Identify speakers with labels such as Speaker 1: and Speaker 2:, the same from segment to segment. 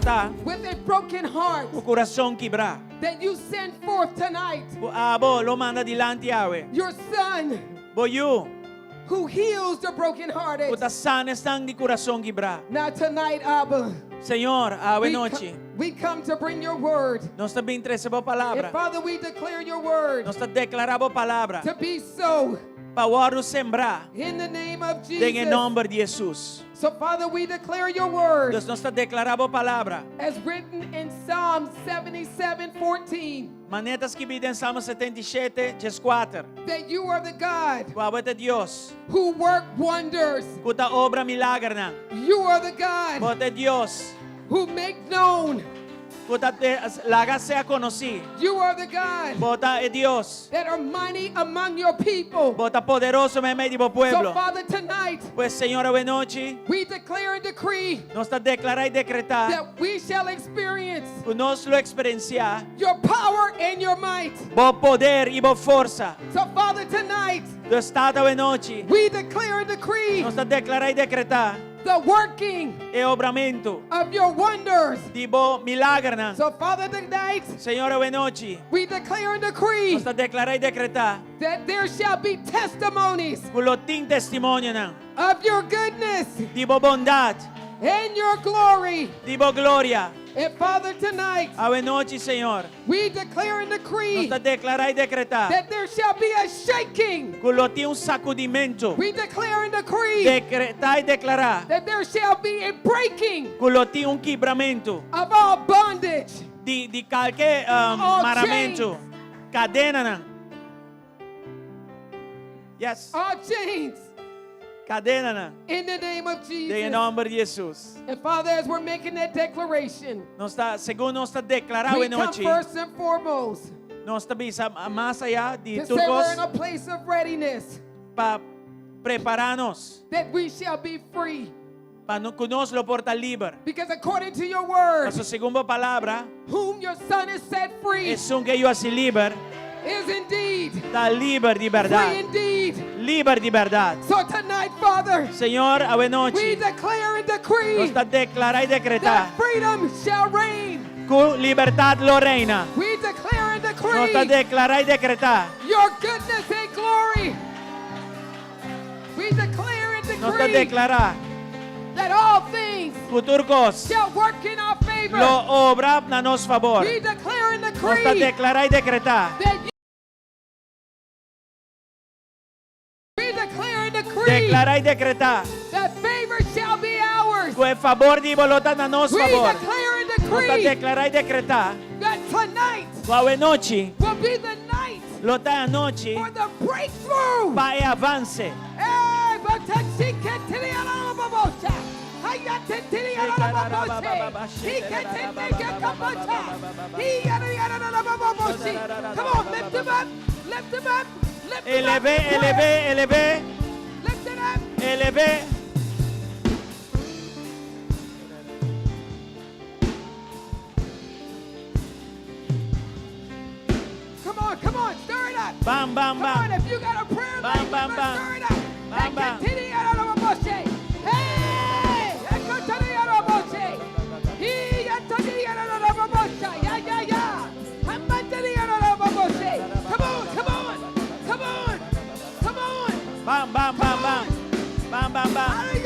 Speaker 1: mata,
Speaker 2: with a broken heart,
Speaker 1: o coração quebrar.
Speaker 2: that you send forth tonight
Speaker 1: O abo lo manda dilante Yahweh.
Speaker 2: your son
Speaker 1: Boyu,
Speaker 2: who heals the brokenhearted.
Speaker 1: o sanes ng di coração quebrar.
Speaker 2: Now tonight, Abba,
Speaker 1: Senhor, ave
Speaker 2: we,
Speaker 1: noite,
Speaker 2: we come to bring your word.
Speaker 1: nós também entregamos a
Speaker 2: And
Speaker 1: palavra.
Speaker 2: Father, we declare your word
Speaker 1: Nós declaramos a palavra.
Speaker 2: to be so
Speaker 1: Para o sembrar.
Speaker 2: in the name of
Speaker 1: Em
Speaker 2: Jesus.
Speaker 1: nome de Jesus.
Speaker 2: So Father, we declare your word
Speaker 1: Nós declaramos a palavra.
Speaker 2: as written in Psalm 77:14,
Speaker 1: Manetas que videm Salmo 77, 4.
Speaker 2: that you are the God
Speaker 1: Bote Deus.
Speaker 2: who work wonders.
Speaker 1: Kuta obra milagre na.
Speaker 2: You are the God
Speaker 1: Bote Deus.
Speaker 2: who make known.
Speaker 1: Kuta laga sea conocido.
Speaker 2: You are the God
Speaker 1: Bota Deus.
Speaker 2: that are mighty among your people.
Speaker 1: Bota poderoso me medio
Speaker 2: So
Speaker 1: pueblo.
Speaker 2: Father, tonight
Speaker 1: Pues Senhor, buenas noche.
Speaker 2: we declare and decree
Speaker 1: Nós declarar e decretar.
Speaker 2: that we shall experience
Speaker 1: Nós lo experienciar.
Speaker 2: your power and your might.
Speaker 1: Bo poder e bo força.
Speaker 2: So Father, tonight
Speaker 1: Do estado buenas noche.
Speaker 2: we declare and decree
Speaker 1: Nós declarar e decretar.
Speaker 2: the working
Speaker 1: E obramento.
Speaker 2: of your wonders.
Speaker 1: Di bo milagre na.
Speaker 2: So Father, tonight
Speaker 1: Senhor, buenas noche.
Speaker 2: we declare and decree
Speaker 1: Nós declarar e decretar.
Speaker 2: that there shall be testimonies
Speaker 1: Kuloting testimonio na.
Speaker 2: of your goodness
Speaker 1: Di bo bondad.
Speaker 2: and your glory.
Speaker 1: Di bo gloria.
Speaker 2: And Father, tonight
Speaker 1: Buenas noche, Senhor.
Speaker 2: we declare and decree
Speaker 1: Nós declarar e decretar.
Speaker 2: that there shall be a shaking.
Speaker 1: Kuloting sacudimento.
Speaker 2: We declare and decree
Speaker 1: Decretar e declarar.
Speaker 2: that there shall be a breaking
Speaker 1: Kuloting quebramento.
Speaker 2: of all bondage.
Speaker 1: Di qualquer
Speaker 2: All
Speaker 1: maramento. Cadena na. Yes.
Speaker 2: All chains
Speaker 1: Cadena na.
Speaker 2: in the name of
Speaker 1: Em
Speaker 2: Jesus.
Speaker 1: nome de Jesus.
Speaker 2: And Father, as we're making that declaration,
Speaker 1: Segundo nós declarar
Speaker 2: we
Speaker 1: hoje
Speaker 2: come
Speaker 1: noite.
Speaker 2: first and foremost
Speaker 1: Nós também mais allá de
Speaker 2: to say we're in
Speaker 1: turcos
Speaker 2: a place of readiness,
Speaker 1: para preparar-nos
Speaker 2: that we shall be free.
Speaker 1: para nós lo portar livre.
Speaker 2: Because according to your word,
Speaker 1: Nossa segunda palavra
Speaker 2: whom your Son is set free
Speaker 1: é que eu assim livre,
Speaker 2: is indeed
Speaker 1: está livre de
Speaker 2: free
Speaker 1: verdade.
Speaker 2: indeed.
Speaker 1: Livre de verdade.
Speaker 2: So tonight, Father,
Speaker 1: Senhor, a
Speaker 2: we
Speaker 1: noite
Speaker 2: declare and decree
Speaker 1: nós declarar e decretar
Speaker 2: that freedom shall reign.
Speaker 1: que liberdade lo reina.
Speaker 2: We declare and
Speaker 1: Nós
Speaker 2: decree
Speaker 1: declarar e decretar.
Speaker 2: your goodness and glory. We declare and
Speaker 1: Nós
Speaker 2: decree
Speaker 1: declarar
Speaker 2: that all things
Speaker 1: que turcos
Speaker 2: shall work in our favor.
Speaker 1: lo obra na nosso favor.
Speaker 2: We declare and
Speaker 1: Nós
Speaker 2: decree
Speaker 1: declarar e decretar.
Speaker 2: that we declare and decree
Speaker 1: Declarar e decretar.
Speaker 2: that favor shall be ours.
Speaker 1: Que o favor de volta na nosso
Speaker 2: We
Speaker 1: favor.
Speaker 2: declare and
Speaker 1: Nós
Speaker 2: decree
Speaker 1: declarar e decretar.
Speaker 2: that tonight
Speaker 1: Que a noite,
Speaker 2: will be the night
Speaker 1: lo tá a noite,
Speaker 2: for the breakthrough.
Speaker 1: vai avance.
Speaker 2: Hey, but she can't tell you all about it. I got to tell you all about it. He can't take it about it. He got it. Come on, lift him up. Lift him up. Lift him up.
Speaker 1: Eleve, eleve, eleve,
Speaker 2: Lift it up.
Speaker 1: eleve.
Speaker 2: Come on, stir it up.
Speaker 1: Bam, bam,
Speaker 2: Come on,
Speaker 1: bam.
Speaker 2: if you got a prayer
Speaker 1: Bam,
Speaker 2: life,
Speaker 1: bam,
Speaker 2: you
Speaker 1: bam.
Speaker 2: must stir it up.
Speaker 1: Bam, bam.
Speaker 2: Continue out of a bush. Hey, continue out of a bush. He continue out of a bush. Yeah. I'm continue out of a bush. Come on.
Speaker 1: Bam, bam, bam, bam. Bam, bam, bam.
Speaker 2: Out of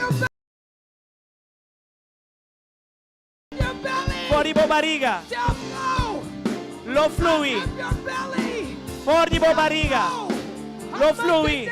Speaker 2: your belly.
Speaker 1: Fuori bo barriga.
Speaker 2: Shall flow.
Speaker 1: Lo flui.
Speaker 2: Out of your belly.
Speaker 1: Fuori bo barriga. Lo flui.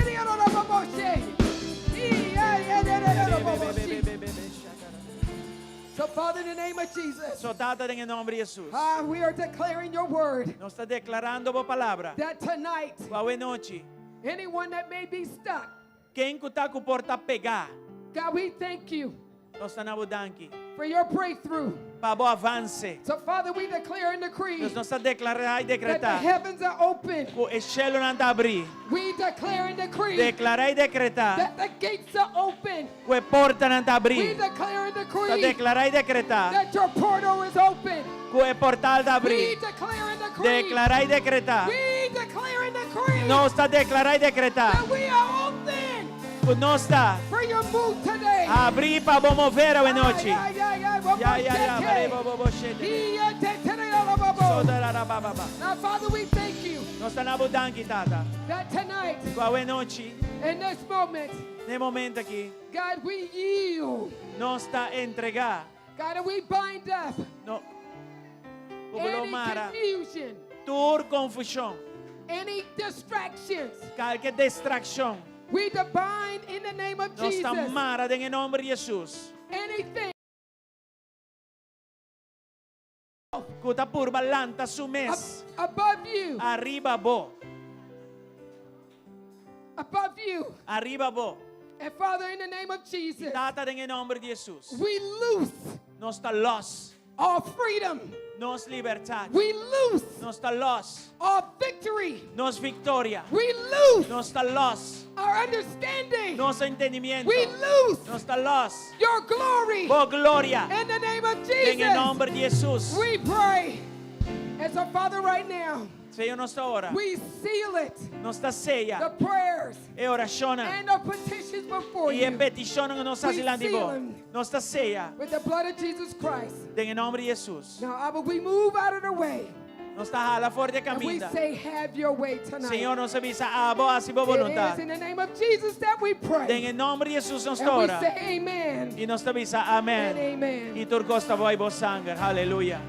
Speaker 2: So, Father, in the name of Jesus,
Speaker 1: Sotada em nome de Jesus.
Speaker 2: we are declaring your word
Speaker 1: Nós está declarando a palavra.
Speaker 2: that tonight,
Speaker 1: Boa noite.
Speaker 2: anyone that may be stuck,
Speaker 1: Quem que está com porta pegar?
Speaker 2: God, we thank you
Speaker 1: Nós está na budanque.
Speaker 2: for your breakthrough.
Speaker 1: Para bo avance.
Speaker 2: So, Father, we declare and decree
Speaker 1: Nós está declarar e
Speaker 2: that the
Speaker 1: decretar.
Speaker 2: heavens are open.
Speaker 1: O cielo não está abrir.
Speaker 2: We declare and decree
Speaker 1: Declarar e decretar.
Speaker 2: that the gates are open.
Speaker 1: Que porta não está
Speaker 2: We
Speaker 1: abrir.
Speaker 2: declare and
Speaker 1: Está
Speaker 2: decree
Speaker 1: declarar e decretar.
Speaker 2: that your portal is open.
Speaker 1: Que o portal está
Speaker 2: We
Speaker 1: abrir.
Speaker 2: declare and decree.
Speaker 1: Declarar e decretar.
Speaker 2: We declare and decree
Speaker 1: Nós está declarar e decretar.
Speaker 2: that we are open.
Speaker 1: Conosca.
Speaker 2: Bring your move today.
Speaker 1: Abri para vos mover a noche.
Speaker 2: Ya. Now, Father, we thank you
Speaker 1: Nós está na budangue, tata.
Speaker 2: that tonight,
Speaker 1: Qual é noite?
Speaker 2: in this moment,
Speaker 1: No momento aqui,
Speaker 2: God, we yield.
Speaker 1: nós está entregar.
Speaker 2: God, and we bind up
Speaker 1: No,
Speaker 2: any
Speaker 1: Mara,
Speaker 2: confusion,
Speaker 1: tur confusão,
Speaker 2: any distractions.
Speaker 1: qualquer distração.
Speaker 2: We bind in the name of
Speaker 1: Nós está
Speaker 2: Jesus
Speaker 1: mara em nome de Jesus.
Speaker 2: anything
Speaker 1: Kuta por balanta sumes.
Speaker 2: above you,
Speaker 1: Arriba bo.
Speaker 2: above you.
Speaker 1: Arriba bo.
Speaker 2: And Father, in the name of Jesus,
Speaker 1: Tata em nome de Jesus.
Speaker 2: we loose
Speaker 1: Nós está los.
Speaker 2: all freedom.
Speaker 1: Nós liberdade.
Speaker 2: We loose
Speaker 1: Nós está los.
Speaker 2: all victory.
Speaker 1: Nós vitória.
Speaker 2: We loose
Speaker 1: Nós está los.
Speaker 2: our understanding.
Speaker 1: Nós entendimiento.
Speaker 2: We loose
Speaker 1: Nós está los.
Speaker 2: your glory.
Speaker 1: Bo gloria.
Speaker 2: In the name of
Speaker 1: Em
Speaker 2: Jesus,
Speaker 1: nome de Jesus.
Speaker 2: we pray. And so, Father, right now,
Speaker 1: Senhor, nós está ora.
Speaker 2: we seal it,
Speaker 1: Nós está
Speaker 2: the
Speaker 1: ceia.
Speaker 2: prayers
Speaker 1: E oração.
Speaker 2: and the petitions before
Speaker 1: E em
Speaker 2: you
Speaker 1: petição nós está
Speaker 2: We
Speaker 1: silando
Speaker 2: seal
Speaker 1: bo.
Speaker 2: them.
Speaker 1: Nós está ceia.
Speaker 2: with the blood of Jesus Christ.
Speaker 1: Em nome de Jesus.
Speaker 2: Now, Abba, we move out of the way
Speaker 1: Nós está hala fora de
Speaker 2: and we
Speaker 1: caminho.
Speaker 2: say, have your way tonight.
Speaker 1: Senhor, nos avisa a boa se boa
Speaker 2: It is
Speaker 1: vontade.
Speaker 2: in the name of Jesus that we pray.
Speaker 1: Em nome de Jesus nós
Speaker 2: And we
Speaker 1: ora.
Speaker 2: say amen
Speaker 1: E nós te avisa
Speaker 2: and
Speaker 1: amém.
Speaker 2: amen.
Speaker 1: E tu costa voi bo sangue. Aleluia.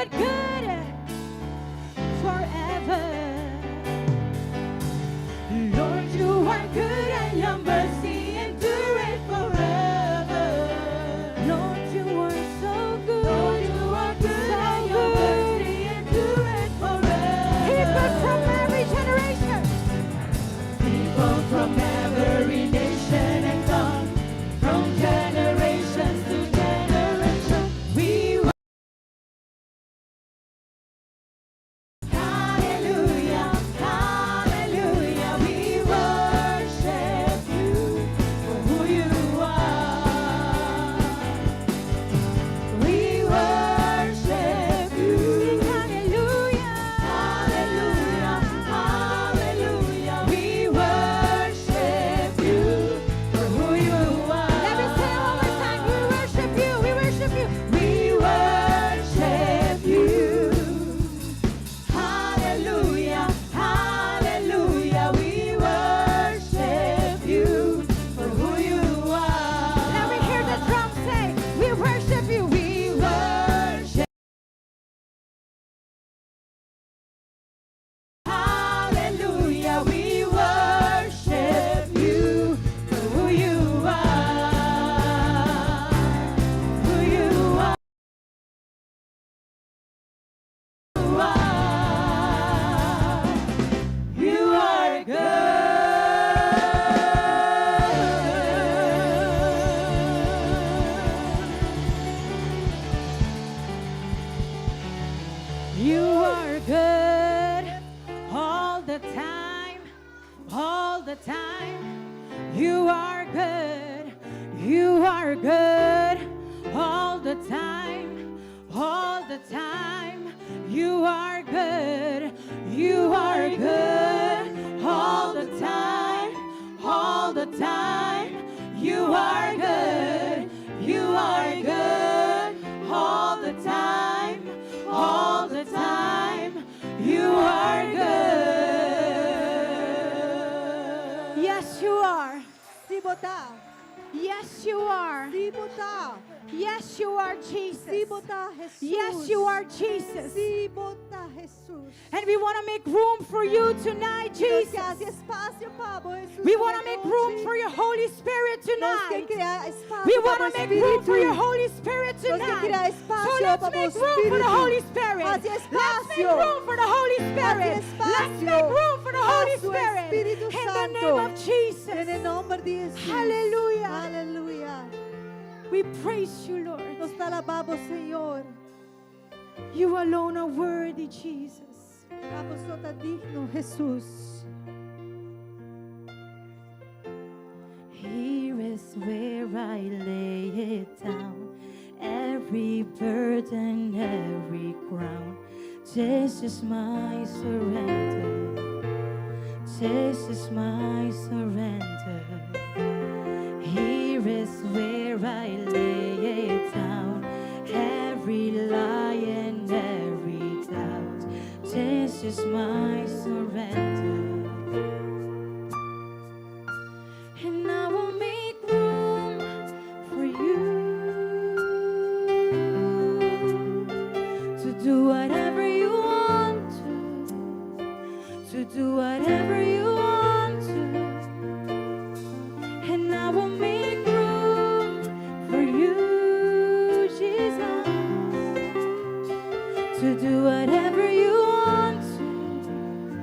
Speaker 3: good, good forever. Lord, you are good and your mercy endureth forever. Lord, you are so good. Lord, you are good and your mercy endureth forever. People from every generation. People from every nation and tongue, from generations to generations, we hallelujah, hallelujah, we worship you for who you are. We worship you. Sing hallelujah, hallelujah, hallelujah, we worship you for who you are. Let me say it one more time. We worship you, we worship you, we worship you. Hallelujah, hallelujah, we worship you for who you are. Let me hear the drum say, we worship you, we worship. Hallelujah, we worship you for who you are. Who you are. You are good. You are good all the time, all the time. You are good. You are good all the time, all the time. You are good. You are good all the time, all the time. You are good. You are good all the time, all the time. You are good. Yes, you are.
Speaker 4: Sibota,
Speaker 3: Yes, you are.
Speaker 4: Sibota,
Speaker 3: Yes, you are Jesus.
Speaker 4: Sibota Jesus.
Speaker 3: Yes, you are Jesus.
Speaker 4: Sibota Jesus.
Speaker 3: And we want to make room for you tonight,
Speaker 4: Dios
Speaker 3: Jesus.
Speaker 4: que hace espacio, Pablo Jesús.
Speaker 3: We want to make room for your Holy Spirit
Speaker 4: Dios que
Speaker 3: tonight.
Speaker 4: crea espacio,
Speaker 3: We want
Speaker 4: Pablo
Speaker 3: to make room for your
Speaker 4: Espíritu.
Speaker 3: Holy Spirit
Speaker 4: Dios que
Speaker 3: tonight.
Speaker 4: crea
Speaker 3: So
Speaker 4: espacio,
Speaker 3: let's
Speaker 4: Pablo
Speaker 3: make room for the
Speaker 4: Espíritu.
Speaker 3: Holy Spirit.
Speaker 4: Hace
Speaker 3: Let's make
Speaker 4: espacio.
Speaker 3: room for the Holy Spirit.
Speaker 4: Hace
Speaker 3: Let's make
Speaker 4: espacio.
Speaker 3: room for the Holy
Speaker 4: A su
Speaker 3: Spirit.
Speaker 4: Espíritu
Speaker 3: In the
Speaker 4: Santo.
Speaker 3: name of
Speaker 4: En
Speaker 3: Jesus.
Speaker 4: el nombre de Jesús.
Speaker 3: Hallelujah.
Speaker 4: Aleluya.
Speaker 3: We praise you, Lord.
Speaker 4: Nos alabamos, Señor.
Speaker 3: You alone are worthy, Jesus.
Speaker 4: Vamos, no tan digno, Jesús.
Speaker 3: Here is where I lay it down. Every burden, every crown. This is my surrender. This is my surrender. Here is where I lay it down. Every lie and every doubt. This is my surrender. And I will make room for you to do whatever you want to do whatever you want to. And I will make room for you, Jesus, to do whatever you want to.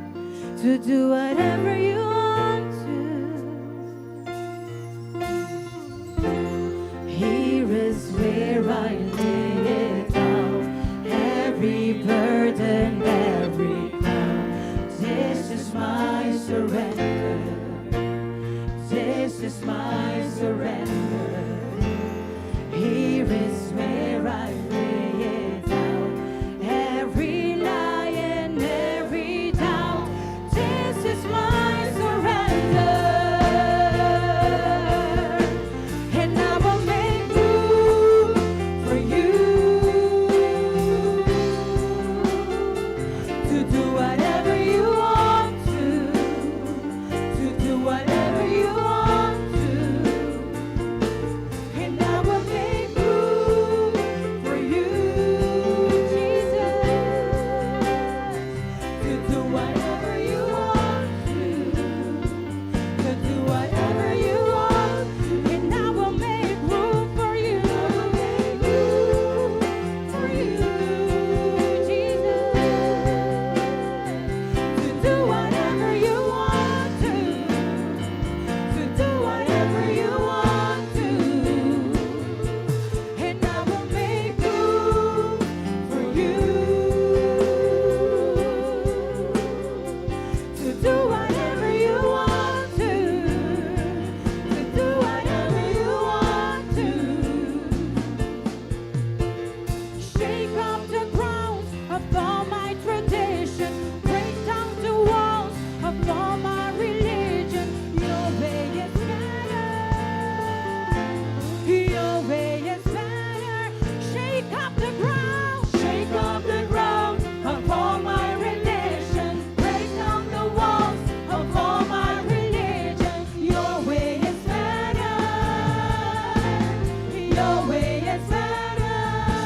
Speaker 3: Your way is better.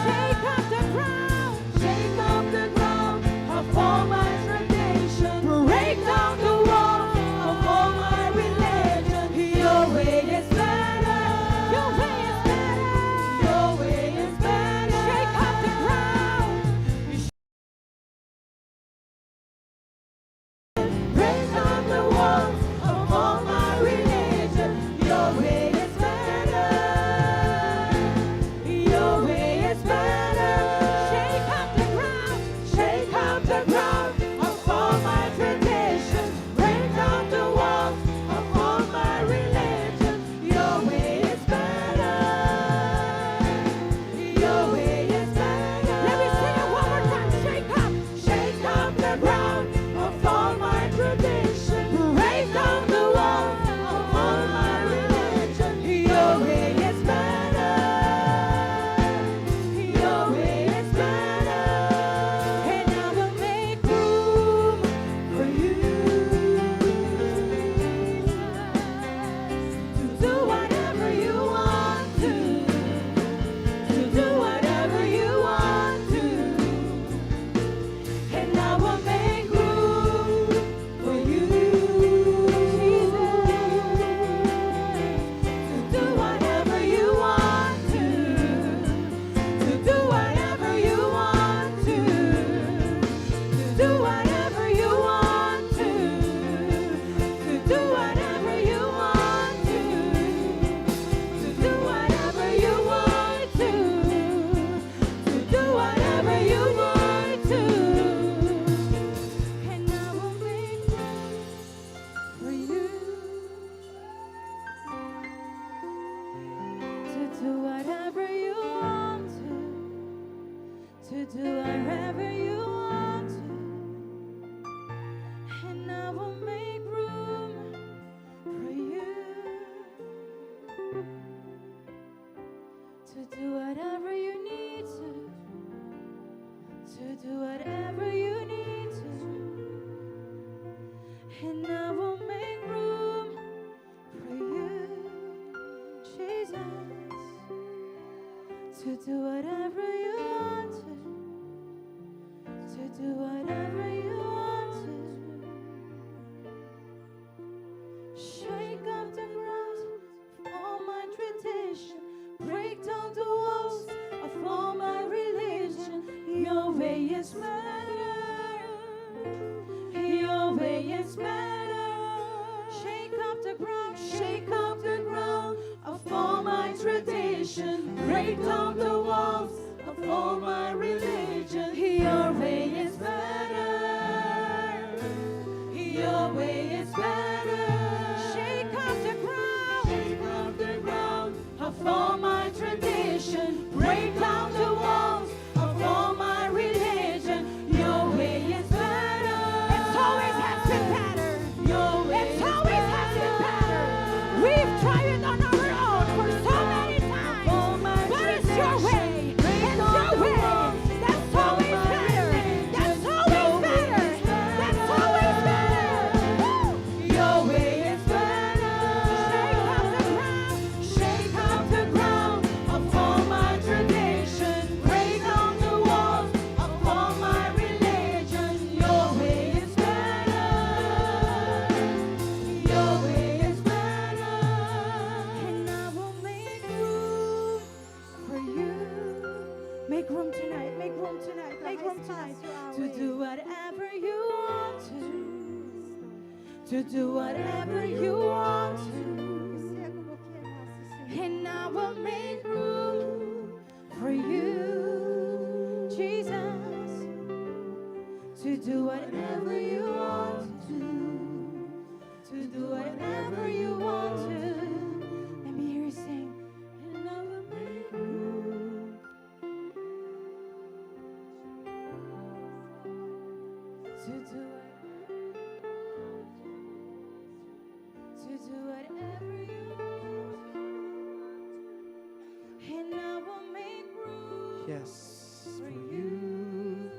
Speaker 3: Shake up the ground. Shake up the ground of all my tradition. Break down the walls of all my religion. Your way is better. Your way is better. Your way is better. Shake up the ground. Break down the walls of all my religion. Your way is better. Your way is better. Shake up the ground. Shake up the ground of all my tradition. Break down the walls of all my religion. Your way is better. Your way is better. Let me sing it one more time. Shake up the ground of all my tradition. Break down the walls of all my religion. Your way is better. Your way is better. And I will make room for you to do whatever you want to do whatever you want to. And I will make room for you, Jesus, to do whatever you want to do whatever you want to do whatever you want to do whatever you want to do whatever you want to do whatever you want to. And I will make room for you to do whatever you want to do whatever you want to. And I will make room for you to do whatever you need to do whatever you need to. And I will make room for you, Jesus, to do whatever you want to do whatever you want to. Shake up the ground of all my tradition. Break down the walls of all my religion. Your way is better. Your way is better. Shake up the ground. Shake up the ground of all my tradition. Break down the walls of all my religion. Your way is better. Your way is better. Shake up the ground. Shake up the ground of all my tradition. Break down the walls of all my religion. Your way is better. It's always has been better. Your way it's always has been better. We've tried it on our own for so many times. But it's your way. It's your way. That's always better. That's always better. That's always better. Woo! Your way is better. Shake up the ground of all my tradition. Break down the walls of all my religion. Your way is better. Your way is better. And I will make room for you. Make room tonight. Make room tonight. Make room tonight to do whatever you want to do whatever you want to.
Speaker 4: Seja como quieras, Senhor.
Speaker 3: And I will make room for you, Jesus, to do whatever you want to do whatever you want to. Let me hear you sing. And I will make room to do whatever you want. And I will make room.
Speaker 1: Yes, for you,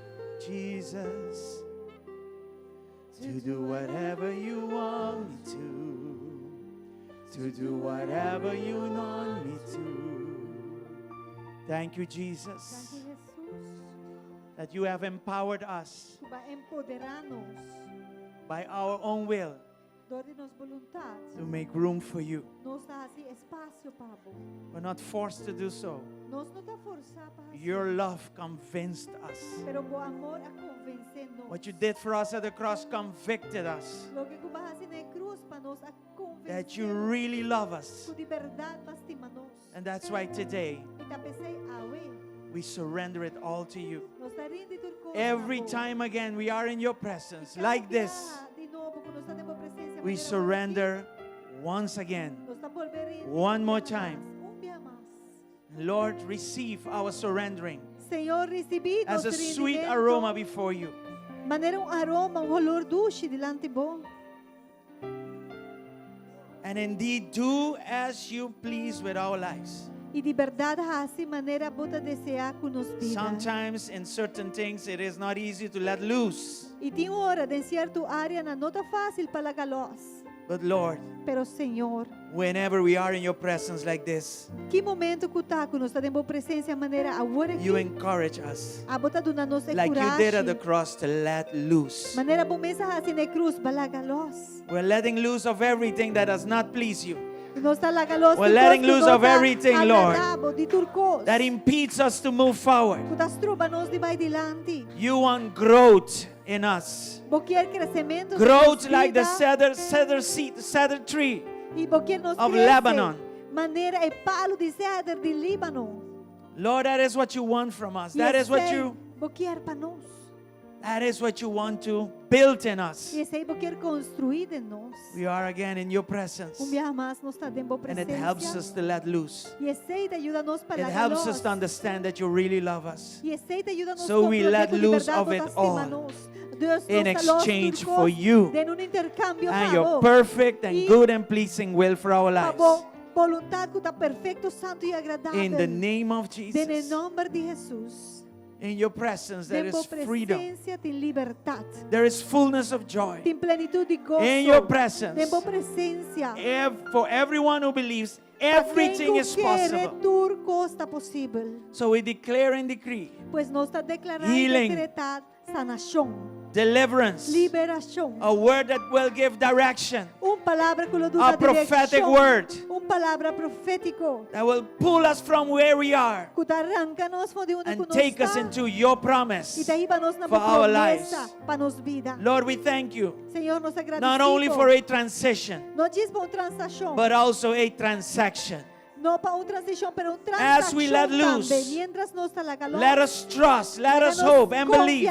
Speaker 1: Jesus, to do whatever you want me to do whatever you want me to. Thank you,
Speaker 4: Thank
Speaker 1: Jesus,
Speaker 4: you, Jesus.
Speaker 1: that you have empowered us
Speaker 4: Tu vai empoderar-nos,
Speaker 1: by our own will
Speaker 4: dore-nos vontade,
Speaker 1: to make room for you.
Speaker 4: nos dá assim espaço para vos.
Speaker 1: We're not forced to do so.
Speaker 4: Nós não está forçar para
Speaker 1: Your love convinced us.
Speaker 4: pero o amor a convencer-nos.
Speaker 1: What you did for us at the cross convicted us
Speaker 4: Lo que tu vas assim na cruz para nos a
Speaker 1: that you
Speaker 4: convencer.
Speaker 1: really love us.
Speaker 4: Tu de verdade bastima-nos.
Speaker 1: And that's why today
Speaker 4: E ta pensei,
Speaker 1: we surrender it all to you.
Speaker 4: nos dá rende tur coisa
Speaker 1: Every
Speaker 4: a vos.
Speaker 1: time again we are in your presence,
Speaker 4: E cada
Speaker 1: like
Speaker 4: dia,
Speaker 1: this,
Speaker 4: de novo, quando nós estamos em presença,
Speaker 1: we
Speaker 4: maneira
Speaker 1: surrender once again.
Speaker 4: aqui, nós está volver
Speaker 1: One more time.
Speaker 4: dia mais.
Speaker 1: Lord, receive our surrendering
Speaker 4: Senhor, recebi
Speaker 1: as a
Speaker 4: nosso
Speaker 1: sweet
Speaker 4: rendimento,
Speaker 1: aroma before you.
Speaker 4: maneira aroma, olor doce delante bom.
Speaker 1: And indeed, do as you please with our lives.
Speaker 4: E de verdade, assim maneira bota desejar com nos vida.
Speaker 1: Sometimes in certain things it is not easy to let loose.
Speaker 4: E tem hora, em certa área, não está fácil para a galos.
Speaker 1: But Lord,
Speaker 4: Pero, Senhor,
Speaker 1: whenever we are in your presence like this,
Speaker 4: que momento que está com nós, está em presença, maneira agora
Speaker 1: you
Speaker 4: aqui,
Speaker 1: encourage us
Speaker 4: a bota do nos
Speaker 1: like you did at the
Speaker 4: coragem.
Speaker 1: cross to let loose.
Speaker 4: Maneira bom mensaje assim na cruz, para a galos.
Speaker 1: We're letting loose of everything that does not please you,
Speaker 4: E nós está a galos.
Speaker 1: We're letting loose of everything, Lord,
Speaker 4: De turcos.
Speaker 1: that impedes us to move forward.
Speaker 4: Que das truba nos de vai delante.
Speaker 1: You want growth in us.
Speaker 4: Boquer crescimento.
Speaker 1: Growth like the cedar tree
Speaker 4: E boquer nos
Speaker 1: of
Speaker 4: cresce.
Speaker 1: Lebanon.
Speaker 4: Maneira é palo de cedro de Líbano.
Speaker 1: Lord, that is what you want from us. That is what you want to build in us.
Speaker 4: E esse aí boquer construído em nós.
Speaker 1: We are again in your presence.
Speaker 4: Dia mais nós está dentro
Speaker 1: And it helps us to let loose.
Speaker 4: E esse aí te ajuda nós para
Speaker 1: It helps us to understand that you really love us.
Speaker 4: E esse aí te ajuda nós
Speaker 1: So we let
Speaker 4: de
Speaker 1: loose
Speaker 4: verdade
Speaker 1: of it
Speaker 4: nos
Speaker 1: all
Speaker 4: estima nós. Deus
Speaker 1: in
Speaker 4: nos alós
Speaker 1: exchange
Speaker 4: turcos
Speaker 1: for you
Speaker 4: de um intercâmbio
Speaker 1: and your
Speaker 4: favor.
Speaker 1: perfect and
Speaker 4: E
Speaker 1: good and pleasing will for our lives.
Speaker 4: Favor, voluntade que está perfeito, santo e agradável.
Speaker 1: In the name of
Speaker 4: En el
Speaker 1: Jesus.
Speaker 4: nombre de Jesús.
Speaker 1: In your presence there
Speaker 4: Tempo
Speaker 1: is freedom.
Speaker 4: presencia, tem libertad.
Speaker 1: There is fullness of joy.
Speaker 4: Tem plenitud de gozo.
Speaker 1: In your presence.
Speaker 4: Tempo presencia.
Speaker 1: For everyone who believes, everything is possible.
Speaker 4: Turco está possível.
Speaker 1: So we declare and decree
Speaker 4: Pues nos está declarando
Speaker 1: Healing.
Speaker 4: y decretar sanación,
Speaker 1: deliverance,
Speaker 4: liberación.
Speaker 1: a word that will give direction,
Speaker 4: Palabra que lo
Speaker 1: a
Speaker 4: da
Speaker 1: prophetic
Speaker 4: dirección.
Speaker 1: word
Speaker 4: Palabra profético.
Speaker 1: that will pull us from where we are
Speaker 4: Que te arranca-nos de onde
Speaker 1: and
Speaker 4: que
Speaker 1: take
Speaker 4: nos
Speaker 1: us
Speaker 4: está.
Speaker 1: into your
Speaker 4: Y
Speaker 1: promise.
Speaker 4: te lleva-nos na
Speaker 1: for our
Speaker 4: promesa
Speaker 1: lives.
Speaker 4: para nos vida.
Speaker 1: Lord, we thank you
Speaker 4: Señor, nos agradecemos.
Speaker 1: not only for a transition,
Speaker 4: No diz para transação.
Speaker 1: but also a transaction.
Speaker 4: No para transição, pero
Speaker 1: As we let loose,
Speaker 4: mientras nos está la calor.
Speaker 1: Let us trust, let us hope and believe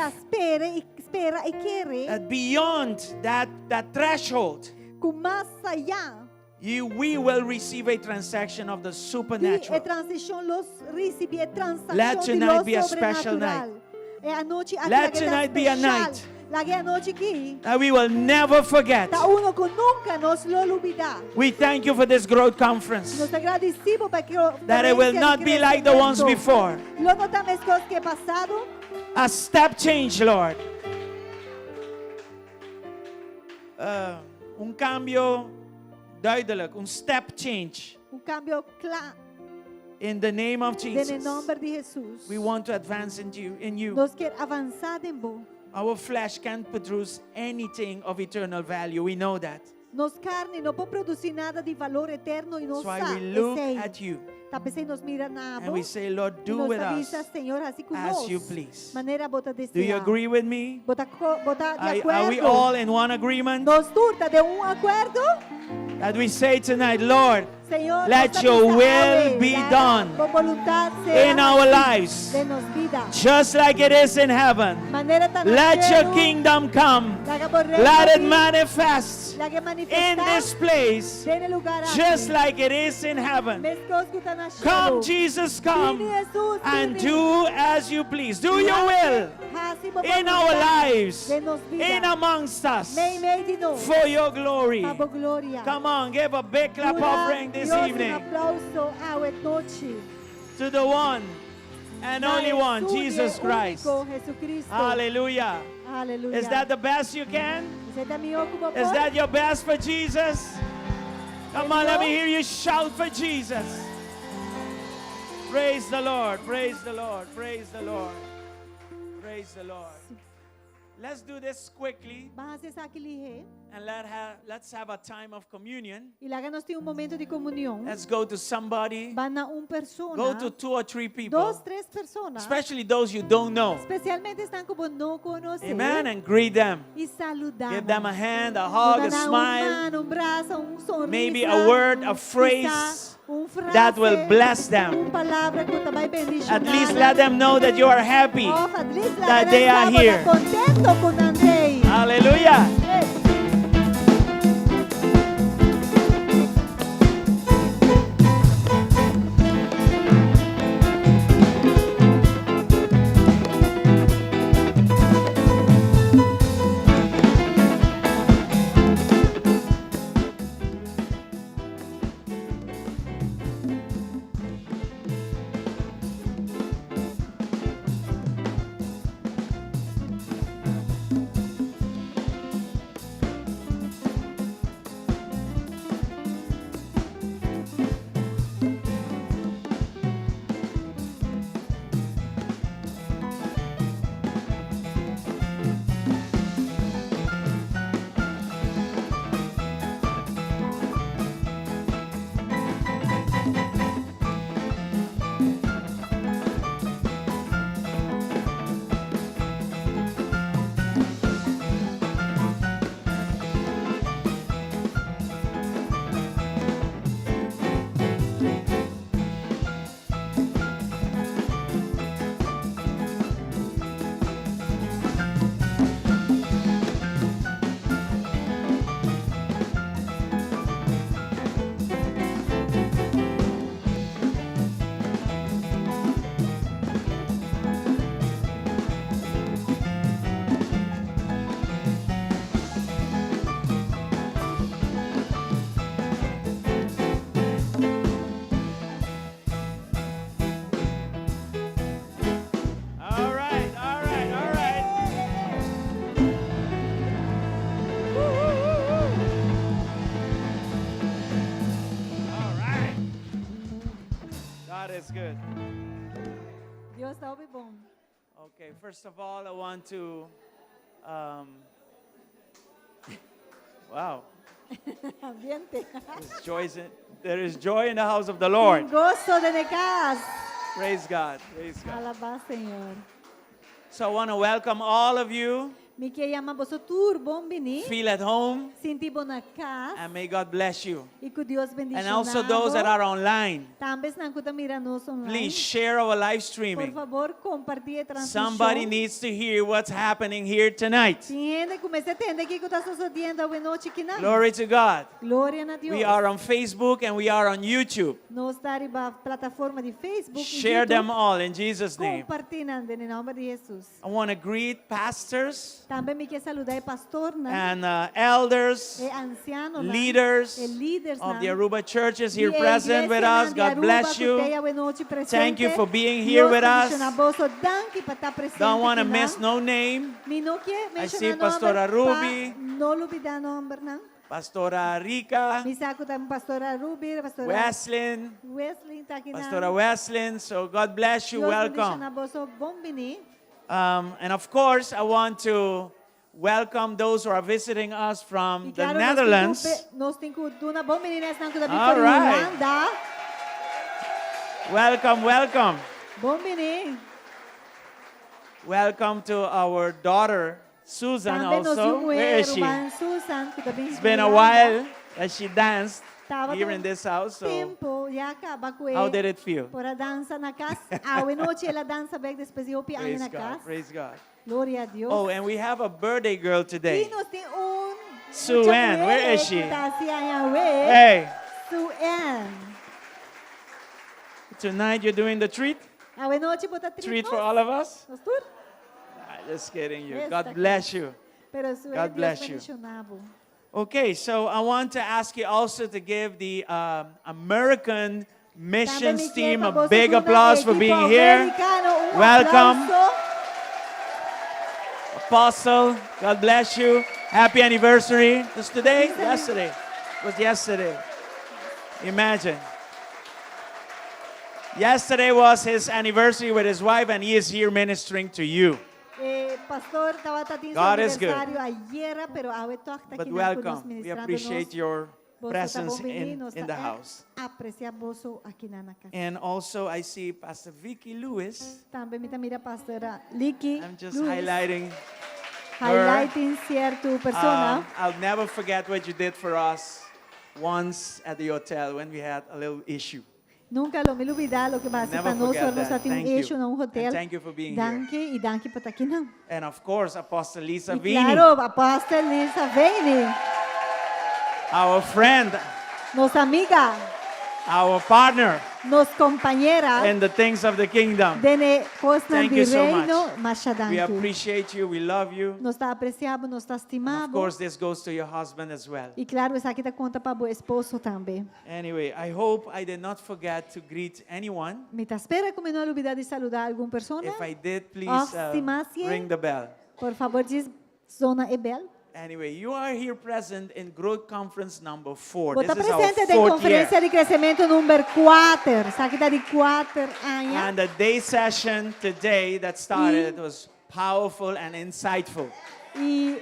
Speaker 4: Espera y quiere.
Speaker 1: that beyond that threshold,
Speaker 4: Com mais allá.
Speaker 1: we will receive a transaction of the supernatural.
Speaker 4: Transição los recibe transação
Speaker 1: Let
Speaker 4: de
Speaker 1: tonight
Speaker 4: lo
Speaker 1: be a special
Speaker 4: sobrenatural. A noite aqui
Speaker 1: Let
Speaker 4: la que
Speaker 1: tonight
Speaker 4: está
Speaker 1: be a
Speaker 4: especial.
Speaker 1: night
Speaker 4: La que a noite aqui.
Speaker 1: That we will never forget.
Speaker 4: Da uno que nunca nos lo olvidar.
Speaker 1: We thank you for this growth conference.
Speaker 4: Nos agradecemos porque
Speaker 1: That it will not be like the ones before.
Speaker 4: Lo notamos cosas que pasado.
Speaker 1: A step change, Lord. Un cambio duidelijk, un step change.
Speaker 4: Cambio claro.
Speaker 1: In the name of
Speaker 4: En
Speaker 1: Jesus,
Speaker 4: el nombre de Jesús.
Speaker 1: we want to advance in you.
Speaker 4: Nos quer avançar em vos.
Speaker 1: Our flesh can't produce anything of eternal value. We know that.
Speaker 4: Nos carne não pode produzir nada de valor eterno e nos
Speaker 1: That's why we look at you
Speaker 4: Talvez nos mira na
Speaker 1: and we say, Lord, do with us
Speaker 4: Senhor, assim
Speaker 1: as you please.
Speaker 4: Maneira bota
Speaker 1: Do you agree with me?
Speaker 4: Bota de
Speaker 1: Are we all in one agreement?
Speaker 4: Nos turta de acordo?
Speaker 1: That we say tonight, Lord,
Speaker 4: Senhor,
Speaker 1: let
Speaker 4: nossa
Speaker 1: your
Speaker 4: misa
Speaker 1: will
Speaker 4: abre,
Speaker 1: be
Speaker 4: haga
Speaker 1: done
Speaker 4: por voluntad sea
Speaker 1: in our lives,
Speaker 4: de nos vida.
Speaker 1: just like it is in heaven.
Speaker 4: Maneira tan
Speaker 1: Let your
Speaker 4: cielo,
Speaker 1: kingdom come.
Speaker 4: haga por reino
Speaker 1: Let it
Speaker 4: aquí,
Speaker 1: manifest
Speaker 4: haga
Speaker 1: in
Speaker 4: manifestar
Speaker 1: this place,
Speaker 4: en el lugar
Speaker 1: just
Speaker 4: aquí.
Speaker 1: like it is in heaven.
Speaker 4: Mescos que están na
Speaker 1: Come,
Speaker 4: cielo.
Speaker 1: Jesus,
Speaker 4: Vini,
Speaker 1: come
Speaker 4: Jesus,
Speaker 1: and
Speaker 4: vini.
Speaker 1: do as you please. Do your will
Speaker 4: Hace por
Speaker 1: in our
Speaker 4: voluntad
Speaker 1: lives,
Speaker 4: de nos vida.
Speaker 1: in amongst us,
Speaker 4: Meio de nós.
Speaker 1: for your glory.
Speaker 4: Para a glória.
Speaker 1: Come on, give a big clap
Speaker 4: Dura
Speaker 1: offering this
Speaker 4: Dios
Speaker 1: evening
Speaker 4: aplauso a noche.
Speaker 1: to the one and only one, Jesus Christ.
Speaker 4: Jesucristo.
Speaker 1: Hallelujah.
Speaker 4: Aleluya.
Speaker 1: Is that the best you can?
Speaker 4: ¿Ese también ocupa
Speaker 1: Is
Speaker 4: por?
Speaker 1: that your best for Jesus? Come on, let me hear you shout for Jesus. Praise the Lord. Praise the Lord. Praise the Lord. Praise the Lord. Let's do this quickly
Speaker 4: Vamos a hacer aqui lihe.
Speaker 1: and let's have a time of communion.
Speaker 4: E lá nós temos momento de comunhão.
Speaker 1: Let's go to somebody.
Speaker 4: Vai na persona.
Speaker 1: Go to 2 or 3 people,
Speaker 4: Dos, três pessoas.
Speaker 1: especially those you don't know.
Speaker 4: Especialmente estão como não conhecer.
Speaker 1: Amen. And greet them.
Speaker 4: E saludar.
Speaker 1: Give them a hand, a hug, a smile.
Speaker 4: Mano, braço, sorriso.
Speaker 1: Maybe a word, a phrase that will bless them.
Speaker 4: Palavra que vai
Speaker 1: At least let them know that you are happy. that they are here.
Speaker 4: Contento con Andrei.
Speaker 1: Hallelujah. Is good.
Speaker 4: Dios está muy bom.
Speaker 1: Okay, first of all, I want to, wow,
Speaker 4: Ambiente.
Speaker 1: there is joy in the house of the Lord.
Speaker 4: Gozo de casa.
Speaker 1: Praise God, praise God.
Speaker 4: Alabá, Senhor.
Speaker 1: So I want to welcome all of you.
Speaker 4: Me que llama você tur bom bini.
Speaker 1: Feel at home,
Speaker 4: Sinti bom na casa.
Speaker 1: and may God bless you.
Speaker 4: E que Deus bendiga.
Speaker 1: And also those that are online,
Speaker 4: Também não cuta miranos online.
Speaker 1: please share our live
Speaker 4: Por
Speaker 1: streaming.
Speaker 4: favor, compartilhe a transmissão.
Speaker 1: Somebody needs to hear what's happening here tonight.
Speaker 4: Tiende, comece a entender que está sucedendo hoje noite aqui na.
Speaker 1: Glory to God.
Speaker 4: Glória a Deus.
Speaker 1: We are on Facebook and we are on YouTube.
Speaker 4: Nós estamos na plataforma de Facebook
Speaker 1: Share
Speaker 4: e
Speaker 1: them
Speaker 4: YouTube.
Speaker 1: all in Jesus' name.
Speaker 4: Compartilhando em nome de Jesus.
Speaker 1: I want to greet pastors
Speaker 4: Também me quer saludar o pastor, né?
Speaker 1: and elders,
Speaker 4: E anciano, né?
Speaker 1: leaders
Speaker 4: E líderes,
Speaker 1: of
Speaker 4: né?
Speaker 1: the Aruba churches here
Speaker 4: E a
Speaker 1: present with
Speaker 4: igreja,
Speaker 1: us.
Speaker 4: né, de
Speaker 1: God
Speaker 4: Aruba,
Speaker 1: bless
Speaker 4: que
Speaker 1: you.
Speaker 4: tem hoje noite presente.
Speaker 1: Thank you for being here with us. Don't want to miss no name. I see Pastora Ruby.
Speaker 4: No olvidar nombre, não?
Speaker 1: Pastora Rica,
Speaker 4: Me saco da pastora Ruby, pastora
Speaker 1: Weslin,
Speaker 4: Wesley está aqui,
Speaker 1: Pastora Weslin. So God bless you. Welcome.
Speaker 4: Bom venir.
Speaker 1: And of course, I want to welcome those who are visiting us from
Speaker 4: E
Speaker 1: the
Speaker 4: claro,
Speaker 1: Netherlands.
Speaker 4: nós temos uma bom menina que está
Speaker 1: All
Speaker 4: aqui
Speaker 1: right.
Speaker 4: Irlanda.
Speaker 1: Welcome, welcome.
Speaker 4: Bom venir.
Speaker 1: Welcome to our daughter, Susan,
Speaker 4: Também nós
Speaker 1: also.
Speaker 4: temos
Speaker 1: Where is she?
Speaker 4: irmã Susan, que também
Speaker 1: It's been a
Speaker 4: Irlanda.
Speaker 1: while that she danced
Speaker 4: Tava
Speaker 1: here
Speaker 4: com
Speaker 1: in this house. So,
Speaker 4: tempo, já acaba com
Speaker 1: how
Speaker 4: ele.
Speaker 1: did it feel?
Speaker 4: Por a dança na casa. A noite ela dança bem, depois eu piano
Speaker 1: Praise
Speaker 4: na
Speaker 1: God,
Speaker 4: casa.
Speaker 1: praise God.
Speaker 4: Glória a Deus.
Speaker 1: Oh, and we have a birthday girl
Speaker 4: E
Speaker 1: today.
Speaker 4: nós temos
Speaker 1: Sue Ann, where is she?
Speaker 4: Hey.
Speaker 1: Hey,
Speaker 4: Sue Ann.
Speaker 1: tonight you're doing the treat?
Speaker 4: A noite bota
Speaker 1: Treat for all of us?
Speaker 4: Pastor?
Speaker 1: Just kidding you.
Speaker 4: Yes,
Speaker 1: God
Speaker 4: that
Speaker 1: bless you.
Speaker 4: Pero Sue
Speaker 1: God
Speaker 4: Ann,
Speaker 1: bless
Speaker 4: Deus
Speaker 1: you.
Speaker 4: bendicionavo.
Speaker 1: Okay, so I want to ask you also to give the American missions team a big applause for being here. Welcome. Apostle, God bless you. Happy anniversary. Was today? Yesterday. It was yesterday. Imagine. Yesterday was his anniversary with his wife, and he is here ministering to you.
Speaker 4: Pastor, tawatatin
Speaker 1: God
Speaker 4: sa
Speaker 1: is good.
Speaker 4: aniversario ayer, pero awet to akta
Speaker 1: But
Speaker 4: kinang kunos
Speaker 1: welcome. We
Speaker 4: ministrando
Speaker 1: appreciate
Speaker 4: nos.
Speaker 1: your
Speaker 4: Boso
Speaker 1: presence
Speaker 4: tabong bini,
Speaker 1: in
Speaker 4: nos
Speaker 1: the
Speaker 4: ta-
Speaker 1: house.
Speaker 4: Aprecia boso akinanakas.
Speaker 1: And also, I see Pastor Vicky Lewis.
Speaker 4: Tambe mita mira Pastora Licky
Speaker 1: I'm just
Speaker 4: Luis,
Speaker 1: highlighting.
Speaker 4: highlighting cierto persona.
Speaker 1: I'll never forget what you did for us once at the hotel when we had a little issue.
Speaker 4: Nunca lo me olvidar lo que va a hacer
Speaker 1: Never
Speaker 4: para nós,
Speaker 1: forget
Speaker 4: nós
Speaker 1: that.
Speaker 4: temos
Speaker 1: Thank you.
Speaker 4: eixo num hotel.
Speaker 1: And thank you for being
Speaker 4: Danke e danke por estar aqui não.
Speaker 1: And of course, Apostle Lisa
Speaker 4: E
Speaker 1: Vini,
Speaker 4: claro, apóstolo Lisa Veni,
Speaker 1: our friend,
Speaker 4: nossa amiga,
Speaker 1: our partner
Speaker 4: nossa companheira,
Speaker 1: in the things of the kingdom.
Speaker 4: dene costas
Speaker 1: Thank
Speaker 4: de
Speaker 1: you so
Speaker 4: reino,
Speaker 1: much.
Speaker 4: mas já
Speaker 1: We
Speaker 4: danke.
Speaker 1: appreciate you. We love you.
Speaker 4: Nós está apreciado, nós está
Speaker 1: And of
Speaker 4: estimado.
Speaker 1: course, this goes to your husband as well.
Speaker 4: E claro, essa aqui dá conta para o esposo também.
Speaker 1: Anyway, I hope I did not forget to greet anyone.
Speaker 4: Me tá espera como não olvidar de saludar alguma pessoa.
Speaker 1: If I did, please
Speaker 4: Stimacie.
Speaker 1: ring the bell.
Speaker 4: Por favor, diz Zona Ebel.
Speaker 1: Anyway, you are here present in Growth Conference number 4.
Speaker 4: Bota
Speaker 1: This is our
Speaker 4: presente da
Speaker 1: 4th
Speaker 4: conferência
Speaker 1: year.
Speaker 4: de crescimento número 4. Essa aqui dá de 4 anos.
Speaker 1: And the day session today that started was powerful and insightful.
Speaker 4: E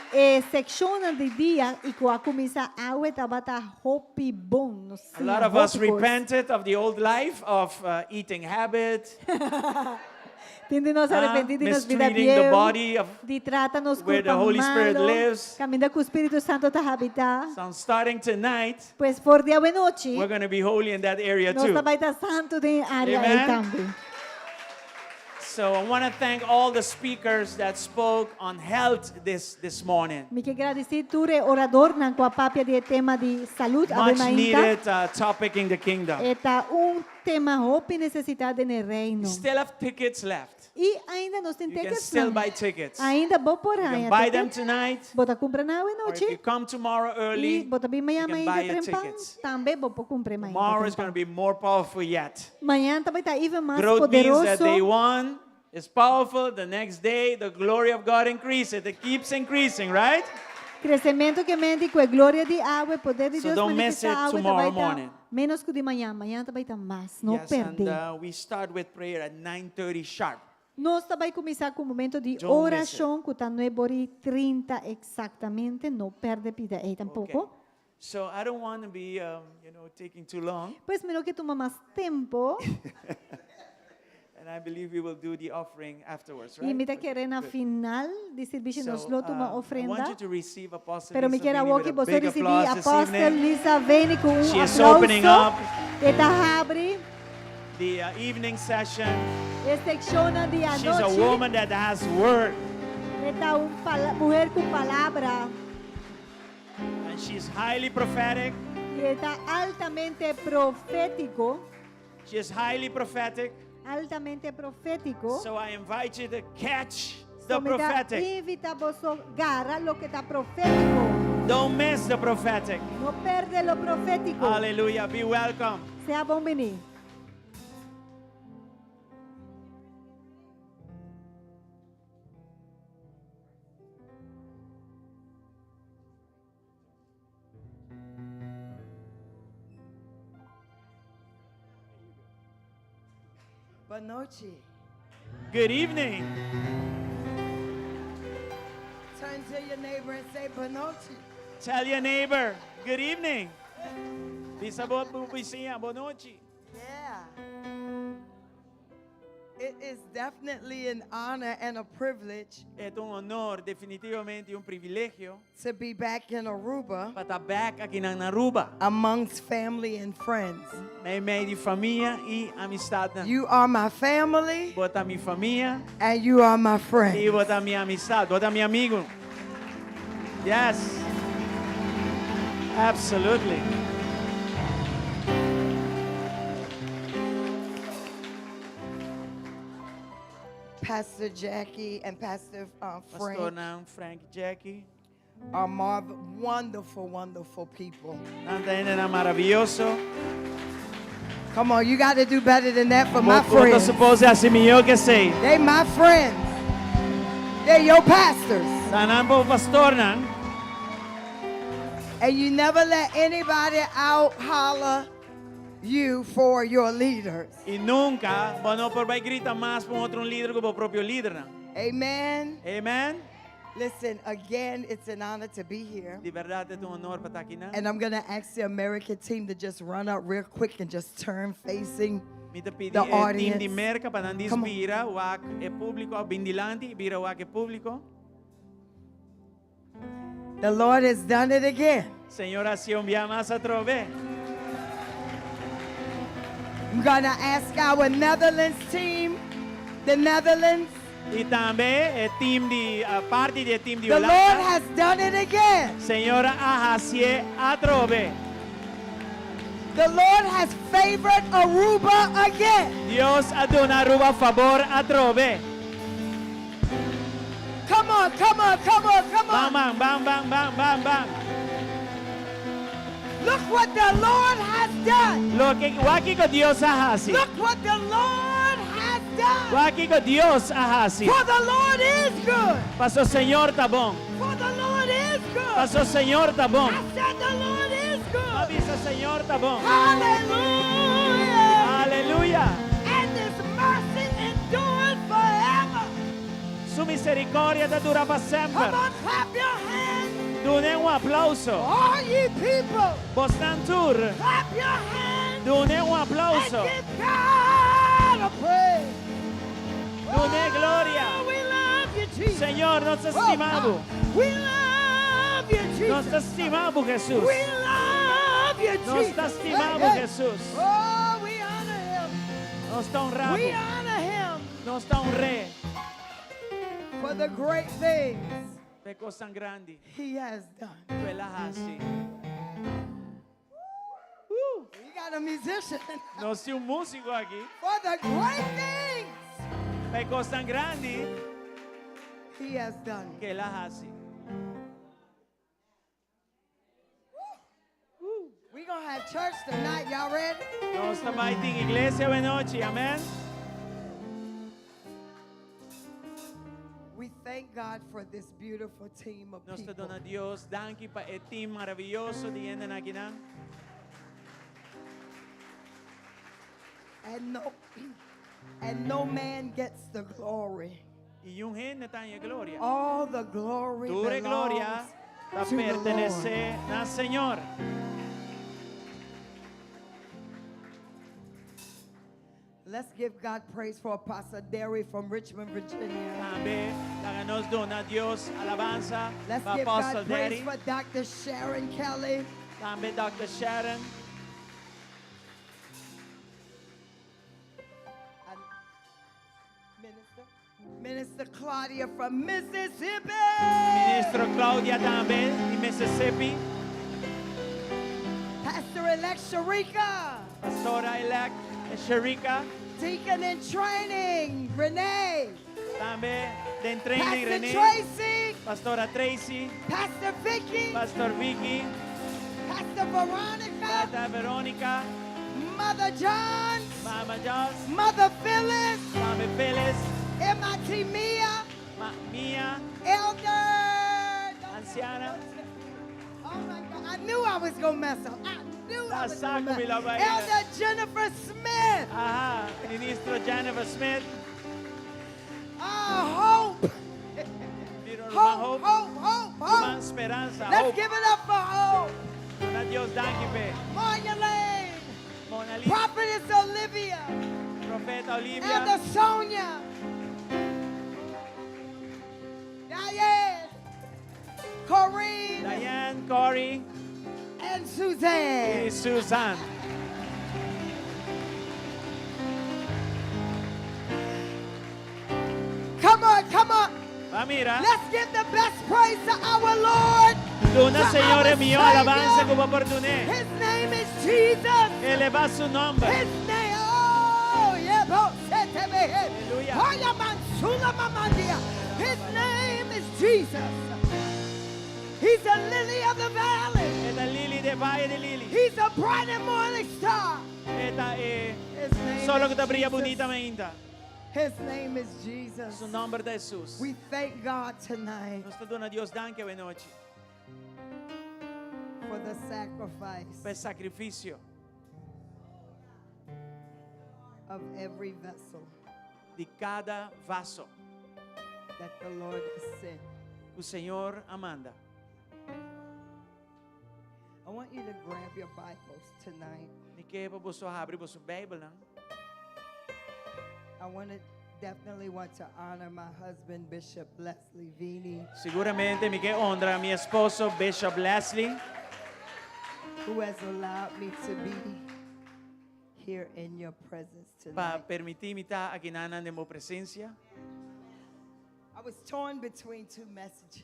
Speaker 4: secciona di dia e qua comincia a tabata hopi bon.
Speaker 1: A lot of us repented of the old life of eating habit,
Speaker 4: Tindi nos arrepentidos de nos vida
Speaker 1: mistreating the
Speaker 4: viejo.
Speaker 1: body of
Speaker 4: Di trata nos
Speaker 1: where the
Speaker 4: culpa
Speaker 1: Holy Spirit
Speaker 4: malo.
Speaker 1: lives.
Speaker 4: Caminda com o Espírito Santo ta habitar.
Speaker 1: So starting tonight,
Speaker 4: Pues por dia e noite.
Speaker 1: we're going to be holy in that area
Speaker 4: Nós
Speaker 1: too.
Speaker 4: também tá santo de área
Speaker 1: Amen.
Speaker 4: aí também.
Speaker 1: So I want to thank all the speakers that spoke on health this morning.
Speaker 4: Mi que agradecer ture orador na qua papia de tema de saúde
Speaker 1: Much
Speaker 4: avemainta.
Speaker 1: needed topic in the kingdom.
Speaker 4: Eta tema hopi necessidade no reino.
Speaker 1: Still have tickets left.
Speaker 4: E ainda nós tem
Speaker 1: You can
Speaker 4: tickets
Speaker 1: still
Speaker 4: não.
Speaker 1: buy tickets.
Speaker 4: Ainda vou por
Speaker 1: You
Speaker 4: aí.
Speaker 1: can buy them tonight.
Speaker 4: Bota compra na
Speaker 1: Or if you
Speaker 4: noite.
Speaker 1: come tomorrow
Speaker 4: E
Speaker 1: early,
Speaker 4: bota bem
Speaker 1: you
Speaker 4: manhã
Speaker 1: can
Speaker 4: ainda
Speaker 1: buy your
Speaker 4: trempão.
Speaker 1: tickets.
Speaker 4: Também vou por comprar manhã.
Speaker 1: Tomorrow is going to be more powerful yet.
Speaker 4: Manhã também tá even mais
Speaker 1: Growth means that
Speaker 4: poderoso.
Speaker 1: day one is powerful. The next day, the glory of God increases. It keeps increasing, right?
Speaker 4: Crescimento que mente com a glória de água, poder de
Speaker 1: So
Speaker 4: Deus
Speaker 1: don't miss
Speaker 4: manifestar
Speaker 1: it
Speaker 4: água
Speaker 1: tomorrow
Speaker 4: também tá
Speaker 1: morning.
Speaker 4: menos que de manhã. Manhã também tá mais. Não
Speaker 1: Yes, and
Speaker 4: perder.
Speaker 1: we start with prayer at 9:30 sharp.
Speaker 4: Nós também começar com o momento de
Speaker 1: Don't miss
Speaker 4: oração, que está 9h30 exatamente. Não perde pida aí tampouco.
Speaker 1: Okay. So I don't want to be, taking too long.
Speaker 4: Pois melhor que toma mais tempo.
Speaker 1: And I believe we will do the offering afterwards,
Speaker 4: E
Speaker 1: right?
Speaker 4: me está querendo na
Speaker 1: Good.
Speaker 4: final de serviço
Speaker 1: So,
Speaker 4: nos loto uma
Speaker 1: I want
Speaker 4: ofrenda.
Speaker 1: you to receive Apostle
Speaker 4: Pero me
Speaker 1: Lisa
Speaker 4: quero
Speaker 1: Vini
Speaker 4: que
Speaker 1: with a
Speaker 4: você
Speaker 1: big
Speaker 4: receber
Speaker 1: applause this
Speaker 4: apóstolo
Speaker 1: evening.
Speaker 4: Lisa Veni com
Speaker 1: She is
Speaker 4: aplauso.
Speaker 1: opening up
Speaker 4: Eta abre,
Speaker 1: the evening session.
Speaker 4: secciona de
Speaker 1: She's a
Speaker 4: anoche.
Speaker 1: woman that has word,
Speaker 4: Eta mulher com palavra.
Speaker 1: and she's highly prophetic.
Speaker 4: E está altamente profético.
Speaker 1: She is highly prophetic.
Speaker 4: Altamente profético.
Speaker 1: So I invite you to catch the
Speaker 4: So me está
Speaker 1: prophetic.
Speaker 4: invita você agarrar lo que está profético.
Speaker 1: Don't miss the prophetic.
Speaker 4: No perde lo profético.
Speaker 1: Hallelujah. Be welcome.
Speaker 4: Sea bom venir.
Speaker 2: Boa noite.
Speaker 1: Good evening.
Speaker 2: Turn to your neighbor and say, boa noite.
Speaker 1: Tell your neighbor, good evening. Bisa boa bubuisiya, boa noite.
Speaker 2: Yeah. It is definitely an honor and a privilege
Speaker 1: Ito un honor, definitivamente un privilegio
Speaker 2: to be back in Aruba
Speaker 1: patabak aqui ng Naruba.
Speaker 2: amongst family and friends.
Speaker 1: May di família e amistad na.
Speaker 2: You are my family
Speaker 1: Bota mi família
Speaker 2: and you are my
Speaker 1: e
Speaker 2: friend.
Speaker 1: bota mi amistad, bota mi amigo. Yes. Absolutely.
Speaker 2: Pastor Jackie and Pastor
Speaker 1: Pastor
Speaker 2: Frank
Speaker 1: ng Frank Jackie.
Speaker 2: are wonderful, wonderful people.
Speaker 1: Nantayin na maravilloso.
Speaker 2: Come on, you got to do better than that for my
Speaker 1: Boto
Speaker 2: friends.
Speaker 1: suppose si mio que sei.
Speaker 2: They my friends. They're your pastors.
Speaker 1: Sana po pastor nang.
Speaker 2: And you never let anybody out holler you for your leaders.
Speaker 1: E nunca vão não por vai gritar mais para outro líder que o próprio líder. Não.
Speaker 2: Amen.
Speaker 1: Amen?
Speaker 2: Listen, again, it's an honor to be here.
Speaker 1: De verdade é honor para estar aqui. Não?
Speaker 2: And I'm going to ask the American team to just run up real quick and just turn facing
Speaker 1: Me te pedi
Speaker 2: the
Speaker 1: team
Speaker 2: audience.
Speaker 1: de merca para não
Speaker 2: Come on.
Speaker 1: desvira o ac é público, o bindilante, vira o ac é público.
Speaker 2: The Lord has done it again.
Speaker 1: Senhor, assim envia mais a trove.
Speaker 2: I'm going to ask our Netherlands team, the Netherlands.
Speaker 1: E também é time de a parte de time de
Speaker 2: The Lord
Speaker 1: Holanda.
Speaker 2: has done it again.
Speaker 1: Senhora, ahasie a trove.
Speaker 2: The Lord has favored Aruba again.
Speaker 1: Dios ha donado a favor a trove.
Speaker 2: Come on, come on, come on, come
Speaker 1: Bam,
Speaker 2: on.
Speaker 1: bam, bam, bam, bam, bam, bam.
Speaker 2: Look what the Lord has done.
Speaker 1: Lo que waki ko Dios ahasi.
Speaker 2: Look what the Lord has done.
Speaker 1: Waki ko Dios ahasi.
Speaker 2: For the Lord is good.
Speaker 1: Paso Senhor tá bom.
Speaker 2: For the Lord is good.
Speaker 1: Paso Senhor tá bom.
Speaker 2: I said the Lord is good.
Speaker 1: Avisa Senhor tá bom.
Speaker 2: Hallelujah.
Speaker 1: Aleluia.
Speaker 2: And His mercy endures forever.
Speaker 1: Su misericordia te dura para
Speaker 2: Come
Speaker 1: sempre.
Speaker 2: on, clap your hands.
Speaker 1: Dune un applauso.
Speaker 2: All ye people,
Speaker 1: Bostantur.
Speaker 2: clap your hands
Speaker 1: Dune un
Speaker 2: and
Speaker 1: applauso.
Speaker 2: give God a praise.
Speaker 1: Dune gloria.
Speaker 2: Oh, we love you, Jesus.
Speaker 1: Señor, nos
Speaker 2: Oh,
Speaker 1: estimamos.
Speaker 2: we love you,
Speaker 1: Nos
Speaker 2: Jesus.
Speaker 1: estimamos, Jesús.
Speaker 2: We love you,
Speaker 1: Nos
Speaker 2: Jesus.
Speaker 1: estimamos, Jesús.
Speaker 2: Oh, we honor Him.
Speaker 1: Nos está
Speaker 2: We
Speaker 1: honrando.
Speaker 2: honor Him
Speaker 1: Nos está honré.
Speaker 2: for the great things
Speaker 1: Pe cosas grandes.
Speaker 2: He has done.
Speaker 1: Tu elas así.
Speaker 2: We got a musician
Speaker 1: Nós temos músico aqui.
Speaker 2: for the great things
Speaker 1: Pe cosas grandes
Speaker 2: He has done.
Speaker 1: que elas así.
Speaker 2: We're going to have church tonight. Y'all ready?
Speaker 1: Nós estamos aí em igreja hoje noite. Amém.
Speaker 2: We thank God for this beautiful team of
Speaker 1: Nós te
Speaker 2: people.
Speaker 1: dona a Deus. Danke para o time maravilhoso de gente aqui. Não?
Speaker 2: And no man gets the glory.
Speaker 1: E gente está em glória.
Speaker 2: All the glory
Speaker 1: Tua glória
Speaker 2: belongs
Speaker 1: te
Speaker 2: to the
Speaker 1: pertenece
Speaker 2: Lord.
Speaker 1: ao Senhor.
Speaker 2: Let's give God praise for Apostle Derry from Richmond, Virginia.
Speaker 1: Também, para nós dona a Deus alabanza
Speaker 2: Let's
Speaker 1: para
Speaker 2: give
Speaker 1: Apostle
Speaker 2: God praise
Speaker 1: Derry.
Speaker 2: for Dr. Sharon Kelly.
Speaker 1: Também Dr. Sharon.
Speaker 2: And Minister Claudia from Mississippi.
Speaker 1: Ministro Claudia também, de Mississippi.
Speaker 2: Pastor-elect Sharika.
Speaker 1: Pastora-elect Sharika.
Speaker 2: Deacon in training, Renee.
Speaker 1: Também, de training
Speaker 2: Pastor
Speaker 1: René.
Speaker 2: Tracy.
Speaker 1: Pastora Tracy.
Speaker 2: Pastor Vicky.
Speaker 1: Pastor Vicky.
Speaker 2: Pastor Veronica.
Speaker 1: Pastor Veronica.
Speaker 2: Mother John.
Speaker 1: Mama Joss.
Speaker 2: Mother Phyllis.
Speaker 1: Mama Phyllis.
Speaker 2: MIT Mia.
Speaker 1: Mia.
Speaker 2: Elder.
Speaker 1: Anciana.
Speaker 2: Oh my God. I knew I was going to mess up. I knew I was going to mess up. Elder Jennifer Smith.
Speaker 1: Aha, Ministro Jennifer Smith.
Speaker 2: Hope. Hope, hope, hope,
Speaker 1: Uma
Speaker 2: hope.
Speaker 1: esperança.
Speaker 2: Let's
Speaker 1: Hope.
Speaker 2: give it up for Hope.
Speaker 1: Na Deus danke pe.
Speaker 2: Moya Lane.
Speaker 1: Mona Lisa.
Speaker 2: Prophetess Olivia.
Speaker 1: Profeta Olivia.
Speaker 2: Elder Sonia. Diane. Corinne.
Speaker 1: Diane, Corey.
Speaker 2: And Suzanne.
Speaker 1: E Susan.
Speaker 2: Come on, come on.
Speaker 1: Va mira.
Speaker 2: Let's give the best praise to our Lord.
Speaker 1: Dona
Speaker 2: to
Speaker 1: Signore
Speaker 2: our
Speaker 1: mio
Speaker 2: Savior.
Speaker 1: alabanza come perdone.
Speaker 2: His name is Jesus.
Speaker 1: Eleva su nombre.
Speaker 2: His name, oh, yeah,
Speaker 1: Hallelujah.
Speaker 2: His name is Jesus. He's a lily of the valley.
Speaker 1: Eta lili de valle de lili.
Speaker 2: He's a bright and morning star.
Speaker 1: Eta
Speaker 2: His name
Speaker 1: solo
Speaker 2: is
Speaker 1: que te brilla
Speaker 2: Jesus.
Speaker 1: bonitamente.
Speaker 2: His name is Jesus.
Speaker 1: Su nombre de Jesús.
Speaker 2: We thank God tonight
Speaker 1: Nos te dona Dios danke hoy noche.
Speaker 2: for the sacrifice.
Speaker 1: Per sacrificio.
Speaker 2: of every vessel
Speaker 1: de cada vaso
Speaker 2: that the Lord has sent.
Speaker 1: que o Senhor amanda.
Speaker 2: I want you to grab your Bibles tonight.
Speaker 1: Me quer para você abrir vossa Bíblia.
Speaker 2: I definitely want to honor my husband, Bishop Leslie Vini,
Speaker 1: Seguramente me quer honrar minha esposa Bishop Leslie,
Speaker 2: who has allowed me to be here in your presence
Speaker 1: para
Speaker 2: tonight.
Speaker 1: permitir-me estar aqui na minha presença.
Speaker 2: I was torn between two messages,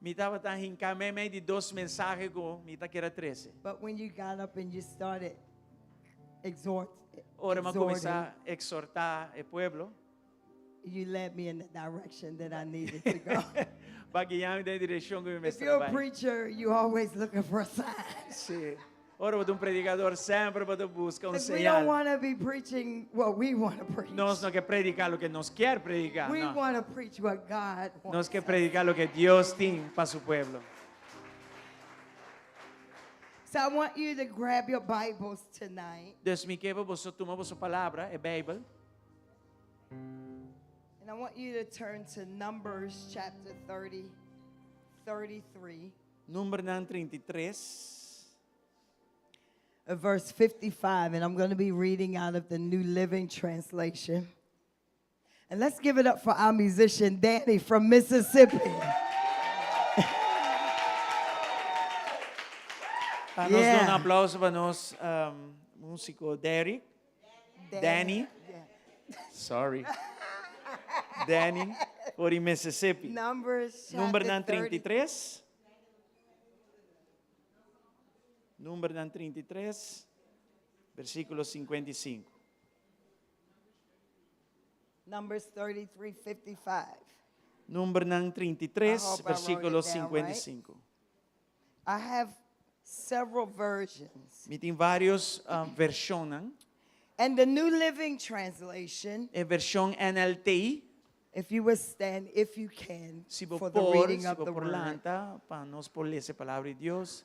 Speaker 1: Me estava a hincar meio de dois mensagens que me está querendo trazer.
Speaker 2: but when you got up and you started
Speaker 1: Ora, me
Speaker 2: exhorting,
Speaker 1: começar a exortar o povo,
Speaker 2: you led me in the direction that I needed to go.
Speaker 1: para guiar-me na direção que me
Speaker 2: If you're a
Speaker 1: estava.
Speaker 2: preacher, you're always looking for a sign.
Speaker 1: Sim. Ora, um predicador sempre para buscar
Speaker 2: Because we don't
Speaker 1: señal.
Speaker 2: want to be preaching what we want to preach.
Speaker 1: Nós não quer predicar o que nós quer predicar,
Speaker 2: We
Speaker 1: não.
Speaker 2: want to preach what God
Speaker 1: Nós
Speaker 2: wants.
Speaker 1: quer predicar o que Deus tem para seu povo.
Speaker 2: So I want you to grab your Bibles tonight,
Speaker 1: Deus me quer para você tomar a sua palavra, a Bíblia,
Speaker 2: and I want you to turn to Numbers chapter 30, 33,
Speaker 1: número 33,
Speaker 2: verse 55, and I'm going to be reading out of the New Living Translation. And let's give it up for our musician, Danny from Mississippi.
Speaker 1: Nós
Speaker 2: Yeah.
Speaker 1: damos aplauso para nós músico Derek, Danny.
Speaker 2: Yeah.
Speaker 1: Sorry, Danny, por em Mississippi.
Speaker 2: Numbers
Speaker 1: Número
Speaker 2: chapter 30.
Speaker 1: 33. Número 33, versículo 55.
Speaker 2: Numbers 33, 55.
Speaker 1: Número
Speaker 2: I
Speaker 1: 33,
Speaker 2: hope I wrote
Speaker 1: versículo
Speaker 2: it down right.
Speaker 1: 55.
Speaker 2: I have several versions.
Speaker 1: Me tem vários versões.
Speaker 2: And the New Living Translation,
Speaker 1: A versão NLT,
Speaker 2: if you would stand, if you can,
Speaker 1: se vou
Speaker 2: for the
Speaker 1: pôr,
Speaker 2: reading
Speaker 1: se
Speaker 2: of
Speaker 1: vou
Speaker 2: the
Speaker 1: por
Speaker 2: word.
Speaker 1: lanta, para nós por ler a palavra de Deus.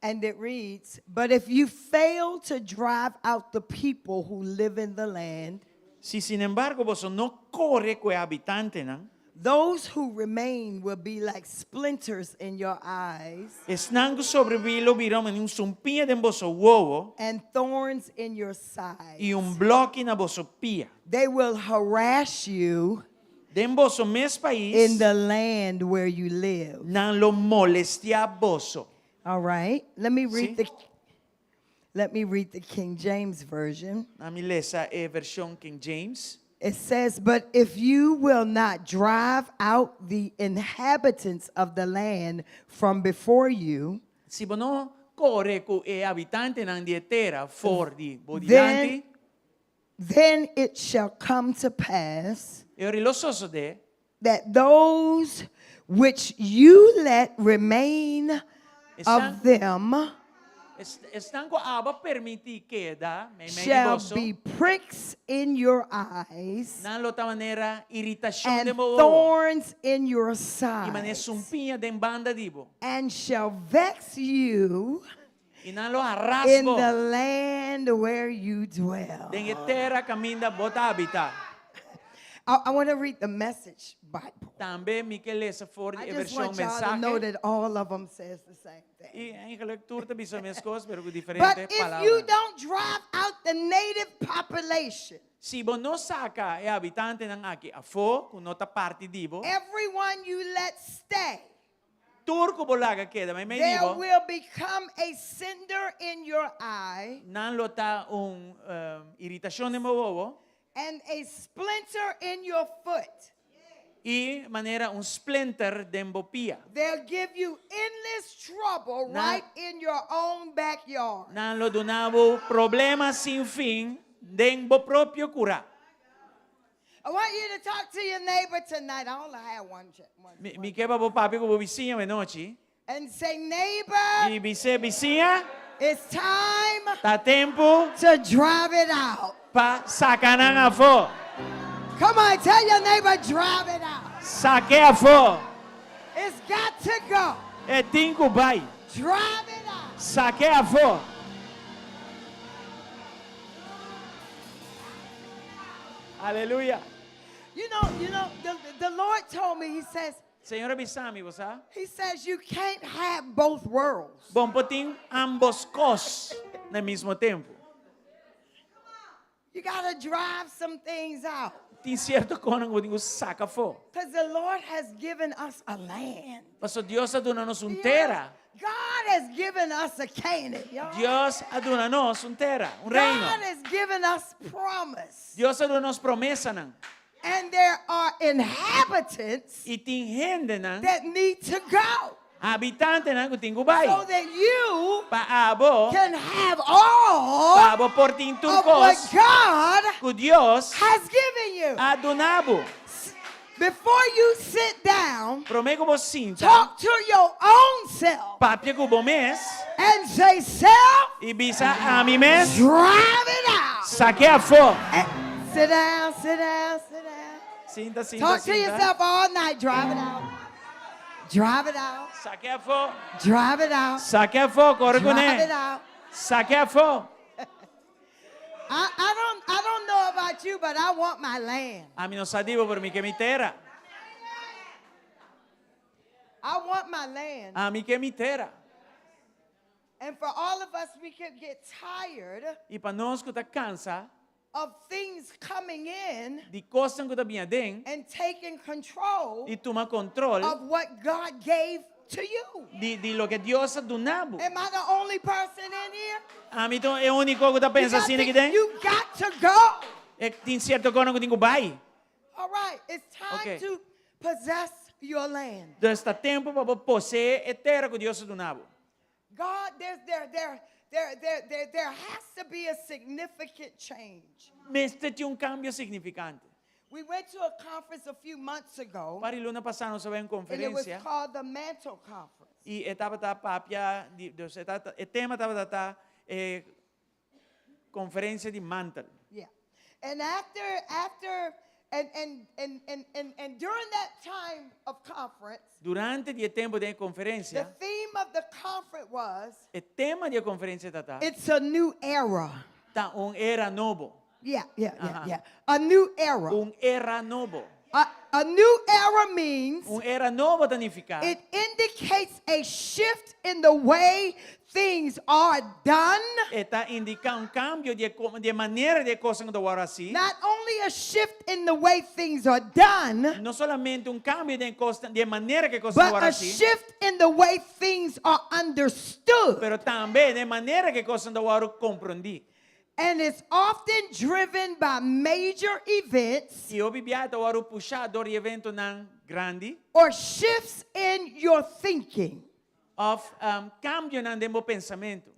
Speaker 2: And it reads, "But if you fail to drive out the people who live in the land,
Speaker 1: Si sin embargo vos no corre com habitante, não?
Speaker 2: those who remain will be like splinters in your eyes
Speaker 1: Estando sobrevilo viram em sumpinha de vosso ovo
Speaker 2: and thorns in your side.
Speaker 1: e bloque na vosso pia.
Speaker 2: They will harass you
Speaker 1: De vosso mes país,
Speaker 2: in the land where you live."
Speaker 1: não lo molestia vosso.
Speaker 2: All right. Let me
Speaker 1: Sí.
Speaker 2: read the King James version.
Speaker 1: Na mi lesa é versão King James.
Speaker 2: It says, "But if you will not drive out the inhabitants of the land from before you,
Speaker 1: Se vos não corre com o habitante na terra for di bodiante,
Speaker 2: then it shall come to pass
Speaker 1: é rilososo de
Speaker 2: that those which you let remain of them
Speaker 1: estão com aba permitir queda, me
Speaker 2: shall
Speaker 1: vosso,
Speaker 2: be pricks in your eyes
Speaker 1: na outra maneira irritação de
Speaker 2: and
Speaker 1: mo
Speaker 2: thorns in your
Speaker 1: e maneira
Speaker 2: sides,
Speaker 1: sumpinha de banda dibo.
Speaker 2: and shall vex you
Speaker 1: E não lo
Speaker 2: in
Speaker 1: arrasbo.
Speaker 2: the land where you dwell."
Speaker 1: Den terra caminda bota habitar.
Speaker 2: I want to read the Message Bible.
Speaker 1: Também me que lesa for
Speaker 2: I
Speaker 1: a
Speaker 2: just
Speaker 1: versão
Speaker 2: want y'all to know
Speaker 1: mensaje.
Speaker 2: that all of them says the same thing.
Speaker 1: E em leitura também são as coisas, pero com
Speaker 2: But
Speaker 1: diferentes
Speaker 2: if you
Speaker 1: palavras.
Speaker 2: don't drive out the native population,
Speaker 1: Se você não saca o habitante ng aqui a fo, com outra parte dibo,
Speaker 2: everyone you let stay,
Speaker 1: turco bolaga queda, mas me
Speaker 2: there
Speaker 1: dibo,
Speaker 2: will become a cinder in your eye
Speaker 1: não lo tá irritação de meu ovo,
Speaker 2: and a splinter in your foot.
Speaker 1: e maneira splinter de mbopia.
Speaker 2: They'll give you endless trouble
Speaker 1: Na-
Speaker 2: right in your own backyard.
Speaker 1: Não lo donavo problema sem fim de bo próprio cura.
Speaker 2: I want you to talk to your neighbor tonight. I only have one.
Speaker 1: Mi queba bo papi com bo vizinha noite,
Speaker 2: And say, "Neighbor,
Speaker 1: e vizinha,
Speaker 2: it's time
Speaker 1: tá tempo
Speaker 2: to drive it out."
Speaker 1: pa sacar a fo.
Speaker 2: Come on, tell your neighbor, drive it out.
Speaker 1: Saque a fo.
Speaker 2: It's got to go.
Speaker 1: E tingu bai.
Speaker 2: Drive it out.
Speaker 1: Saque a fo. Aleluya.
Speaker 2: You know, the Lord told me,
Speaker 1: Señor bisami, você?
Speaker 2: He says you can't have both worlds.
Speaker 1: Bom poting ambos cos no mesmo tempo.
Speaker 2: You got to drive some things out.
Speaker 1: Tem certo coisa que eu saca fo.
Speaker 2: Because the Lord has given us a land.
Speaker 1: Paso Dios aduna-nos terra.
Speaker 2: God has given us a Canaan, y'all.
Speaker 1: Dios aduna-nos terra, reino.
Speaker 2: God has given us promise.
Speaker 1: Dios aduna-nos promessa nan.
Speaker 2: And there are inhabitants
Speaker 1: E tem gente nan,
Speaker 2: that need to go
Speaker 1: habitante nan que tingu bai.
Speaker 2: so that you
Speaker 1: Paabo,
Speaker 2: can have all
Speaker 1: paabo por tin
Speaker 2: of what
Speaker 1: turcos
Speaker 2: God
Speaker 1: que Dios
Speaker 2: has given you.
Speaker 1: adunabo.
Speaker 2: Before you sit down,
Speaker 1: Promego vos sinta,
Speaker 2: talk to your own self
Speaker 1: papia que bo mes,
Speaker 2: and say, self,
Speaker 1: e bisa a mi mes,
Speaker 2: drive it out.
Speaker 1: saque a fo.
Speaker 2: And sit down, sit down, sit down.
Speaker 1: Sinta, sinta,
Speaker 2: Talk to
Speaker 1: sinta.
Speaker 2: yourself all night. Drive it out. Drive it out.
Speaker 1: Saque a fo.
Speaker 2: Drive it out.
Speaker 1: Saque a fo, corre con
Speaker 2: Drive it
Speaker 1: él.
Speaker 2: out.
Speaker 1: Saque a fo.
Speaker 2: I don't know about you, but I want my land.
Speaker 1: A mi no sadivo por mi que mi terra.
Speaker 2: I want my land.
Speaker 1: A mi que mi terra.
Speaker 2: And for all of us, we can get tired
Speaker 1: E para nós que tá cansa,
Speaker 2: of things coming in
Speaker 1: de coisas que tá vinha den,
Speaker 2: and taking control
Speaker 1: e toma controle
Speaker 2: of what God gave to you.
Speaker 1: de lo que Dios adunabo.
Speaker 2: Am I the only person in here?
Speaker 1: A mi to é o único que tá pensa assim aqui dentro.
Speaker 2: You got to go.
Speaker 1: É tem certo coisa que tenho vai.
Speaker 2: All right, it's time
Speaker 1: Okay.
Speaker 2: to possess your land.
Speaker 1: Desta tempo para possuir a terra que Deus adunabo.
Speaker 2: God, there has to be a significant change.
Speaker 1: Neste tinha cambio significante.
Speaker 2: We went to a conference a few months ago,
Speaker 1: Para luna passada nós tivemos
Speaker 2: and it was
Speaker 1: conferência
Speaker 2: called the Mantle Conference.
Speaker 1: e estava tá papia de o tema estava tá conferência de mantle.
Speaker 2: Yeah. And and during that time of conference,
Speaker 1: Durante o tempo de
Speaker 2: the
Speaker 1: conferência,
Speaker 2: theme of the conference was,
Speaker 1: o tema da conferência tá
Speaker 2: it's a new era.
Speaker 1: tá era novo,
Speaker 2: Yeah.
Speaker 1: Uh-huh.
Speaker 2: A new era.
Speaker 1: era novo.
Speaker 2: A new era means
Speaker 1: Era novo significa
Speaker 2: it indicates a shift in the way things are done.
Speaker 1: está indica cambio de maneira de coisa que agora assim.
Speaker 2: Not only a shift in the way things are done,
Speaker 1: Não somente cambio de maneira que coisa
Speaker 2: but
Speaker 1: agora
Speaker 2: a
Speaker 1: assim,
Speaker 2: shift in the way things are understood.
Speaker 1: pero também de maneira que coisa agora compreendi.
Speaker 2: And it's often driven by major events
Speaker 1: E o bibiata agora puxado de evento nan grande
Speaker 2: or shifts in your thinking.
Speaker 1: of cambio nan de meu pensamento.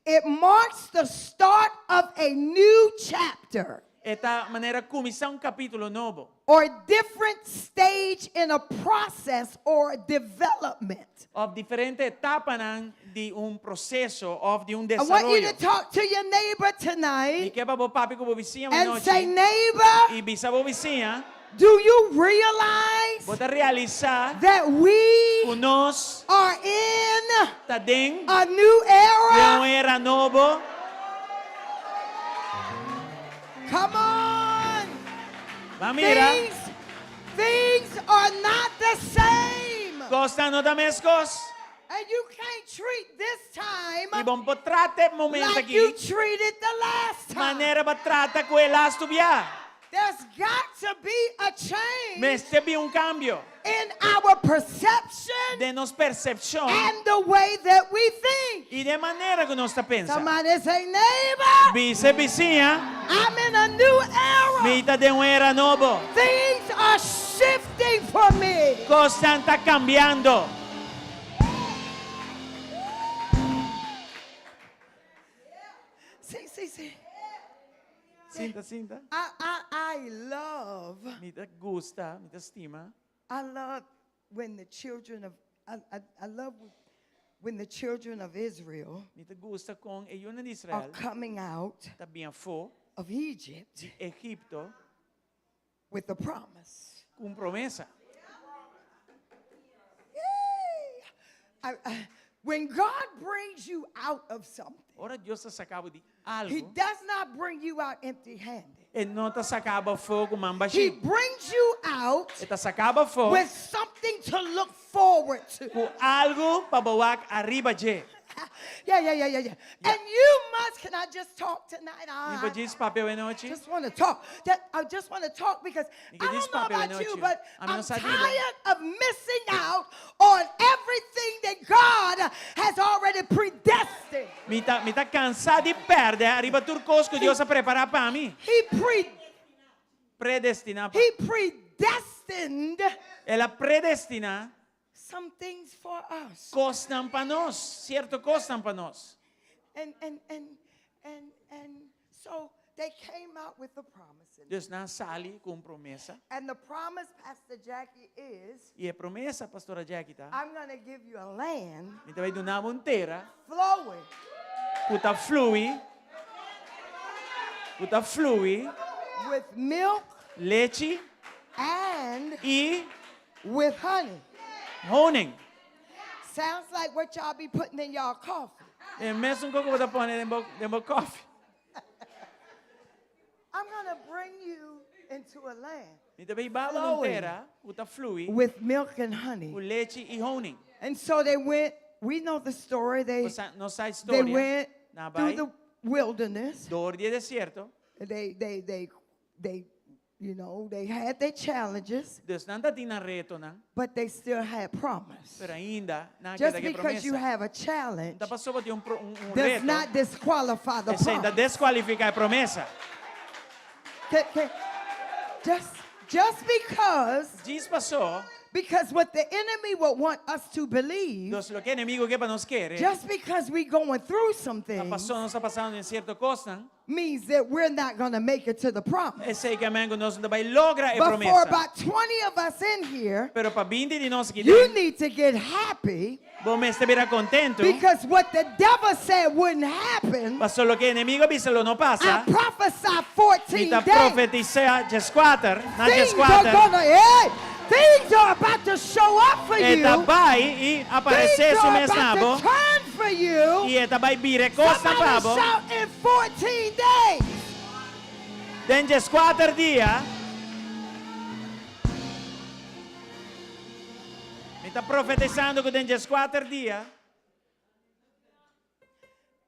Speaker 2: It marks the start of a new chapter
Speaker 1: Esta maneira começar capítulo novo.
Speaker 2: or different stage in a process or development.
Speaker 1: Of diferente etapa nan de processo of de
Speaker 2: I want you to
Speaker 1: desarrollo.
Speaker 2: talk to your neighbor
Speaker 1: E
Speaker 2: tonight
Speaker 1: que para o papi com o vizinho
Speaker 2: and say,
Speaker 1: noite
Speaker 2: neighbor,
Speaker 1: e bisa o vizinha,
Speaker 2: do you realize
Speaker 1: bota realizar
Speaker 2: that we
Speaker 1: que nós
Speaker 2: are in
Speaker 1: tá dentro
Speaker 2: a new
Speaker 1: de
Speaker 2: era?
Speaker 1: era novo.
Speaker 2: Come on.
Speaker 1: Va mira,
Speaker 2: Things are not the same.
Speaker 1: costa no da mescos.
Speaker 2: And you can't treat this time
Speaker 1: E bom po trate momento
Speaker 2: like you
Speaker 1: aqui.
Speaker 2: treated the last time.
Speaker 1: Maneira ba trata com elas tubia.
Speaker 2: There's got to be a change
Speaker 1: Mas teve cambio
Speaker 2: in our perception
Speaker 1: de nos percepção
Speaker 2: and the way that we think.
Speaker 1: e de maneira que nós tá pensa.
Speaker 2: Somebody say, neighbor,
Speaker 1: Vice vizinha,
Speaker 2: I'm in a new era.
Speaker 1: mita de era novo.
Speaker 2: Things are shifting for me.
Speaker 1: Costa tá cambiando.
Speaker 2: See.
Speaker 1: Sinta, sinta.
Speaker 2: I love
Speaker 1: Mita gusta, mita estima.
Speaker 2: I love when the children of I love when the children of Israel
Speaker 1: Mita gusta com e yun de
Speaker 2: are
Speaker 1: Israel.
Speaker 2: coming out
Speaker 1: Tá bien fo
Speaker 2: of Egypt
Speaker 1: de Egipto
Speaker 2: with the promise.
Speaker 1: com promessa.
Speaker 2: Yay! when God brings you out of something,
Speaker 1: Ora Deus te sacava de
Speaker 2: He
Speaker 1: algo.
Speaker 2: does not bring you out empty-handed.
Speaker 1: Ele não te sacava fogo
Speaker 2: He
Speaker 1: mambaxi.
Speaker 2: brings you out
Speaker 1: Ele te sacava fogo
Speaker 2: with something to look forward to.
Speaker 1: com algo para boar arriba de.
Speaker 2: Yeah. And you must, can I just talk tonight?
Speaker 1: E vou dizer papel e noite.
Speaker 2: I just want to talk because I don't know about you, but I'm tired of missing out on everything that God has already predestined.
Speaker 1: Me tá cansado de perder arriba turcos que Deus a preparar para mim. Predestinar.
Speaker 2: He predestined
Speaker 1: Ela predestina
Speaker 2: some things for us.
Speaker 1: costam para nós, certo costam para nós.
Speaker 2: And so they came out with the promises.
Speaker 1: Deus não sale com promessa.
Speaker 2: And the promise, Pastor Jackie, is
Speaker 1: E a promessa, pastora Jackie, tá?
Speaker 2: I'm going to give you a land
Speaker 1: Me vai dar uma inteira,
Speaker 2: flowing
Speaker 1: puta flui,
Speaker 2: with milk
Speaker 1: leite
Speaker 2: and
Speaker 1: e
Speaker 2: with honey.
Speaker 1: honing.
Speaker 2: Sounds like what y'all be putting in y'all coffee.
Speaker 1: É mesmo que eu vou pôr no meu coffee.
Speaker 2: I'm going to bring you into a land
Speaker 1: Me vai dar uma inteira, puta flui,
Speaker 2: with milk and
Speaker 1: com
Speaker 2: honey.
Speaker 1: leite e honing.
Speaker 2: And so they went, we know the story. They
Speaker 1: Nossa
Speaker 2: they
Speaker 1: história,
Speaker 2: went
Speaker 1: na
Speaker 2: through
Speaker 1: vai,
Speaker 2: the wilderness.
Speaker 1: dor de deserto,
Speaker 2: They you know, they had their challenges,
Speaker 1: Deus não está tendo reto, não,
Speaker 2: but they still had promise.
Speaker 1: pero ainda não
Speaker 2: Just
Speaker 1: queda que
Speaker 2: because you
Speaker 1: promessa.
Speaker 2: have a challenge
Speaker 1: Tá passou por um
Speaker 2: does
Speaker 1: reto,
Speaker 2: not disqualify the
Speaker 1: esse ainda
Speaker 2: promise.
Speaker 1: desqualifica a promessa.
Speaker 2: Just
Speaker 1: Diz passou,
Speaker 2: because what the enemy will want us to believe,
Speaker 1: Deus lo que inimigo que para nos querer,
Speaker 2: just because we're going through some
Speaker 1: tá
Speaker 2: things,
Speaker 1: passou, não está passando em certo coisa,
Speaker 2: means that we're not going to make it to the promise.
Speaker 1: esse que amengo nós não vai lograr a
Speaker 2: But for
Speaker 1: promessa.
Speaker 2: about 20 of us in here,
Speaker 1: Pero para 20 de nós que
Speaker 2: you need to get happy
Speaker 1: vamos estar contento,
Speaker 2: because what the devil said wouldn't happen,
Speaker 1: passou lo que inimigo disse lo não
Speaker 2: I
Speaker 1: passa.
Speaker 2: prophesied 14
Speaker 1: Mita
Speaker 2: days.
Speaker 1: profetizia J4, na
Speaker 2: Things are
Speaker 1: J4,
Speaker 2: gonna, things are about to show up for you.
Speaker 1: eta vai e aparecer
Speaker 2: Things
Speaker 1: su
Speaker 2: are
Speaker 1: mesnabo,
Speaker 2: about to turn for you.
Speaker 1: e eta vai vire costa
Speaker 2: Somebody
Speaker 1: pabo,
Speaker 2: shout in 14 days.
Speaker 1: den J4 dia, mi sta profetizzando che den J4 dia,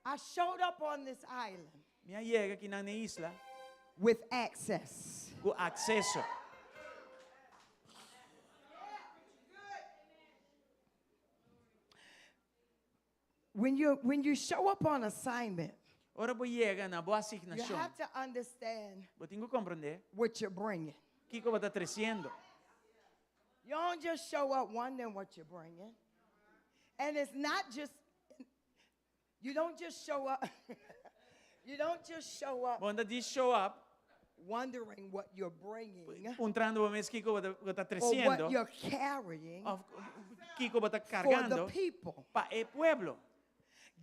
Speaker 2: I showed up on this island
Speaker 1: mi llega aqui na isla,
Speaker 2: with access.
Speaker 1: con accesso.
Speaker 2: When you show up on assignment,
Speaker 1: Ora voi llega na boa
Speaker 2: you
Speaker 1: asignação,
Speaker 2: have to understand
Speaker 1: voi tengo que compreender,
Speaker 2: what you're bringing.
Speaker 1: que vai estar crescendo.
Speaker 2: You don't just show up wondering what you're bringing. And it's not just, you don't just show up, you don't just show up
Speaker 1: Quando diz show up,
Speaker 2: wondering what you're bringing
Speaker 1: puntrando o mês que vai estar
Speaker 2: or what
Speaker 1: crescendo,
Speaker 2: you're carrying
Speaker 1: que vai estar
Speaker 2: for the
Speaker 1: cargando
Speaker 2: people.
Speaker 1: para o pueblo.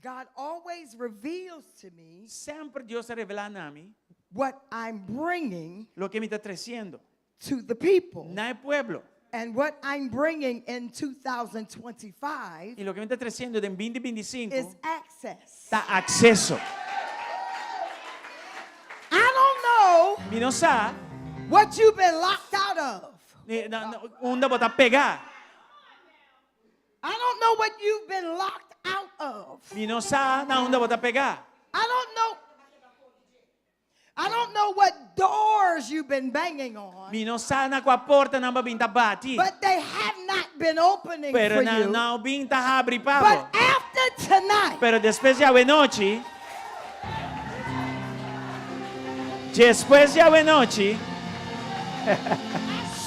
Speaker 2: God always reveals to me
Speaker 1: Sempre Deus revela a mim
Speaker 2: what I'm bringing
Speaker 1: lo que me está trazendo
Speaker 2: to the people.
Speaker 1: na pueblo.
Speaker 2: And what I'm bringing in 2025
Speaker 1: E lo que me está trazendo em 2025
Speaker 2: is access.
Speaker 1: está accesso.
Speaker 2: I don't know
Speaker 1: Mi não sa
Speaker 2: what you've been locked out of.
Speaker 1: onde botar pegar.
Speaker 2: I don't know what you've been locked out of.
Speaker 1: Mi não sa na onde botar pegar.
Speaker 2: I don't know what doors you've been banging on,
Speaker 1: Mi não sa na qual porta não babinta bati.
Speaker 2: but they have not been opening
Speaker 1: Pero
Speaker 2: for
Speaker 1: na
Speaker 2: you.
Speaker 1: não binta abre
Speaker 2: But
Speaker 1: pavo.
Speaker 2: after tonight,
Speaker 1: Pero después de a noite, después de a noite,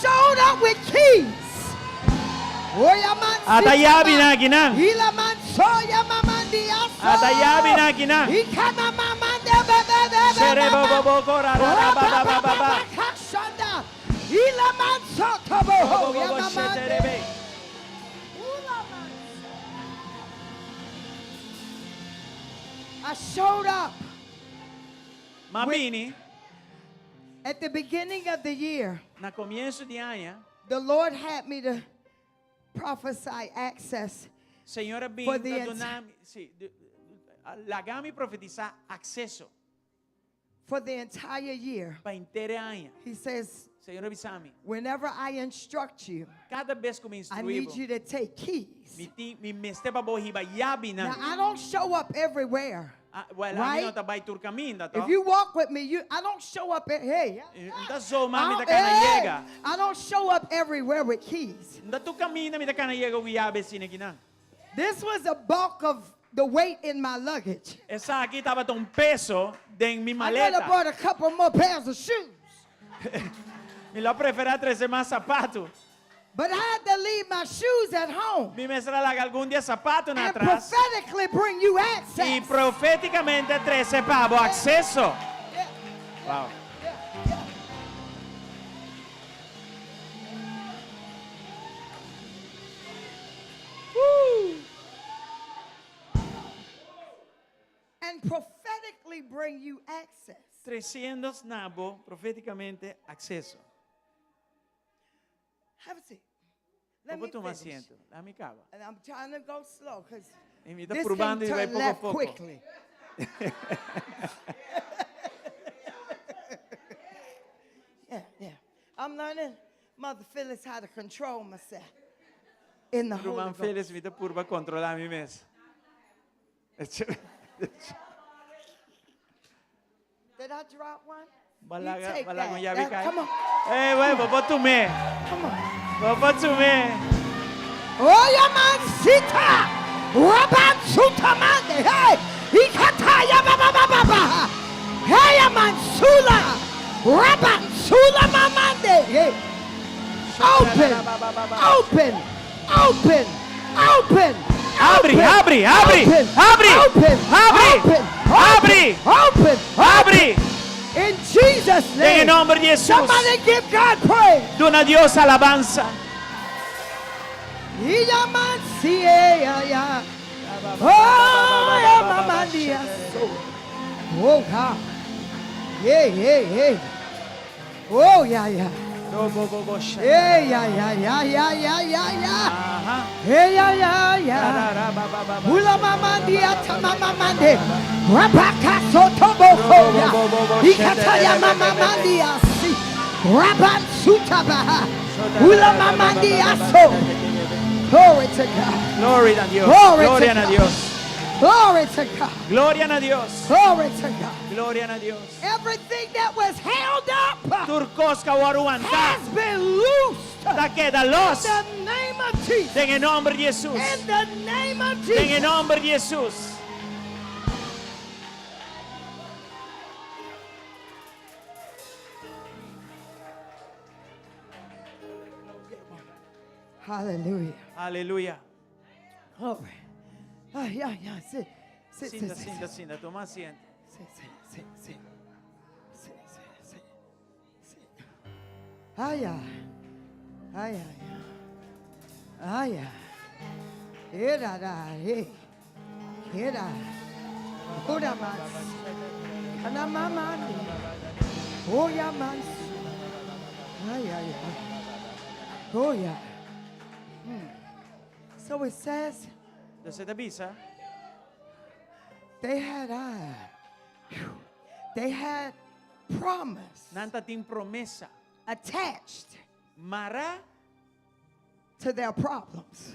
Speaker 2: showed up with keys.
Speaker 1: ata yabi na ginang. Ata yabi na ginang. Serebo bobo kora ra ba ba ba ba. Bobo bobo sheterebe.
Speaker 2: I showed up
Speaker 1: Mabini,
Speaker 2: at the beginning of the year.
Speaker 1: na comienzo de ano,
Speaker 2: The Lord had me to prophesy access
Speaker 1: Senhora
Speaker 2: For
Speaker 1: bem,
Speaker 2: the
Speaker 1: lagami profetizar accesso
Speaker 2: for the entire year.
Speaker 1: para inteira ano.
Speaker 2: He says,
Speaker 1: Senhora bisami,
Speaker 2: whenever I instruct you,
Speaker 1: cada vez que me
Speaker 2: I need
Speaker 1: instruivo,
Speaker 2: you to take keys.
Speaker 1: me meste para bohiba yabi
Speaker 2: Now,
Speaker 1: na.
Speaker 2: I don't show up everywhere.
Speaker 1: Well,
Speaker 2: Right?
Speaker 1: ami no tabay tur caminda to.
Speaker 2: If you walk with me, I don't show up. Hey,
Speaker 1: Da so mami da
Speaker 2: I,
Speaker 1: kana
Speaker 2: hey,
Speaker 1: yega.
Speaker 2: I don't show up everywhere with keys.
Speaker 1: Da tu camina mi da kana yega yabe sinigina.
Speaker 2: This was a bulk of the weight in my luggage.
Speaker 1: Essa aqui tava tão peso den mi
Speaker 2: I could have
Speaker 1: maleta.
Speaker 2: bought a couple more pairs of shoes,
Speaker 1: Mi la prefera trazer mais sapato.
Speaker 2: but I had to leave my shoes at home
Speaker 1: Mi mesra laga algum dia sapato na
Speaker 2: and
Speaker 1: atrás.
Speaker 2: prophetically bring you
Speaker 1: E
Speaker 2: access.
Speaker 1: profeticamente trazer pabo accesso.
Speaker 2: Yeah,
Speaker 1: Wow.
Speaker 2: yeah, yeah. Woo. And prophetically bring you access.
Speaker 1: 300 nabo profeticamente accesso.
Speaker 2: Have a seat. Let me
Speaker 1: Vou tomar
Speaker 2: finish.
Speaker 1: asiento. Lá me cava.
Speaker 2: And I'm trying to go slow because
Speaker 1: E me tá
Speaker 2: this
Speaker 1: probando
Speaker 2: thing
Speaker 1: e vai
Speaker 2: turned
Speaker 1: pouco a
Speaker 2: left
Speaker 1: pouco.
Speaker 2: quickly. Yeah. I'm learning, Mother Phyllis, how to control myself in the Holy
Speaker 1: Roman
Speaker 2: Ghost.
Speaker 1: Félix me tá purba controlar mi mes.
Speaker 2: Did I drop one? You
Speaker 1: Balaga,
Speaker 2: take
Speaker 1: balaga
Speaker 2: that.
Speaker 1: yabi kai.
Speaker 2: Come on,
Speaker 1: Eh, wey, bobo tu me.
Speaker 2: come on.
Speaker 1: Bobo tu me.
Speaker 2: Oya man sita, raban suta mande, hey, ikataya baba baba baba, hey man sula, raban sula mamande, hey. Open, open, open, open.
Speaker 1: Abre,
Speaker 2: open,
Speaker 1: abre, abre,
Speaker 2: open,
Speaker 1: abre,
Speaker 2: open,
Speaker 1: abre,
Speaker 2: open,
Speaker 1: abre,
Speaker 2: open,
Speaker 1: abre.
Speaker 2: in Jesus'
Speaker 1: En
Speaker 2: name.
Speaker 1: el nombre de Jesús.
Speaker 2: Somebody give God praise.
Speaker 1: Dona a Dios alabanza.
Speaker 2: Iya man si ya. Oh, yeah, mama dear. Oh, God. Yeah. Oh, yeah.
Speaker 1: Bobo, bobo, sha.
Speaker 2: Yeah.
Speaker 1: Ajá.
Speaker 2: Hey, yeah. Hula mama dear, mama mande. Rapaka sotoboko ya. Ikata ya mama mandia si. Raban sutabaha. Hula mama dear so. Glory to God.
Speaker 1: Gloria a Dios.
Speaker 2: Glory to
Speaker 1: Gloria a
Speaker 2: God.
Speaker 1: Dios.
Speaker 2: Glory to God.
Speaker 1: Gloria a Dios.
Speaker 2: Glory to God.
Speaker 1: Gloria a Dios.
Speaker 2: Everything that was held up
Speaker 1: Turcos kawaruan
Speaker 2: has
Speaker 1: ta.
Speaker 2: been loosed.
Speaker 1: Ta queda los.
Speaker 2: In the name of Jesus.
Speaker 1: En el nombre de Jesús.
Speaker 2: In the name of
Speaker 1: En
Speaker 2: Jesus.
Speaker 1: el nombre de Jesús.
Speaker 2: Hallelujah.
Speaker 1: Aleluya.
Speaker 2: Glory. Yeah. Sit.
Speaker 1: Sinta. Toma asiento.
Speaker 2: Sit. Yeah. Era. Ora mas. Ana mama. Oh yeah, man. Oh yeah. So it says
Speaker 1: Entonces te avisa.
Speaker 2: they had promise
Speaker 1: Nanta tin promesa.
Speaker 2: attached
Speaker 1: Mara.
Speaker 2: to their problems.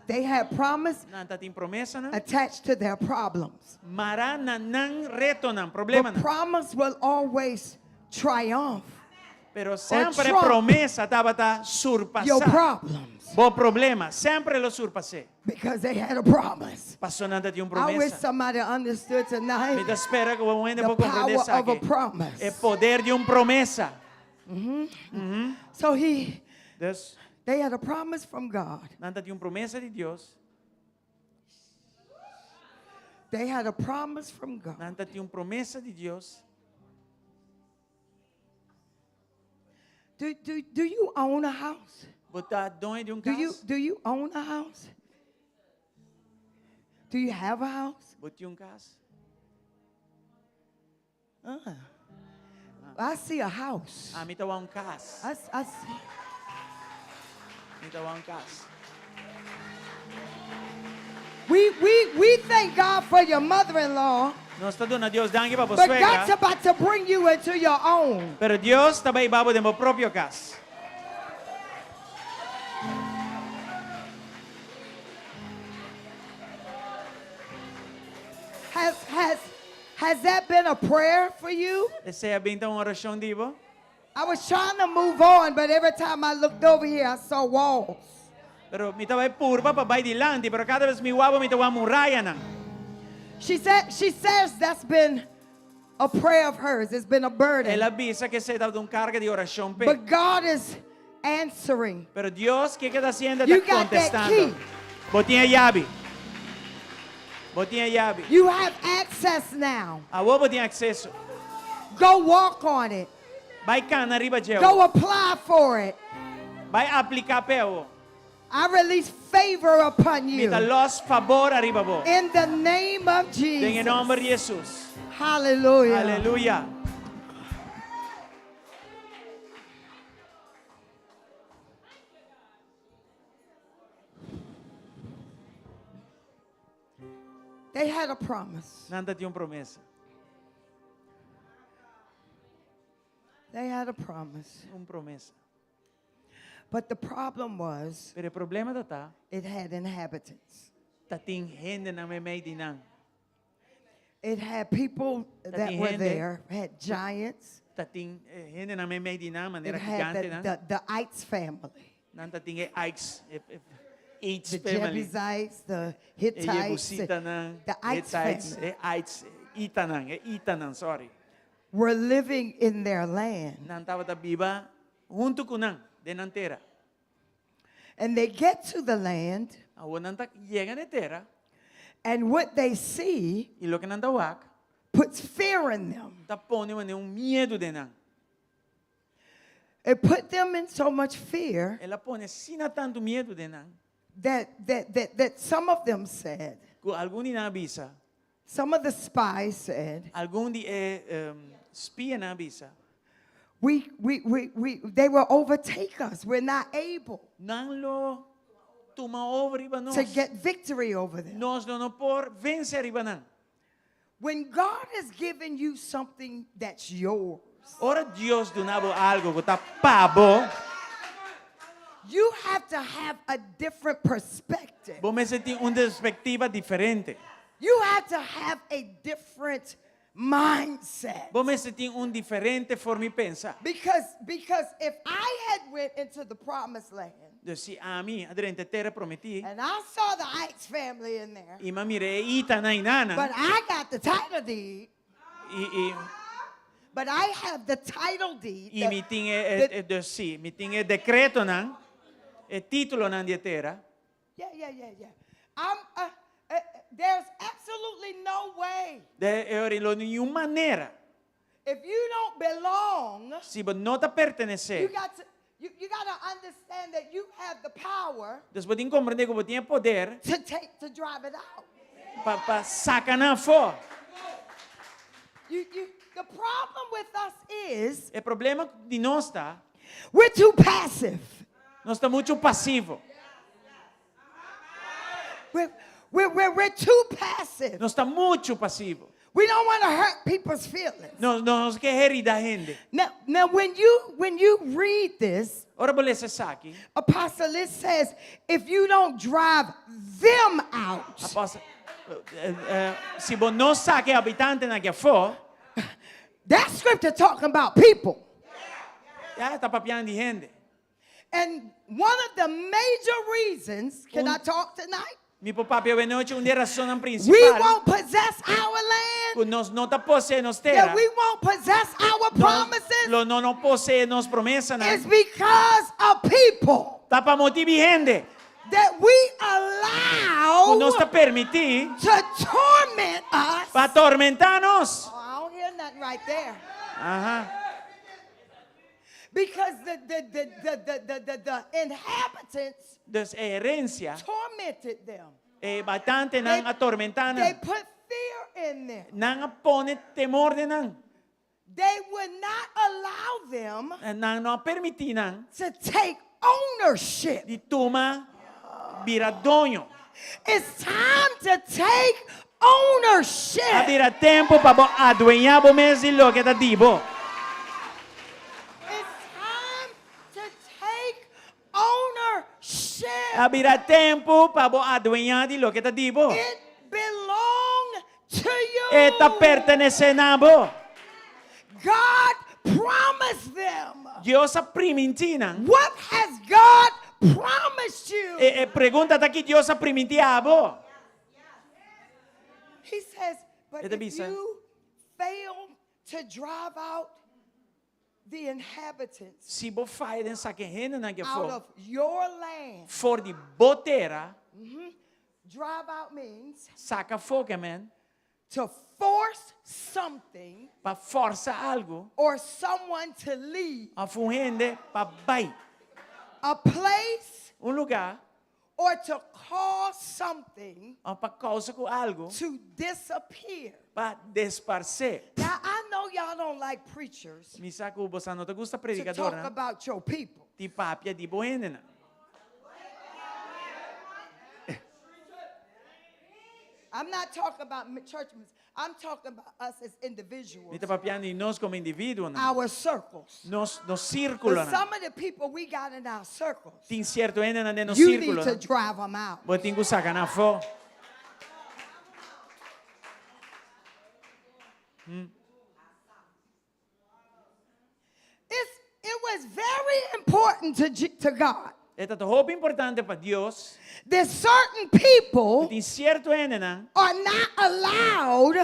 Speaker 2: They had promise
Speaker 1: Nanta tin promesa na.
Speaker 2: attached to their problems.
Speaker 1: Mara na nang reto ng problema
Speaker 2: The
Speaker 1: na.
Speaker 2: promise will always triumph
Speaker 1: Pero sempre
Speaker 2: trump
Speaker 1: promesa tabata
Speaker 2: your
Speaker 1: surpasar.
Speaker 2: problems
Speaker 1: Bo problema, sempre lo surpasé.
Speaker 2: because they had a promise.
Speaker 1: Pasó nanta ti un
Speaker 2: I wish
Speaker 1: promesa.
Speaker 2: somebody understood
Speaker 1: Me
Speaker 2: tonight
Speaker 1: da espera que vos
Speaker 2: the
Speaker 1: puedo comprender
Speaker 2: power
Speaker 1: sa
Speaker 2: of a
Speaker 1: que
Speaker 2: promise.
Speaker 1: el poder de un promesa.
Speaker 2: So
Speaker 1: Entonces,
Speaker 2: they had a promise from God.
Speaker 1: nanta ti un promesa de Dios.
Speaker 2: They had a promise from God.
Speaker 1: Nanta ti un promesa de Dios.
Speaker 2: Do you own a house?
Speaker 1: Botar dono de um
Speaker 2: Do you own a house? Do you have a house?
Speaker 1: Botei um caso.
Speaker 2: I see a house.
Speaker 1: Ah, me tava um caso.
Speaker 2: I see.
Speaker 1: Me tava um caso.
Speaker 2: We thank God for your mother-in-law,
Speaker 1: Nós está dando a Deus danke para
Speaker 2: but God's
Speaker 1: suegra.
Speaker 2: about to bring you into your own.
Speaker 1: Pero Deus está ibabo de mo próprio casa.
Speaker 2: Has that been a prayer for you?
Speaker 1: Essa é a binta uma oração dibo.
Speaker 2: I was trying to move on, but every time I looked over here, I saw walls.
Speaker 1: Pero mi tawai purba pa bay dilante, pero cada vez mi wabo mi tawa muraya na.
Speaker 2: She says that's been a prayer of hers. It's been a burden.
Speaker 1: Ela bisa que se dá um carga de oração pe.
Speaker 2: But God is answering.
Speaker 1: Pero Deus que está haciendo
Speaker 2: You
Speaker 1: está
Speaker 2: got that
Speaker 1: contestando.
Speaker 2: key.
Speaker 1: Botinha llave. Botinha llave.
Speaker 2: You have access now.
Speaker 1: A wo botinha accesso.
Speaker 2: Go walk on it.
Speaker 1: Vai cana arriba
Speaker 2: Go
Speaker 1: jeu.
Speaker 2: apply for it.
Speaker 1: Vai aplicar peo.
Speaker 2: I release favor upon
Speaker 1: Mi
Speaker 2: you.
Speaker 1: ta los favor arriba bo.
Speaker 2: In the name of
Speaker 1: Em nome de
Speaker 2: Jesus.
Speaker 1: Jesus.
Speaker 2: Hallelujah.
Speaker 1: Aleluia.
Speaker 2: They had a promise.
Speaker 1: Nanta tinha promessa.
Speaker 2: They had a promise.
Speaker 1: Promessa.
Speaker 2: But the problem was
Speaker 1: Pero o problema tá
Speaker 2: it had inhabitants.
Speaker 1: ting gente na me mei dinang.
Speaker 2: It had people that were
Speaker 1: gente.
Speaker 2: there, had giants.
Speaker 1: Ting gente na me mei dinang
Speaker 2: It
Speaker 1: maneira
Speaker 2: had
Speaker 1: gigante na.
Speaker 2: the Ites family.
Speaker 1: Nanta ting e Ikes. Each
Speaker 2: The
Speaker 1: family.
Speaker 2: Jebusites, the
Speaker 1: E
Speaker 2: Hittites,
Speaker 1: Jebusita nang.
Speaker 2: the Ites family
Speaker 1: Ites. Itanang, sorry.
Speaker 2: were living in their land.
Speaker 1: Nantava ta biba junto com nang denantera.
Speaker 2: And they get to the land,
Speaker 1: Awo nanta llega na terra
Speaker 2: and what they see
Speaker 1: e lo que nanta wak
Speaker 2: puts fear in them.
Speaker 1: ta pone medo de nang.
Speaker 2: It put them in so much fear
Speaker 1: Ela pone sina tanto medo de nang.
Speaker 2: that some of them said,
Speaker 1: Ku algum na avisa,
Speaker 2: some of the spies said,
Speaker 1: algum spia na avisa.
Speaker 2: they will overtake us. We're not able
Speaker 1: Nang lo tuma over iba nos.
Speaker 2: to get victory over them.
Speaker 1: Nos no por vencer iba nang.
Speaker 2: When God has given you something that's yours,
Speaker 1: Ora Dios donavo algo que ta pabo.
Speaker 2: you have to have a different perspective.
Speaker 1: Vos me sentí una perspectiva diferente.
Speaker 2: You have to have a different mindset.
Speaker 1: Vos me sentí un diferente forma de pensar.
Speaker 2: Because if I had went into the promised land
Speaker 1: Então, a mim, aderente terra prometi,
Speaker 2: and I saw the Ites family in there,
Speaker 1: e mamire ita na inana,
Speaker 2: but I got the title deed,
Speaker 1: e
Speaker 2: but I have the title deed.
Speaker 1: mi tinha mi tinha decreto nan, e título nan de terra.
Speaker 2: Yeah. There's absolutely no way.
Speaker 1: De nenhuma maneira,
Speaker 2: If you don't belong,
Speaker 1: se você não tá pertencer,
Speaker 2: you got to understand that you have the power
Speaker 1: então você tem que compreender que você tem poder
Speaker 2: to drive it out.
Speaker 1: para sacanar fora.
Speaker 2: The problem with us is
Speaker 1: O problema de nós tá,
Speaker 2: we're too passive.
Speaker 1: nós tá muito passivo.
Speaker 2: We're too passive.
Speaker 1: Nós tá muito passivo.
Speaker 2: We don't want to hurt people's feelings.
Speaker 1: Nós quer herir da gente.
Speaker 2: Now when you read this,
Speaker 1: Ora boleh sesaki.
Speaker 2: Apostle Liz says, if you don't drive them out,
Speaker 1: Após se você não saque habitante na que for,
Speaker 2: that scripture talking about people.
Speaker 1: já está papiando de gente.
Speaker 2: And one of the major reasons, can I talk tonight?
Speaker 1: Mi papi a noite uma razão
Speaker 2: We
Speaker 1: principal.
Speaker 2: won't possess our land.
Speaker 1: Que nós não tá possuindo nos terra.
Speaker 2: That we won't possess our promises.
Speaker 1: Não possui nos promessas.
Speaker 2: It's because of people
Speaker 1: Tá para motivar gente.
Speaker 2: that we
Speaker 1: Que nós
Speaker 2: allow
Speaker 1: tá permitir
Speaker 2: to torment us.
Speaker 1: para atormentar-nos.
Speaker 2: Oh, I don't hear nothing right there.
Speaker 1: Aham.
Speaker 2: Because the inhabitants
Speaker 1: Dus herência
Speaker 2: tormented them.
Speaker 1: é bastante não atormentar.
Speaker 2: They put fear in them.
Speaker 1: Não pone temor de não.
Speaker 2: They would not allow them
Speaker 1: Não permitir não
Speaker 2: to take ownership.
Speaker 1: de tomar vira dono.
Speaker 2: It's time to take ownership.
Speaker 1: Abira tempo para adueñar mesmo lo que está dibo.
Speaker 2: It's time to take ownership.
Speaker 1: Abira tempo para adueñar lo que está dibo.
Speaker 2: It belongs to you.
Speaker 1: Eta pertenece a bo.
Speaker 2: God promised them.
Speaker 1: Dios a primintina.
Speaker 2: What has God promised you?
Speaker 1: Pregunta aqui Dios a primitia bo.
Speaker 2: He says, but
Speaker 1: Ito
Speaker 2: if
Speaker 1: bisa.
Speaker 2: you fail to drive out the inhabitants
Speaker 1: Se bo fai den sa que hene na que
Speaker 2: out
Speaker 1: for.
Speaker 2: of your land,
Speaker 1: For di botera,
Speaker 2: drive out means
Speaker 1: saca fogo, man.
Speaker 2: to force something
Speaker 1: Pa força algo.
Speaker 2: or someone to leave
Speaker 1: A fuhende pa bai.
Speaker 2: a place
Speaker 1: Lugar.
Speaker 2: or to cause something
Speaker 1: Pa causa com algo.
Speaker 2: to disappear.
Speaker 1: Pa disparcer.
Speaker 2: Now, I know y'all don't like preachers
Speaker 1: Mi sa que você não te gusta
Speaker 2: to talk
Speaker 1: predicador, né?
Speaker 2: about your people.
Speaker 1: Ti papia di bohende, né?
Speaker 2: I'm not talking about church members. I'm talking about us as individuals.
Speaker 1: Mi te papiando di nós como indivíduo, né?
Speaker 2: Our circles.
Speaker 1: Nos círculo,
Speaker 2: But
Speaker 1: né?
Speaker 2: some of the people we got in our circles,
Speaker 1: Tem certo ende na no
Speaker 2: you need
Speaker 1: círculo,
Speaker 2: to
Speaker 1: né?
Speaker 2: drive them out.
Speaker 1: Bo tingu saca na fo.
Speaker 2: It was very important to God
Speaker 1: Eta to hope importante para Dios.
Speaker 2: that certain people
Speaker 1: Tem certo ende na
Speaker 2: are not allowed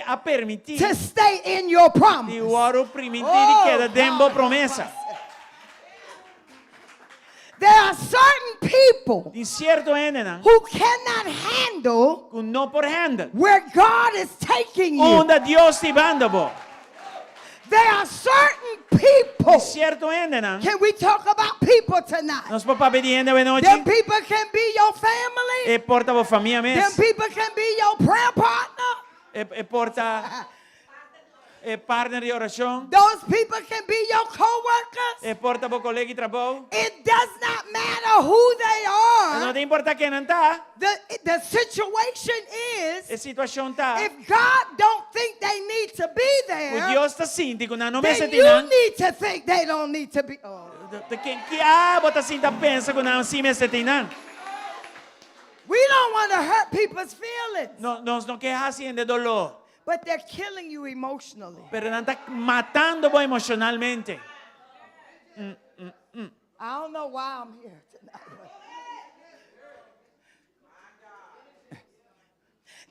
Speaker 1: a permitir
Speaker 2: to stay in your
Speaker 1: di
Speaker 2: promise.
Speaker 1: oro permitir
Speaker 2: Oh,
Speaker 1: que da dembo
Speaker 2: God.
Speaker 1: promessa.
Speaker 2: There are certain people
Speaker 1: Tem certo ende na
Speaker 2: who cannot handle
Speaker 1: com no por handle.
Speaker 2: where God is taking you.
Speaker 1: Onde Dios te banda bo.
Speaker 2: There are certain people.
Speaker 1: Tem certo ende na.
Speaker 2: Can we talk about people tonight?
Speaker 1: Nos papá pedindo de
Speaker 2: Them
Speaker 1: noite.
Speaker 2: people can be your family.
Speaker 1: E porta bo família
Speaker 2: Them
Speaker 1: mes.
Speaker 2: people can be your prayer partner.
Speaker 1: E porta e partner de oração.
Speaker 2: Those people can be your co-workers.
Speaker 1: E porta bo colega de trabalho.
Speaker 2: It does not matter who they
Speaker 1: Não
Speaker 2: are.
Speaker 1: te importa quem não tá.
Speaker 2: The situation
Speaker 1: E
Speaker 2: is,
Speaker 1: situação tá.
Speaker 2: if God don't think they need to be
Speaker 1: O
Speaker 2: there,
Speaker 1: Deus está síntico na não me
Speaker 2: then
Speaker 1: setina.
Speaker 2: you need to think they don't need to be. Oh.
Speaker 1: De que bota sinta pensa que não se me setina.
Speaker 2: We don't want to hurt people's feelings,
Speaker 1: Nós não quer assim de dolor.
Speaker 2: but they're killing you emotionally.
Speaker 1: Pero não está matando bo emocionalmente.
Speaker 2: I don't know why I'm here tonight.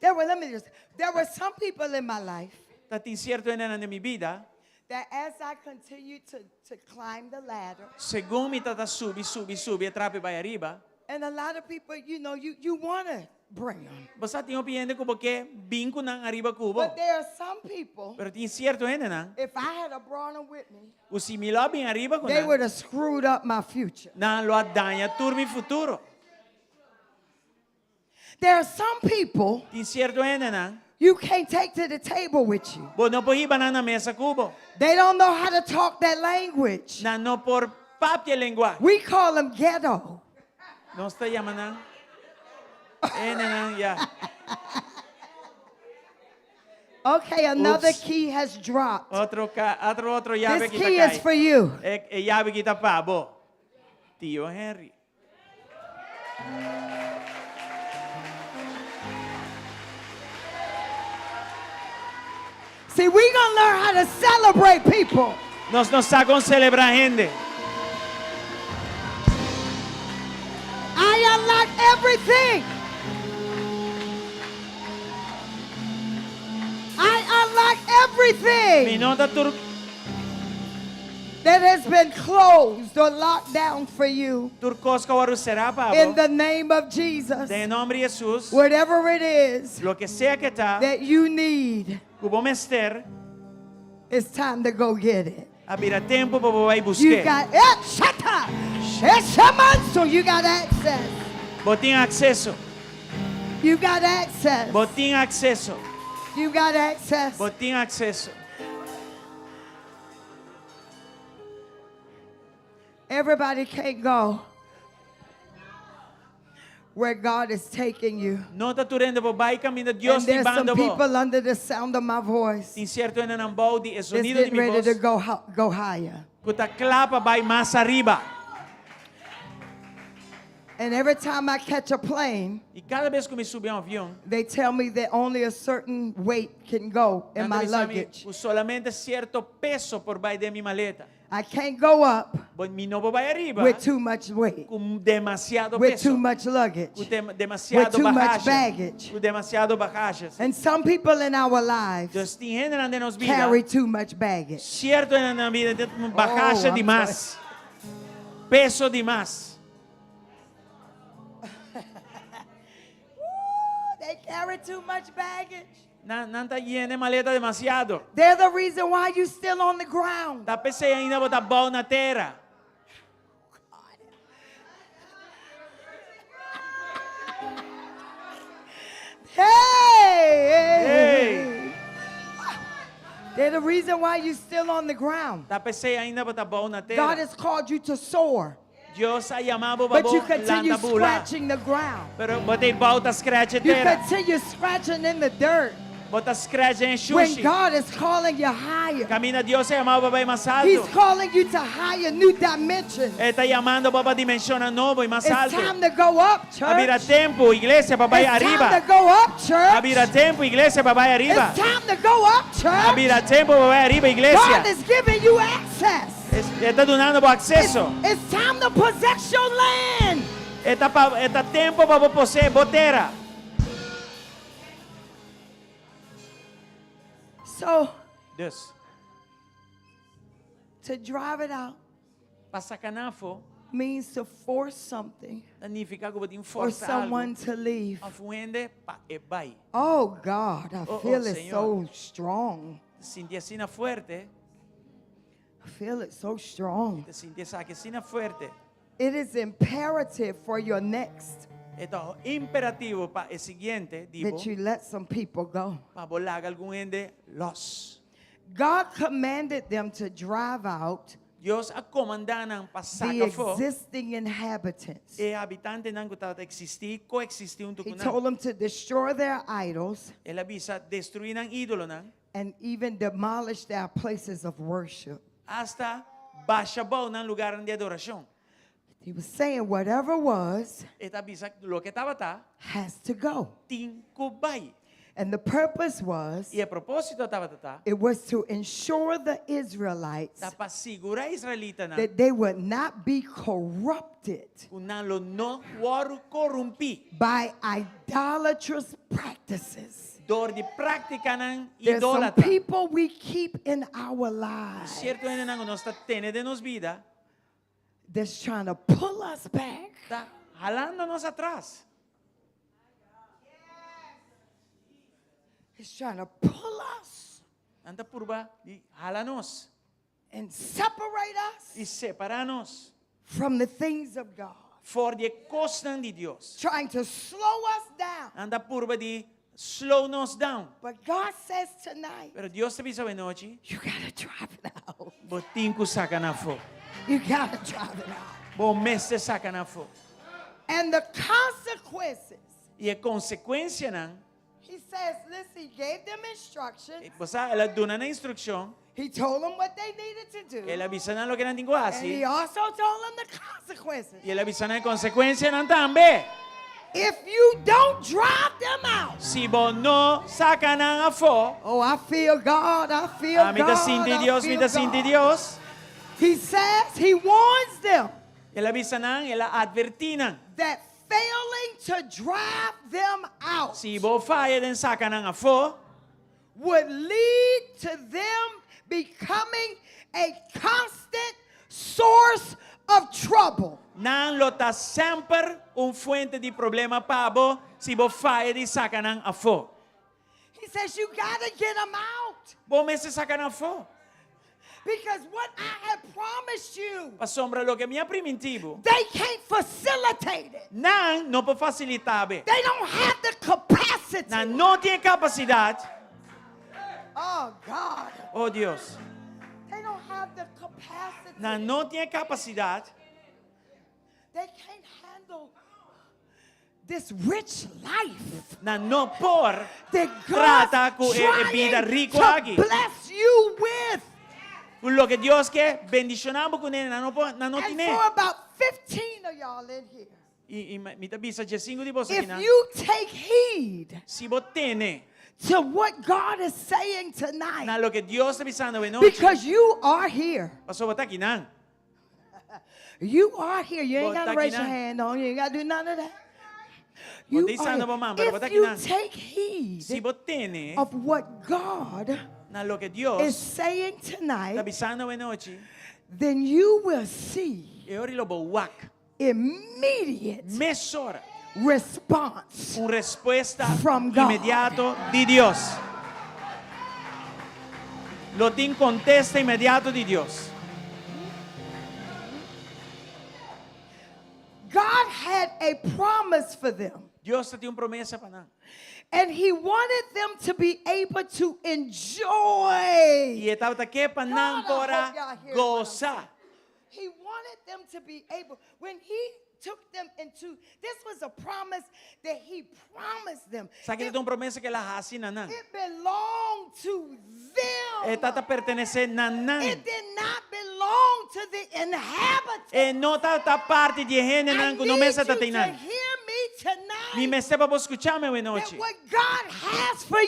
Speaker 2: There were some people in my life
Speaker 1: Tá tem certo en mi vida.
Speaker 2: that as I continued to climb the ladder,
Speaker 1: Según mi tata subi e trape vai arriba.
Speaker 2: and a lot of people, you want to bring them.
Speaker 1: Basta tinha opinião como que vinco nang arriba kubo.
Speaker 2: But there are some people,
Speaker 1: Pero tem certo en na.
Speaker 2: if I had a brought them with me,
Speaker 1: O similar bem arriba
Speaker 2: they would
Speaker 1: kuna.
Speaker 2: have screwed up my future.
Speaker 1: Na lo adanha tur mi futuro.
Speaker 2: There are some people
Speaker 1: Tem certo en na.
Speaker 2: you can't take to the table with you.
Speaker 1: Bo no po iba na mesa kubo.
Speaker 2: They don't know how to talk that language.
Speaker 1: Na no por papia lengua.
Speaker 2: We call them ghetto.
Speaker 1: No está llamando. Ya.
Speaker 2: Okay, another
Speaker 1: Oops.
Speaker 2: key has dropped.
Speaker 1: Otro llave
Speaker 2: This
Speaker 1: que
Speaker 2: key is
Speaker 1: cae.
Speaker 2: for you.
Speaker 1: Llave que pa bo. Tío Henry.
Speaker 2: See, we're going to learn how to celebrate people.
Speaker 1: Nos sacam celebrar gente.
Speaker 2: I unlock everything. I unlock
Speaker 1: Mi
Speaker 2: everything
Speaker 1: nota tur
Speaker 2: that has been closed or locked down for you
Speaker 1: turcos kawaru será pa
Speaker 2: in
Speaker 1: bo.
Speaker 2: the name of Jesus.
Speaker 1: De nombre de Jesus.
Speaker 2: Whatever it is
Speaker 1: Lo que sea que tá.
Speaker 2: that you need,
Speaker 1: Kubo mester.
Speaker 2: it's time to go get it.
Speaker 1: Abira tempo pa bo vai
Speaker 2: You
Speaker 1: busque.
Speaker 2: got it. Shut up. So you got access.
Speaker 1: Botin acceso.
Speaker 2: You got access.
Speaker 1: Botin acceso.
Speaker 2: You got access.
Speaker 1: Botin acceso.
Speaker 2: Everybody can't go. where God is taking you.
Speaker 1: Nota tu rin po ba caminho
Speaker 2: And
Speaker 1: Dios
Speaker 2: there's some
Speaker 1: libando mo.
Speaker 2: people under the sound of my voice
Speaker 1: Tin cierto na ng bao di
Speaker 2: that's
Speaker 1: sonido di
Speaker 2: getting
Speaker 1: mi
Speaker 2: ready to
Speaker 1: voz.
Speaker 2: go higher.
Speaker 1: Kutaklapa ba mas arriba.
Speaker 2: And every time I catch a plane,
Speaker 1: E cada vez que me subi a avião,
Speaker 2: they tell me that only a certain weight can go in my luggage.
Speaker 1: solamente cierto peso por vai de mi maleta.
Speaker 2: I can't go up
Speaker 1: Bon mi no vai arriba
Speaker 2: with too much weight,
Speaker 1: com demasiado
Speaker 2: with
Speaker 1: peso.
Speaker 2: too much luggage.
Speaker 1: Com demasiado
Speaker 2: too much
Speaker 1: bagagem.
Speaker 2: baggage.
Speaker 1: Com demasiado bagagens.
Speaker 2: And some people in our lives
Speaker 1: Deus tem gente na nos vida.
Speaker 2: carry too much baggage.
Speaker 1: Cierto na vida tem bagagem
Speaker 2: I'm
Speaker 1: demais. Peso demais.
Speaker 2: They carry too much baggage.
Speaker 1: Não tá llena maleta demasiado.
Speaker 2: They're the reason why you're still on the ground.
Speaker 1: Tá pensei ainda botar bom na terra.
Speaker 2: Hey! They're the reason why you're still on the ground.
Speaker 1: Tá pensei ainda botar bom na terra.
Speaker 2: God has called you to soar,
Speaker 1: Dios ha llamado
Speaker 2: but
Speaker 1: babo
Speaker 2: you continue
Speaker 1: landa bula.
Speaker 2: scratching the ground.
Speaker 1: Pero botei bauta scratch
Speaker 2: You
Speaker 1: terra.
Speaker 2: continue scratching in the dirt
Speaker 1: Bota scratch em
Speaker 2: when
Speaker 1: sushi.
Speaker 2: God is calling you higher.
Speaker 1: Camina Dios ha llamado baba mais
Speaker 2: He's
Speaker 1: alto.
Speaker 2: calling you to higher, new dimensions.
Speaker 1: Está llamando baba dimensión novo e mais
Speaker 2: It's
Speaker 1: alto.
Speaker 2: time to go up,
Speaker 1: Abira
Speaker 2: church.
Speaker 1: tempo, iglesia, baba
Speaker 2: It's time
Speaker 1: arriba.
Speaker 2: to go up,
Speaker 1: Abira
Speaker 2: church.
Speaker 1: tempo, iglesia, baba arriba.
Speaker 2: It's time to go up, church.
Speaker 1: Abira tempo, baba arriba,
Speaker 2: God
Speaker 1: iglesia.
Speaker 2: is giving you access.
Speaker 1: Está donando por acceso.
Speaker 2: It's time to possess your land.
Speaker 1: Está tempo para você botera.
Speaker 2: So,
Speaker 1: Deus,
Speaker 2: to drive it out
Speaker 1: para sacanafo,
Speaker 2: means to force something
Speaker 1: significa que botin
Speaker 2: for
Speaker 1: força
Speaker 2: someone
Speaker 1: algo.
Speaker 2: to leave.
Speaker 1: Afuende pa e vai.
Speaker 2: Oh, God, I
Speaker 1: Oh,
Speaker 2: feel it
Speaker 1: Señor.
Speaker 2: so strong.
Speaker 1: Sinti así fuerte,
Speaker 2: I feel it so strong.
Speaker 1: te sinti esa que así fuerte.
Speaker 2: It is imperative for your next
Speaker 1: Esto es imperativo para el siguiente, digo,
Speaker 2: that you let some people go.
Speaker 1: para volar algún ende los.
Speaker 2: God commanded them to drive out
Speaker 1: Dios ha comandado a pasar
Speaker 2: the
Speaker 1: fo
Speaker 2: existing inhabitants.
Speaker 1: e habitante nan gutata existir, coexistir un
Speaker 2: He
Speaker 1: tucunan.
Speaker 2: told them to destroy their idols
Speaker 1: Él avisa destruir ang ídolo nan
Speaker 2: and even demolish their places of worship.
Speaker 1: hasta bashabao nan lugar de adoración.
Speaker 2: He was saying whatever was
Speaker 1: Esta avisa lo que estaba ta,
Speaker 2: has to go.
Speaker 1: tin kubay.
Speaker 2: And the purpose was,
Speaker 1: Y el propósito estaba ta,
Speaker 2: it was to ensure the Israelites
Speaker 1: ta pa sigura israelita na
Speaker 2: that they would not be corrupted
Speaker 1: kunan lo no waru korumpi.
Speaker 2: by idolatrous practices.
Speaker 1: Dor di práctica ng
Speaker 2: There's some
Speaker 1: idólatra.
Speaker 2: people we keep in our lives
Speaker 1: Cierto en ang nosta tene de nos vida,
Speaker 2: that's trying to pull us back.
Speaker 1: está jalándonos atrás.
Speaker 2: It's trying to pull us
Speaker 1: Anda purba di jalanos
Speaker 2: and separate us
Speaker 1: y separanos
Speaker 2: from the things of God.
Speaker 1: for de costas de Dios.
Speaker 2: Trying to slow us down.
Speaker 1: Anda purba di slow nos down.
Speaker 2: But God says tonight,
Speaker 1: Pero Dios te avisa noche,
Speaker 2: you gotta drive it out.
Speaker 1: botin ku sacanafo.
Speaker 2: You gotta drive it out.
Speaker 1: Bo mes de sacanafo.
Speaker 2: And the consequences,
Speaker 1: Y a consequência nan,
Speaker 2: he says, listen, he gave them instructions.
Speaker 1: basta ela dona na instrução,
Speaker 2: He told them what they needed to do.
Speaker 1: ela avisa na lo que nan tingo
Speaker 2: And he
Speaker 1: asi,
Speaker 2: also told them the consequences.
Speaker 1: y ela avisa na consequência nan tambe.
Speaker 2: If you don't drive them out,
Speaker 1: Si bo no saca nan afo,
Speaker 2: oh, I feel God, I feel
Speaker 1: a mi
Speaker 2: God,
Speaker 1: ta sinti
Speaker 2: I
Speaker 1: Dios, mi
Speaker 2: feel
Speaker 1: ta sinti
Speaker 2: God.
Speaker 1: Dios,
Speaker 2: He says, he warns them
Speaker 1: ela avisa nan, ela advertinan.
Speaker 2: that failing to drive them out
Speaker 1: Si bo falla den saca nan afo,
Speaker 2: would lead to them becoming a constant source of trouble.
Speaker 1: nan lo ta sempre un fuente di problema pabo, si bo falla di saca nan afo.
Speaker 2: He says, you got to get them out.
Speaker 1: Bo mes de saca nan afo.
Speaker 2: Because what I have promised you,
Speaker 1: Pa sombra lo que mi primitivo,
Speaker 2: they can't facilitate it.
Speaker 1: nan no po facilitabe.
Speaker 2: They don't have the capacity.
Speaker 1: Na no tiene capacidad,
Speaker 2: Oh, God.
Speaker 1: oh Dios,
Speaker 2: They don't have the capacity.
Speaker 1: na no tiene capacidad,
Speaker 2: They can't handle this rich life
Speaker 1: na no por
Speaker 2: that
Speaker 1: trata
Speaker 2: God's
Speaker 1: con vida
Speaker 2: trying
Speaker 1: rico
Speaker 2: to
Speaker 1: aqui.
Speaker 2: bless you with.
Speaker 1: Con lo che Dios che bendicionamos con ele na no
Speaker 2: And
Speaker 1: tine.
Speaker 2: for about 15 of y'all in here,
Speaker 1: E mi tabisa c'è 5 di posto
Speaker 2: if
Speaker 1: aqui na.
Speaker 2: you take heed
Speaker 1: Si bottene
Speaker 2: to what God is saying
Speaker 1: na
Speaker 2: tonight,
Speaker 1: lo che Dios sta pensando in noi.
Speaker 2: because you are here.
Speaker 1: Passo bota aqui na.
Speaker 2: You are here. You ain't got to
Speaker 1: Bota
Speaker 2: raise your
Speaker 1: aqui na.
Speaker 2: hand on. You ain't got to do none of that. You
Speaker 1: Bota isando pa man, pero bota
Speaker 2: if
Speaker 1: aqui
Speaker 2: you
Speaker 1: na.
Speaker 2: take heed
Speaker 1: Si bottene
Speaker 2: of what God
Speaker 1: na lo che
Speaker 2: is
Speaker 1: Dios
Speaker 2: saying
Speaker 1: sta
Speaker 2: tonight,
Speaker 1: pensando in noi.
Speaker 2: then you will see
Speaker 1: E ora lo boak.
Speaker 2: immediate
Speaker 1: Mezz'ora.
Speaker 2: response.
Speaker 1: Una respuesta
Speaker 2: From God.
Speaker 1: immediato di Dios. Lo tin contesta immediato di Dios.
Speaker 2: God had a promise for them,
Speaker 1: Dios tiene una promesa para nós.
Speaker 2: and He wanted them to be able to enjoy.
Speaker 1: E estava aqui para nós
Speaker 2: God, I
Speaker 1: para
Speaker 2: hope y'all hear what I'm
Speaker 1: gozar.
Speaker 2: He wanted them to be able, when He took them into, this was a promise that He promised them.
Speaker 1: Sabe que ele tem uma promessa que ela hace na nós.
Speaker 2: It belonged to them.
Speaker 1: Está pertencer na nós.
Speaker 2: It did not belong to the inhabitants.
Speaker 1: E não está parte de gente
Speaker 2: I
Speaker 1: não
Speaker 2: need
Speaker 1: que
Speaker 2: you
Speaker 1: não mesa
Speaker 2: to
Speaker 1: está
Speaker 2: hear
Speaker 1: tendo.
Speaker 2: me tonight.
Speaker 1: Mi me para escuchar me
Speaker 2: That
Speaker 1: noite.
Speaker 2: what God has for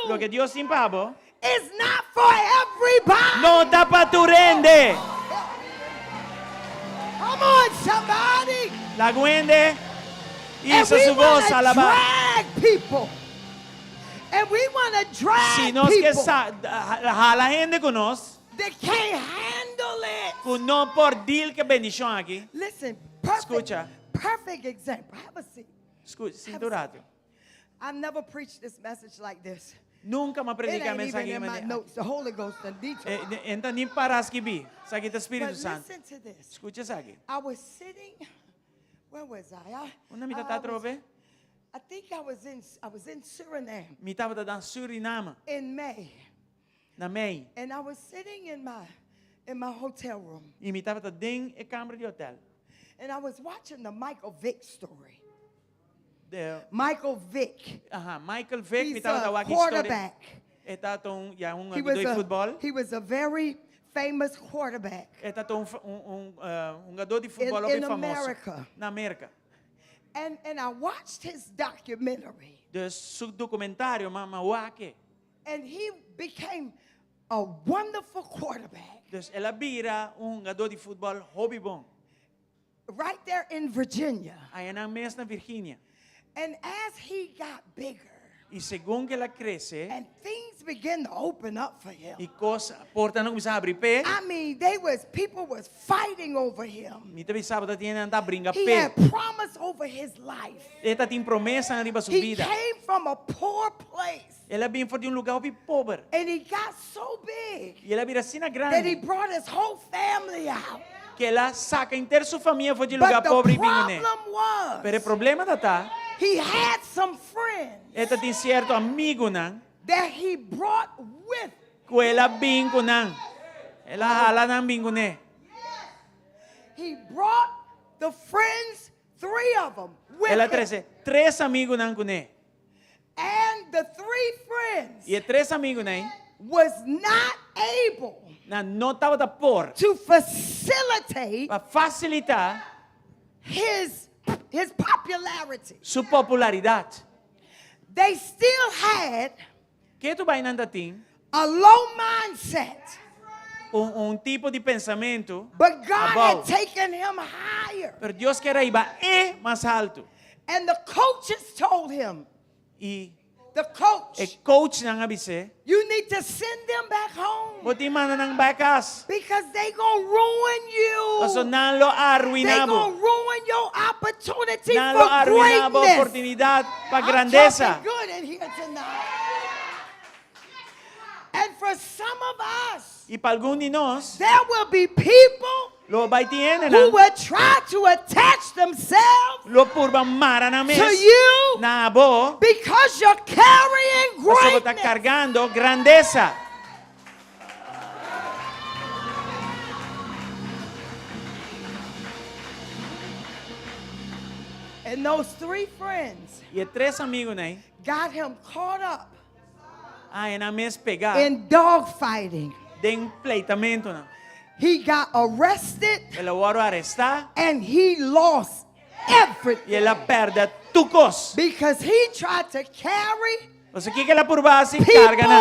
Speaker 1: Lo
Speaker 2: you
Speaker 1: que Dios tem para vos
Speaker 2: is not for everybody.
Speaker 1: não está para tu rende.
Speaker 2: Come on, somebody.
Speaker 1: La guende
Speaker 2: And
Speaker 1: hizo
Speaker 2: we
Speaker 1: su voz
Speaker 2: want to
Speaker 1: alabar.
Speaker 2: drag people. And we want to drag
Speaker 1: Si nos que
Speaker 2: people
Speaker 1: la gente conosce,
Speaker 2: that can't handle it.
Speaker 1: que não por dir que bendição aqui.
Speaker 2: Listen, perfect,
Speaker 1: Escucha.
Speaker 2: perfect example. Have a seat.
Speaker 1: Escuta, cinturato.
Speaker 2: I've never preached this message like this.
Speaker 1: Nunca me
Speaker 2: It
Speaker 1: predica
Speaker 2: ain't even
Speaker 1: mensagem
Speaker 2: in my
Speaker 1: aqui.
Speaker 2: notes. The Holy Ghost and detail.
Speaker 1: Então nem paras que vi. Sabe que Espírito
Speaker 2: But
Speaker 1: Santo.
Speaker 2: listen to this.
Speaker 1: Escuta isso aqui.
Speaker 2: I was sitting. Where was I?
Speaker 1: Onde me
Speaker 2: I
Speaker 1: tá
Speaker 2: was-
Speaker 1: trove?
Speaker 2: I think I was in Suriname
Speaker 1: Me tava dando Suriname,
Speaker 2: in May,
Speaker 1: na May.
Speaker 2: and I was sitting in my hotel room,
Speaker 1: E me tava dentro da câmara de hotel.
Speaker 2: and I was watching the Michael Vick story.
Speaker 1: De,
Speaker 2: Michael Vick,
Speaker 1: Michael Vick me
Speaker 2: he's
Speaker 1: tava
Speaker 2: a
Speaker 1: dando aqui história.
Speaker 2: quarterback.
Speaker 1: Está um
Speaker 2: He
Speaker 1: jogador de futebol.
Speaker 2: was a very famous quarterback
Speaker 1: Está jogador de futebol bem
Speaker 2: in
Speaker 1: famoso
Speaker 2: America.
Speaker 1: na América.
Speaker 2: And I watched his documentary,
Speaker 1: De su documentário, Mamawake.
Speaker 2: and he became a wonderful quarterback
Speaker 1: Dus ela vira jogador de futebol hobby bom.
Speaker 2: right there in Virginia.
Speaker 1: Aí na mês na Virgínia.
Speaker 2: And as he got bigger,
Speaker 1: E segundo que ela cresce,
Speaker 2: and things began to open up for him.
Speaker 1: e coisa, porta não começa a abrir pé.
Speaker 2: I mean, people was fighting over him.
Speaker 1: Me também sabe que tinha andar brinca
Speaker 2: He
Speaker 1: pé.
Speaker 2: had promise over his life.
Speaker 1: Ela tem promessa na riba sua
Speaker 2: He
Speaker 1: vida.
Speaker 2: came from a poor place,
Speaker 1: Ela vem de lugar bem pobre.
Speaker 2: and he got so big
Speaker 1: E ela vira assim na
Speaker 2: that he
Speaker 1: grande.
Speaker 2: brought his whole family out.
Speaker 1: Que ela saca inteira sua família foi de
Speaker 2: But
Speaker 1: lugar
Speaker 2: the
Speaker 1: pobre e vinha, né?
Speaker 2: problem
Speaker 1: Pero o
Speaker 2: was,
Speaker 1: problema tá,
Speaker 2: he had some friends
Speaker 1: ela tem certo amigo não,
Speaker 2: that he brought with.
Speaker 1: que ela bingo não. Ela hala não bingo né.
Speaker 2: He brought the friends, 3 of them, with
Speaker 1: Ela
Speaker 2: him.
Speaker 1: três amigos não com né.
Speaker 2: And the 3 friends
Speaker 1: E três amigos né,
Speaker 2: was not able
Speaker 1: não estava da por
Speaker 2: to facilitate
Speaker 1: para facilitar
Speaker 2: his popularity.
Speaker 1: sua popularidade.
Speaker 2: They still had
Speaker 1: Que tu vai nanda tem
Speaker 2: a low mindset,
Speaker 1: tipo de pensamento,
Speaker 2: but God had
Speaker 1: About.
Speaker 2: taken him higher.
Speaker 1: pero Deus quer ir mais alto.
Speaker 2: And the coaches told him,
Speaker 1: E
Speaker 2: the coach,
Speaker 1: o coach nang abise,
Speaker 2: you need to send them back home
Speaker 1: boti mana nang bakas.
Speaker 2: because they gonna ruin you.
Speaker 1: Kaso nan lo
Speaker 2: They
Speaker 1: arruinabo.
Speaker 2: gonna ruin your opportunity
Speaker 1: Nan lo
Speaker 2: for
Speaker 1: arruinabo
Speaker 2: greatness.
Speaker 1: oportunidad pa
Speaker 2: I'm
Speaker 1: grandeza.
Speaker 2: talking good in here tonight. And for some of us,
Speaker 1: Y para algunos de nós,
Speaker 2: there will be people
Speaker 1: lo vai tiene
Speaker 2: who
Speaker 1: na,
Speaker 2: will try to attach themselves
Speaker 1: lo purba mara na mes,
Speaker 2: to you
Speaker 1: na abo,
Speaker 2: because you're carrying
Speaker 1: kaso está
Speaker 2: greatness.
Speaker 1: cargando grandeza.
Speaker 2: And And those 3 friends
Speaker 1: Y 3 amigos ahí,
Speaker 2: got him caught up
Speaker 1: na mes pegar,
Speaker 2: in dogfighting.
Speaker 1: den pleitamento na.
Speaker 2: He got arrested
Speaker 1: Ele voru arrestar
Speaker 2: and he lost everything
Speaker 1: e ela perde tucos.
Speaker 2: because he tried to carry
Speaker 1: Você que ela por base
Speaker 2: People
Speaker 1: carga na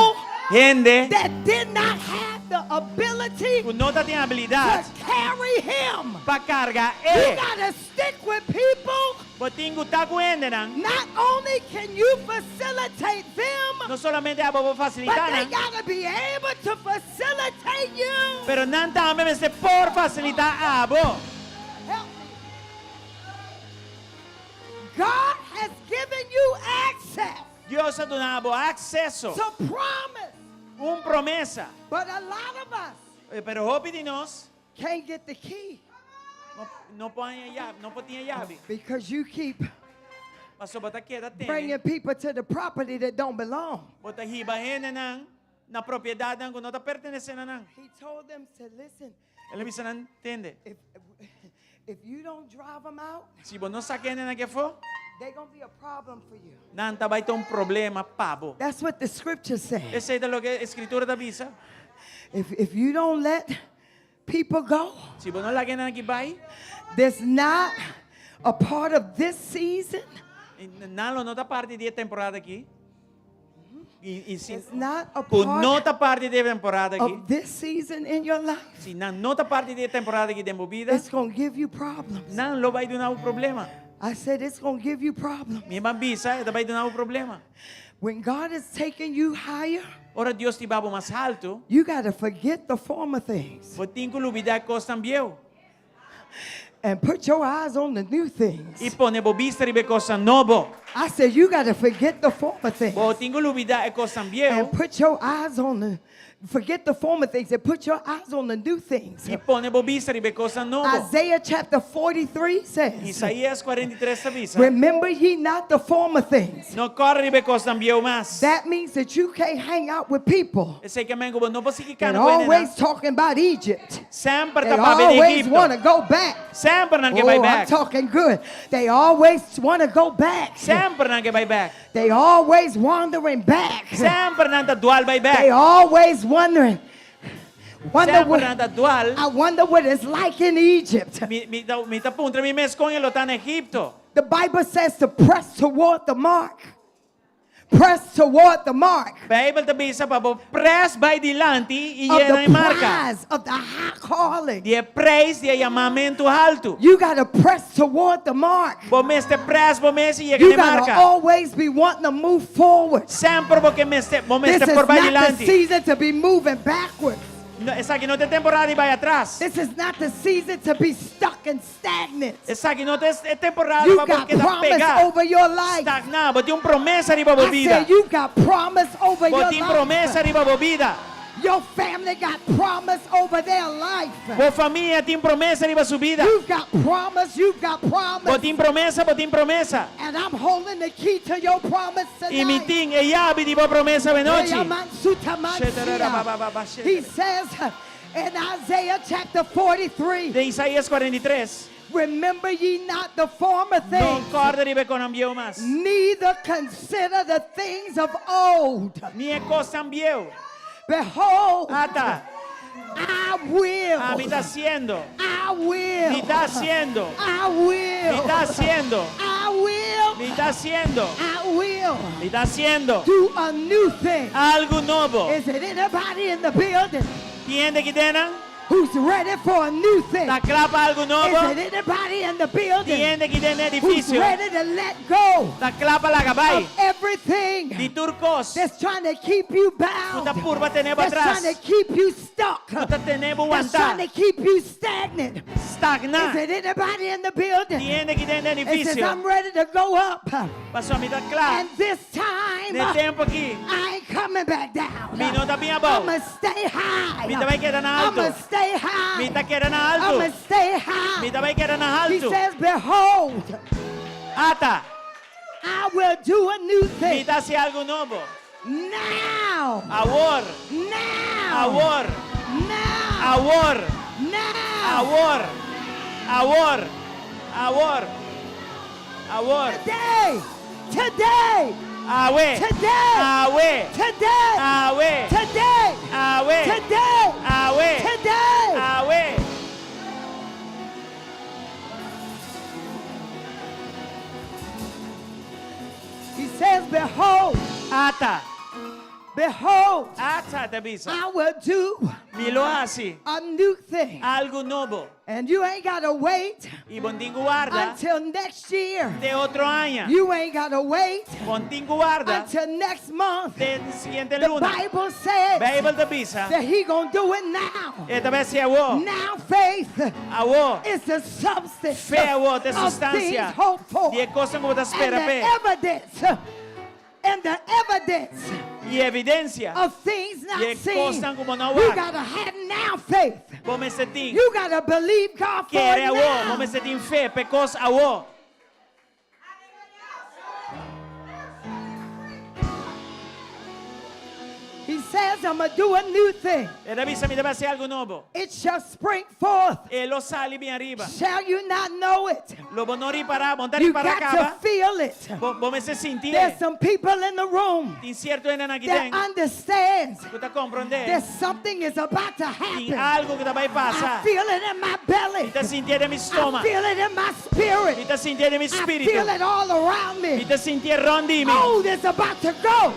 Speaker 1: gente
Speaker 2: that did not have the ability
Speaker 1: que não tem
Speaker 2: to
Speaker 1: habilidade
Speaker 2: carry him.
Speaker 1: para cargar
Speaker 2: You gotta stick with people.
Speaker 1: Botingo tá com ele não.
Speaker 2: Not only can you facilitate them,
Speaker 1: Não solamente a bobo
Speaker 2: but
Speaker 1: facilitar,
Speaker 2: they
Speaker 1: não,
Speaker 2: gotta be able to facilitate you.
Speaker 1: pero não também se por facilitar a bo.
Speaker 2: Help me. God has given you access
Speaker 1: Deus ha dado acesso,
Speaker 2: to promise,
Speaker 1: promessa,
Speaker 2: but a lot of us
Speaker 1: pero hope de nós
Speaker 2: can't get the key
Speaker 1: não põe a chave, não põe a chave.
Speaker 2: because you keep
Speaker 1: Mas só bota queda tem.
Speaker 2: bringing people to the property that don't belong.
Speaker 1: Bota riba rena não na propriedade não não tá pertencendo não.
Speaker 2: He told them to listen.
Speaker 1: Ele disse não entende.
Speaker 2: If you don't drive them out,
Speaker 1: Se você não saque na que for,
Speaker 2: they're going to be a problem for you.
Speaker 1: não tá vai ter problema pabo.
Speaker 2: That's what the scripture says.
Speaker 1: Esse é o que a escritura da bisa.
Speaker 2: If you don't let people go,
Speaker 1: Se você não lage na que vai,
Speaker 2: there's not a part of this season,
Speaker 1: não tá parte da temporada aqui. E se
Speaker 2: it's not a
Speaker 1: não
Speaker 2: part
Speaker 1: tá parte da temporada aqui.
Speaker 2: of this season in your life,
Speaker 1: Se não tá parte da temporada aqui de movida,
Speaker 2: it's going to give you problems.
Speaker 1: não lo vai dar um problema.
Speaker 2: I said it's going to give you problems.
Speaker 1: Minha bisa, vai dar um problema.
Speaker 2: When God is taking you higher,
Speaker 1: Ora Deus te babo mais alto,
Speaker 2: you got to forget the former things
Speaker 1: você tem que olvidar coisas também.
Speaker 2: and put your eyes on the new things.
Speaker 1: E pone bobista ribe coisa novo.
Speaker 2: I said you got to forget the former things
Speaker 1: Você tem que olvidar coisas também.
Speaker 2: and put your eyes on forget the former things and put your eyes on the new things.
Speaker 1: E pone bobista ribe coisa novo.
Speaker 2: Isaiah chapter 43 says,
Speaker 1: Isaías 43 avisa.
Speaker 2: remember ye not the former things.
Speaker 1: Não corre ribe coisas também mais.
Speaker 2: That means that you can't hang out with people
Speaker 1: Esse que mengo não pode ficar
Speaker 2: that
Speaker 1: com ele.
Speaker 2: always talking about Egypt.
Speaker 1: Sempre
Speaker 2: They
Speaker 1: tá para ver
Speaker 2: always want to
Speaker 1: Egipto.
Speaker 2: go back.
Speaker 1: Sempre não que
Speaker 2: Oh,
Speaker 1: vai
Speaker 2: I'm
Speaker 1: back.
Speaker 2: talking good. They always want to go back.
Speaker 1: Sempre não que vai back.
Speaker 2: They always wandering back.
Speaker 1: Sempre não tá dual vai
Speaker 2: They
Speaker 1: back.
Speaker 2: always wondering. Wonder
Speaker 1: Sempre
Speaker 2: what,
Speaker 1: não tá dual.
Speaker 2: I wonder what it's like in Egypt.
Speaker 1: Mi tá punta mi mes con ele tá no Egipto.
Speaker 2: The Bible says to press toward the mark. Press toward the mark
Speaker 1: Bible tá bisa pa bo press by dilante e
Speaker 2: of
Speaker 1: na
Speaker 2: the
Speaker 1: marca.
Speaker 2: prize of the high calling.
Speaker 1: Die praise die chamamento alto.
Speaker 2: You got to press toward the mark.
Speaker 1: Bo mes te press bo mes e
Speaker 2: You
Speaker 1: na
Speaker 2: got to
Speaker 1: marca.
Speaker 2: always be wanting to move forward.
Speaker 1: Sempre bo que bo mes
Speaker 2: This
Speaker 1: te
Speaker 2: is
Speaker 1: por by
Speaker 2: not the
Speaker 1: dilante.
Speaker 2: season to be moving backwards.
Speaker 1: Essa aqui não tem temporada e vai atrás.
Speaker 2: This is not the season to be stuck and stagnant.
Speaker 1: Essa aqui não tem temporada
Speaker 2: You
Speaker 1: para
Speaker 2: got
Speaker 1: porque tá
Speaker 2: promise
Speaker 1: pegar.
Speaker 2: over your life.
Speaker 1: Stagnar, bo tem promessa riba bo
Speaker 2: I
Speaker 1: vida.
Speaker 2: said you got promise over
Speaker 1: Bo
Speaker 2: your
Speaker 1: tem promessa
Speaker 2: life.
Speaker 1: riba bo vida.
Speaker 2: Your family got promise over their life.
Speaker 1: Bo família tem promessa riba sua vida.
Speaker 2: You've got promise. You've got
Speaker 1: Bo
Speaker 2: promise.
Speaker 1: tem promessa, bo tem promessa.
Speaker 2: And I'm holding the key to your promise
Speaker 1: E mi
Speaker 2: tonight.
Speaker 1: ting e yabi di bo promessa venoci.
Speaker 2: He says in Isaiah chapter 43,
Speaker 1: De Isaías 43.
Speaker 2: remember ye not the former
Speaker 1: Non
Speaker 2: things,
Speaker 1: corda ribe con ambio mas.
Speaker 2: neither consider the things of old.
Speaker 1: Ni e cosa ambio.
Speaker 2: Behold,
Speaker 1: Ata.
Speaker 2: I will.
Speaker 1: Mi está haciendo.
Speaker 2: I will.
Speaker 1: Mi está haciendo.
Speaker 2: I
Speaker 1: Mi
Speaker 2: will.
Speaker 1: está haciendo.
Speaker 2: I will.
Speaker 1: Mi está haciendo.
Speaker 2: I will
Speaker 1: Mi está haciendo.
Speaker 2: do a new thing.
Speaker 1: Algo nuevo.
Speaker 2: Is it anybody in the building
Speaker 1: Tiende que tenen.
Speaker 2: who's ready for a new thing?
Speaker 1: Ta clapa algo
Speaker 2: Is
Speaker 1: nuevo.
Speaker 2: it anybody in the building
Speaker 1: Tiende que tiene
Speaker 2: who's
Speaker 1: edificio.
Speaker 2: ready to let go
Speaker 1: Ta clapa la gabay.
Speaker 2: of everything
Speaker 1: Di turcos.
Speaker 2: that's trying to keep you bound,
Speaker 1: Puta purba tenebo
Speaker 2: that's
Speaker 1: atrás.
Speaker 2: trying to keep you stuck,
Speaker 1: Puta tenebo
Speaker 2: that's trying to
Speaker 1: aguantar.
Speaker 2: keep you stagnant? Is
Speaker 1: Stagna.
Speaker 2: it anybody in the building
Speaker 1: Tiende que tiene
Speaker 2: that says,
Speaker 1: edificio.
Speaker 2: I'm ready to go up,
Speaker 1: Paso a mitad claro.
Speaker 2: and this time
Speaker 1: Nel tempo aqui.
Speaker 2: I ain't coming back down.
Speaker 1: Mi non t'abbia
Speaker 2: I'm
Speaker 1: boh.
Speaker 2: gonna stay high.
Speaker 1: Mi vai quedar
Speaker 2: I'm
Speaker 1: alto.
Speaker 2: gonna stay high.
Speaker 1: Mi ta quedar
Speaker 2: I'm
Speaker 1: alto.
Speaker 2: gonna stay high.
Speaker 1: Mi ta vai quedar
Speaker 2: He
Speaker 1: alto.
Speaker 2: says, behold,
Speaker 1: Ata.
Speaker 2: I will do a new
Speaker 1: Mi
Speaker 2: thing.
Speaker 1: ta hace algo nuevo.
Speaker 2: Now.
Speaker 1: Awor.
Speaker 2: Now.
Speaker 1: Awor.
Speaker 2: Now.
Speaker 1: Awor.
Speaker 2: Now.
Speaker 1: Awor. Awor. Awor. Awor.
Speaker 2: Today. Today.
Speaker 1: Awe.
Speaker 2: Today.
Speaker 1: Awe.
Speaker 2: Today.
Speaker 1: Awe.
Speaker 2: Today.
Speaker 1: Awe.
Speaker 2: Today.
Speaker 1: Awe.
Speaker 2: Today.
Speaker 1: Awe.
Speaker 2: He says, behold,
Speaker 1: Ata.
Speaker 2: behold,
Speaker 1: Ata tabisa.
Speaker 2: I will do
Speaker 1: Milo asi.
Speaker 2: a new thing.
Speaker 1: Algo novo.
Speaker 2: And you ain't got to wait
Speaker 1: Y bonting guarda
Speaker 2: until next year.
Speaker 1: de otro año.
Speaker 2: You ain't got to wait
Speaker 1: Bonting guarda
Speaker 2: until next month.
Speaker 1: del siguiente
Speaker 2: The
Speaker 1: luna.
Speaker 2: Bible says
Speaker 1: Bible tabisa.
Speaker 2: that he gonna do it now.
Speaker 1: Esta vez si awo.
Speaker 2: Now faith
Speaker 1: Awo.
Speaker 2: is the substance
Speaker 1: Fe awo de
Speaker 2: of things
Speaker 1: sustancia.
Speaker 2: hoped for.
Speaker 1: Die cosa como te
Speaker 2: And
Speaker 1: espera
Speaker 2: the
Speaker 1: pe.
Speaker 2: evidence, and the evidence
Speaker 1: Y evidencia.
Speaker 2: of things not
Speaker 1: Y
Speaker 2: seen.
Speaker 1: cosas como no
Speaker 2: You
Speaker 1: van.
Speaker 2: gotta have now faith.
Speaker 1: Vos me sentí.
Speaker 2: You gotta believe God for
Speaker 1: Quiere
Speaker 2: it
Speaker 1: awo.
Speaker 2: now.
Speaker 1: Vos me sentí en fe. Pecos awo.
Speaker 2: He says, I'm gonna do a new thing.
Speaker 1: Esta visa me debe hacer algo nuevo.
Speaker 2: It shall spring forth.
Speaker 1: Lo sale bien arriba.
Speaker 2: Shall you not know it?
Speaker 1: Lo bonori para. Montar
Speaker 2: You
Speaker 1: para
Speaker 2: got to
Speaker 1: acá.
Speaker 2: feel it.
Speaker 1: Vos me se sentir.
Speaker 2: There's some people in the room
Speaker 1: Incierto en aquí
Speaker 2: that
Speaker 1: den.
Speaker 2: understands
Speaker 1: Tú te comprendes.
Speaker 2: that something is about to
Speaker 1: Y
Speaker 2: happen.
Speaker 1: algo que te va a
Speaker 2: I
Speaker 1: pasar.
Speaker 2: feel it in my belly.
Speaker 1: Y te sintiera en mi
Speaker 2: I
Speaker 1: estómago.
Speaker 2: feel it in my
Speaker 1: Y
Speaker 2: spirit.
Speaker 1: te sintiera en mi
Speaker 2: I
Speaker 1: espíritu.
Speaker 2: feel it all around
Speaker 1: Y
Speaker 2: me.
Speaker 1: te sintiera rondimi.
Speaker 2: Oh, there's about to go.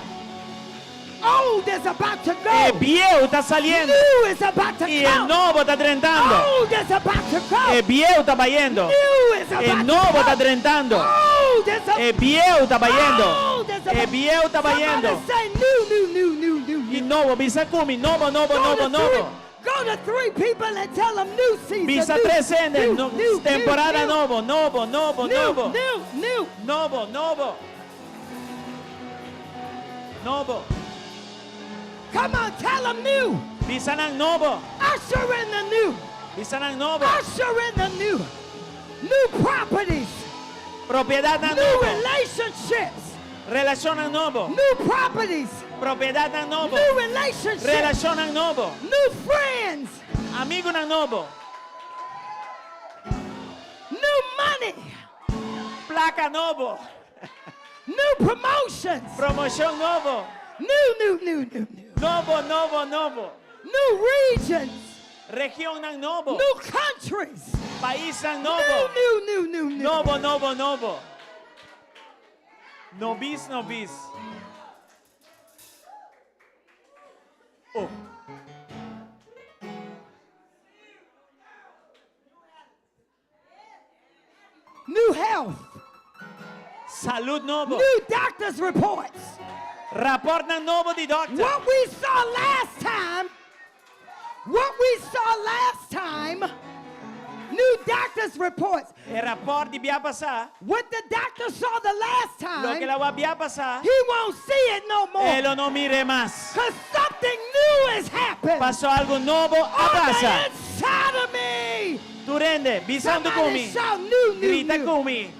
Speaker 2: Oh, there's about to
Speaker 1: El
Speaker 2: go.
Speaker 1: viejo está saliendo.
Speaker 2: New is about to
Speaker 1: Y el
Speaker 2: come.
Speaker 1: nuevo está trentando.
Speaker 2: Oh, there's about to
Speaker 1: El
Speaker 2: go.
Speaker 1: viejo está yendo.
Speaker 2: New is
Speaker 1: El
Speaker 2: about
Speaker 1: nuevo
Speaker 2: to
Speaker 1: está
Speaker 2: come.
Speaker 1: trentando.
Speaker 2: Oh, there's a
Speaker 1: El viejo está
Speaker 2: Oh,
Speaker 1: yendo.
Speaker 2: there's
Speaker 1: El
Speaker 2: a
Speaker 1: viejo está yendo.
Speaker 2: Somebody say new.
Speaker 1: Y nuevo, visa kumi. Nuevo, nuevo,
Speaker 2: Go
Speaker 1: nuevo,
Speaker 2: to
Speaker 1: nuevo.
Speaker 2: three- Go to three people and tell them new season.
Speaker 1: Visa
Speaker 2: new,
Speaker 1: 3 sendes.
Speaker 2: new,
Speaker 1: Temporada
Speaker 2: new,
Speaker 1: nuevo, nuevo, nuevo,
Speaker 2: new,
Speaker 1: nuevo.
Speaker 2: new.
Speaker 1: Nuevo, nuevo. Nuevo.
Speaker 2: Come on, tell them new.
Speaker 1: Visa nang nuevo.
Speaker 2: Usher in the new.
Speaker 1: Visa nang nuevo.
Speaker 2: Usher in the new. New properties.
Speaker 1: Propiedad nang
Speaker 2: New
Speaker 1: nuevo.
Speaker 2: relationships.
Speaker 1: Relación nang nuevo.
Speaker 2: New properties.
Speaker 1: Propiedad nang nuevo.
Speaker 2: New relationships.
Speaker 1: Relación nang nuevo.
Speaker 2: New friends.
Speaker 1: Amigo nang nuevo.
Speaker 2: New money.
Speaker 1: Placa nuevo.
Speaker 2: New promotions.
Speaker 1: Promoción nuevo.
Speaker 2: New.
Speaker 1: Nuevo, nuevo, nuevo.
Speaker 2: New regions.
Speaker 1: Región nang nuevo.
Speaker 2: New countries.
Speaker 1: País nang nuevo.
Speaker 2: New.
Speaker 1: Nuevo, nuevo, nuevo. Novis, novis. Oh.
Speaker 2: New health.
Speaker 1: Salud nuevo.
Speaker 2: New doctor's reports.
Speaker 1: Rapport nang nuevo di doctor.
Speaker 2: What we saw last time, new doctor's reports.
Speaker 1: El rapport di via passar.
Speaker 2: What the doctor saw the last
Speaker 1: Lo que
Speaker 2: time,
Speaker 1: la via passar.
Speaker 2: he won't see it no more.
Speaker 1: Elo no mire más.
Speaker 2: Because something new has happened
Speaker 1: Pasó algo nuevo a
Speaker 2: on
Speaker 1: casa.
Speaker 2: the inside of me.
Speaker 1: Tu rende, bisando
Speaker 2: Somebody
Speaker 1: kumi.
Speaker 2: shout new.
Speaker 1: Grita kumi.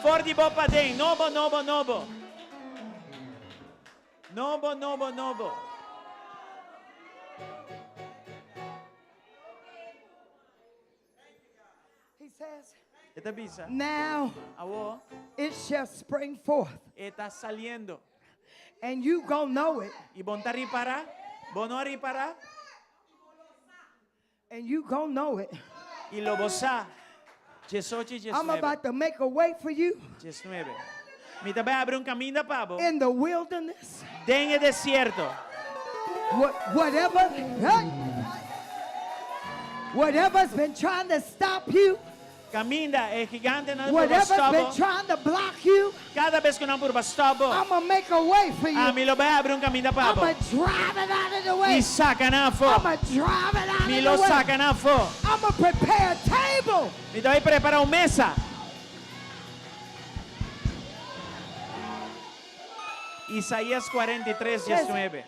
Speaker 1: Forti bopa den. Novo, novo, novo. Novo, novo, novo.
Speaker 2: He says,
Speaker 1: Esta visa.
Speaker 2: now
Speaker 1: Awo.
Speaker 2: it shall spring forth,
Speaker 1: Está saliendo.
Speaker 2: and you gonna know it,
Speaker 1: Y bonta ripara. Bono ripara.
Speaker 2: and you gonna know it.
Speaker 1: Y lo bosa. Jesochi,
Speaker 2: I'm
Speaker 1: jes
Speaker 2: about to make a way for you
Speaker 1: 19. Mi te vai abrir un camino pavo.
Speaker 2: in the wilderness.
Speaker 1: Den el desierto.
Speaker 2: Whatever's been trying to stop you,
Speaker 1: Camina, el gigante no puede
Speaker 2: whatever's been
Speaker 1: stop.
Speaker 2: trying to block you,
Speaker 1: Cada vez que no puede stop.
Speaker 2: I'm gonna make a way for
Speaker 1: A
Speaker 2: you.
Speaker 1: mí lo vai abrir un camino
Speaker 2: I'm
Speaker 1: pavo.
Speaker 2: gonna drive it out of the
Speaker 1: Y
Speaker 2: way.
Speaker 1: sacan a fo.
Speaker 2: I'm gonna drive it out
Speaker 1: Mi
Speaker 2: of
Speaker 1: lo
Speaker 2: the way.
Speaker 1: sacan a fo.
Speaker 2: I'm gonna prepare a table.
Speaker 1: Mi te vai preparar una mesa. Isaías 43, 19.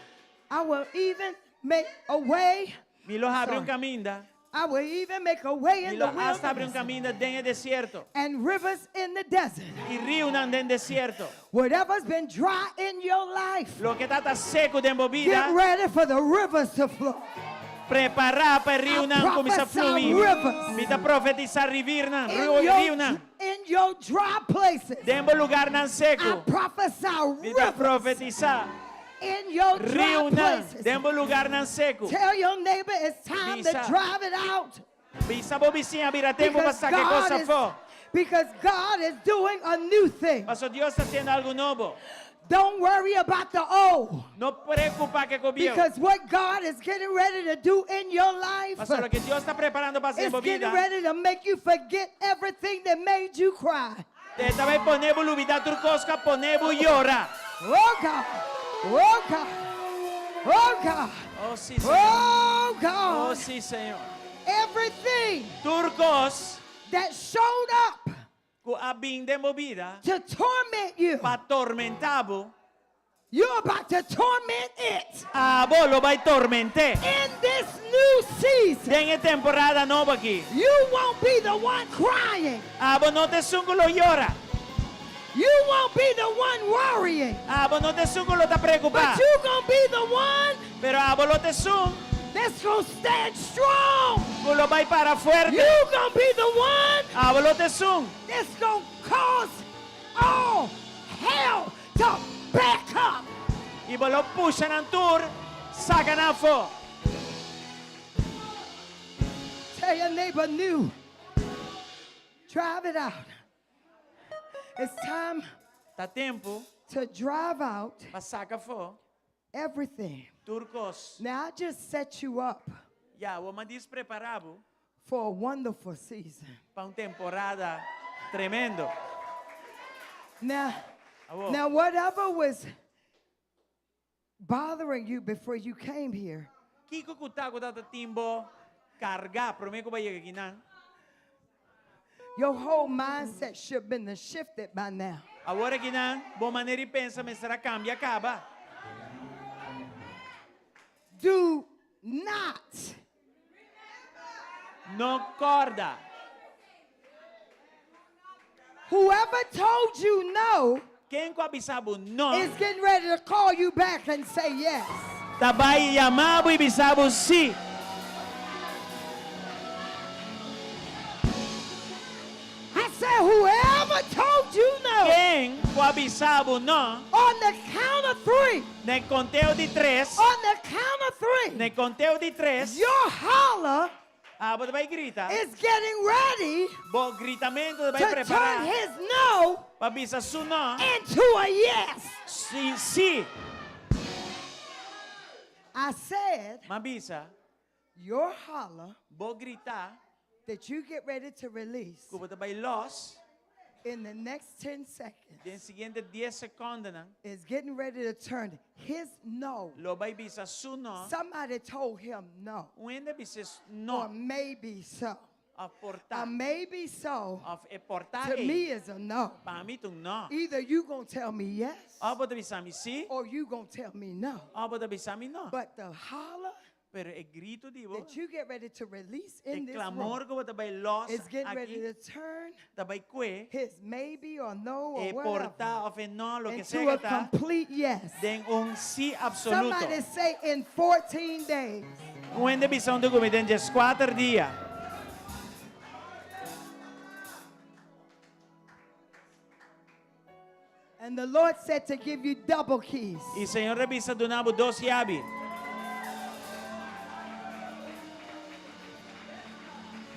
Speaker 2: I will even make a way.
Speaker 1: Mi los abre un
Speaker 2: Sorry.
Speaker 1: camino.
Speaker 2: I will even make a way
Speaker 1: Mi
Speaker 2: in the
Speaker 1: los hasta abre un
Speaker 2: wilderness
Speaker 1: camino en el desierto.
Speaker 2: and rivers in the desert.
Speaker 1: Y río en el desierto.
Speaker 2: Whatever's been dry in your life,
Speaker 1: Lo que está seco de
Speaker 2: get
Speaker 1: movida.
Speaker 2: ready for the rivers to flow.
Speaker 1: Preparar para río
Speaker 2: I
Speaker 1: nan comienza a
Speaker 2: prophesy
Speaker 1: fluir.
Speaker 2: rivers
Speaker 1: Mi te profetizar rivirna.
Speaker 2: in
Speaker 1: Río nan.
Speaker 2: in your dry places,
Speaker 1: Dentro lugar nan
Speaker 2: I
Speaker 1: seco.
Speaker 2: prophesy
Speaker 1: Vida
Speaker 2: rivers
Speaker 1: profetiza.
Speaker 2: in your dry
Speaker 1: Rio nan.
Speaker 2: places.
Speaker 1: Dentro lugar nan seco.
Speaker 2: Tell your neighbor it's time to
Speaker 1: Bisa.
Speaker 2: drive it out.
Speaker 1: Bisa bo vizinha, vira tempo para
Speaker 2: Because
Speaker 1: sacar
Speaker 2: God,
Speaker 1: coisa fora.
Speaker 2: because God is doing a new thing.
Speaker 1: Pastor, Dios está haciendo algo nuevo.
Speaker 2: Don't worry about the old.
Speaker 1: No preocupa que con viejo.
Speaker 2: Because what God is getting ready to do in your life
Speaker 1: Pastor, lo que Dios está preparando para hacer
Speaker 2: is
Speaker 1: en
Speaker 2: getting
Speaker 1: vida.
Speaker 2: ready to make you forget everything that made you cry.
Speaker 1: Esta vez ponemos lubida turcosca, ponemos llora.
Speaker 2: Oh God. Oh God. Oh God.
Speaker 1: Oh sí, Señor.
Speaker 2: Oh
Speaker 1: Oh
Speaker 2: God.
Speaker 1: sí, Señor.
Speaker 2: Everything
Speaker 1: Turcos,
Speaker 2: that showed up
Speaker 1: ku abing de movida,
Speaker 2: to torment you,
Speaker 1: pa tormentabo,
Speaker 2: you're about to torment it
Speaker 1: abo lo vai tormente.
Speaker 2: in this new season.
Speaker 1: Den temporada nova aqui.
Speaker 2: You won't be the one crying.
Speaker 1: Abo no te sungulo llora.
Speaker 2: You won't be the one worrying.
Speaker 1: Abo no te sungulo ta
Speaker 2: But
Speaker 1: preocupa.
Speaker 2: you're going to be the one
Speaker 1: Pero abo lo te sun,
Speaker 2: that's going to stand strong.
Speaker 1: lo vai para fuerte.
Speaker 2: You're going to be the one
Speaker 1: Abo lo te sun,
Speaker 2: that's going to cause all hell to back up.
Speaker 1: y bo lo pushan an tour, sacan a fo.
Speaker 2: Tell your neighbor new. Drive it out. It's time
Speaker 1: Ta tempo,
Speaker 2: to drive out
Speaker 1: pa saca fo,
Speaker 2: everything.
Speaker 1: turcos.
Speaker 2: Now, I just set you up
Speaker 1: Ya, o me despreparabo
Speaker 2: for a wonderful season.
Speaker 1: pa un temporada tremendo.
Speaker 2: Now,
Speaker 1: Abo.
Speaker 2: now whatever was bothering you before you came here,
Speaker 1: Kiko kutago data timbo carga, promeko ba yeginan.
Speaker 2: your whole mindset should have been shifted by now.
Speaker 1: Agora ginan, bo maneri pensa me será cambia acaba.
Speaker 2: Do not
Speaker 1: No corda.
Speaker 2: whoever told you no
Speaker 1: Quem ko abisabo no,
Speaker 2: is getting ready to call you back and say yes.
Speaker 1: tabay yamabo e bisabo si.
Speaker 2: I said, whoever told you no,
Speaker 1: Quem ko abisabo no,
Speaker 2: on the count of three,
Speaker 1: ne conteo de tres,
Speaker 2: on the count of three,
Speaker 1: ne conteo de tres,
Speaker 2: your holler
Speaker 1: abo te vai grita,
Speaker 2: is getting ready
Speaker 1: bo gritamento te vai
Speaker 2: to turn
Speaker 1: preparar,
Speaker 2: his no
Speaker 1: pa bisa su no,
Speaker 2: into a yes.
Speaker 1: si, si,
Speaker 2: I said,
Speaker 1: mabisa,
Speaker 2: your holler
Speaker 1: bo grita,
Speaker 2: that you get ready to release
Speaker 1: kubo te vai los,
Speaker 2: in the next 10 seconds
Speaker 1: den siguiente 10 segundos nan,
Speaker 2: is getting ready to turn his no.
Speaker 1: lo vai bisa su no,
Speaker 2: Somebody told him no,
Speaker 1: uende bises
Speaker 2: or
Speaker 1: no,
Speaker 2: maybe so.
Speaker 1: a
Speaker 2: A
Speaker 1: portar,
Speaker 2: maybe so
Speaker 1: of e portar
Speaker 2: to me is a no.
Speaker 1: pa mi tung no.
Speaker 2: Either you gonna tell me yes,
Speaker 1: Abo te bisami si,
Speaker 2: or you gonna tell me no.
Speaker 1: abo te bisami no.
Speaker 2: But the holler
Speaker 1: Pero e grito di bo,
Speaker 2: that you get ready to release
Speaker 1: e
Speaker 2: in this
Speaker 1: clamor
Speaker 2: room
Speaker 1: ko te vai los
Speaker 2: is getting ready
Speaker 1: aqui,
Speaker 2: to turn
Speaker 1: te vai que,
Speaker 2: his maybe or no or
Speaker 1: e
Speaker 2: whatever
Speaker 1: portar of e no, lo que
Speaker 2: into
Speaker 1: sea
Speaker 2: a
Speaker 1: que está,
Speaker 2: complete yes.
Speaker 1: den un si absoluto.
Speaker 2: Somebody say in 14 days.
Speaker 1: Uende bisão do comida em 4 dias.
Speaker 2: And the Lord said to give you double keys.
Speaker 1: E Senhor revisa do nabo 2 llaves.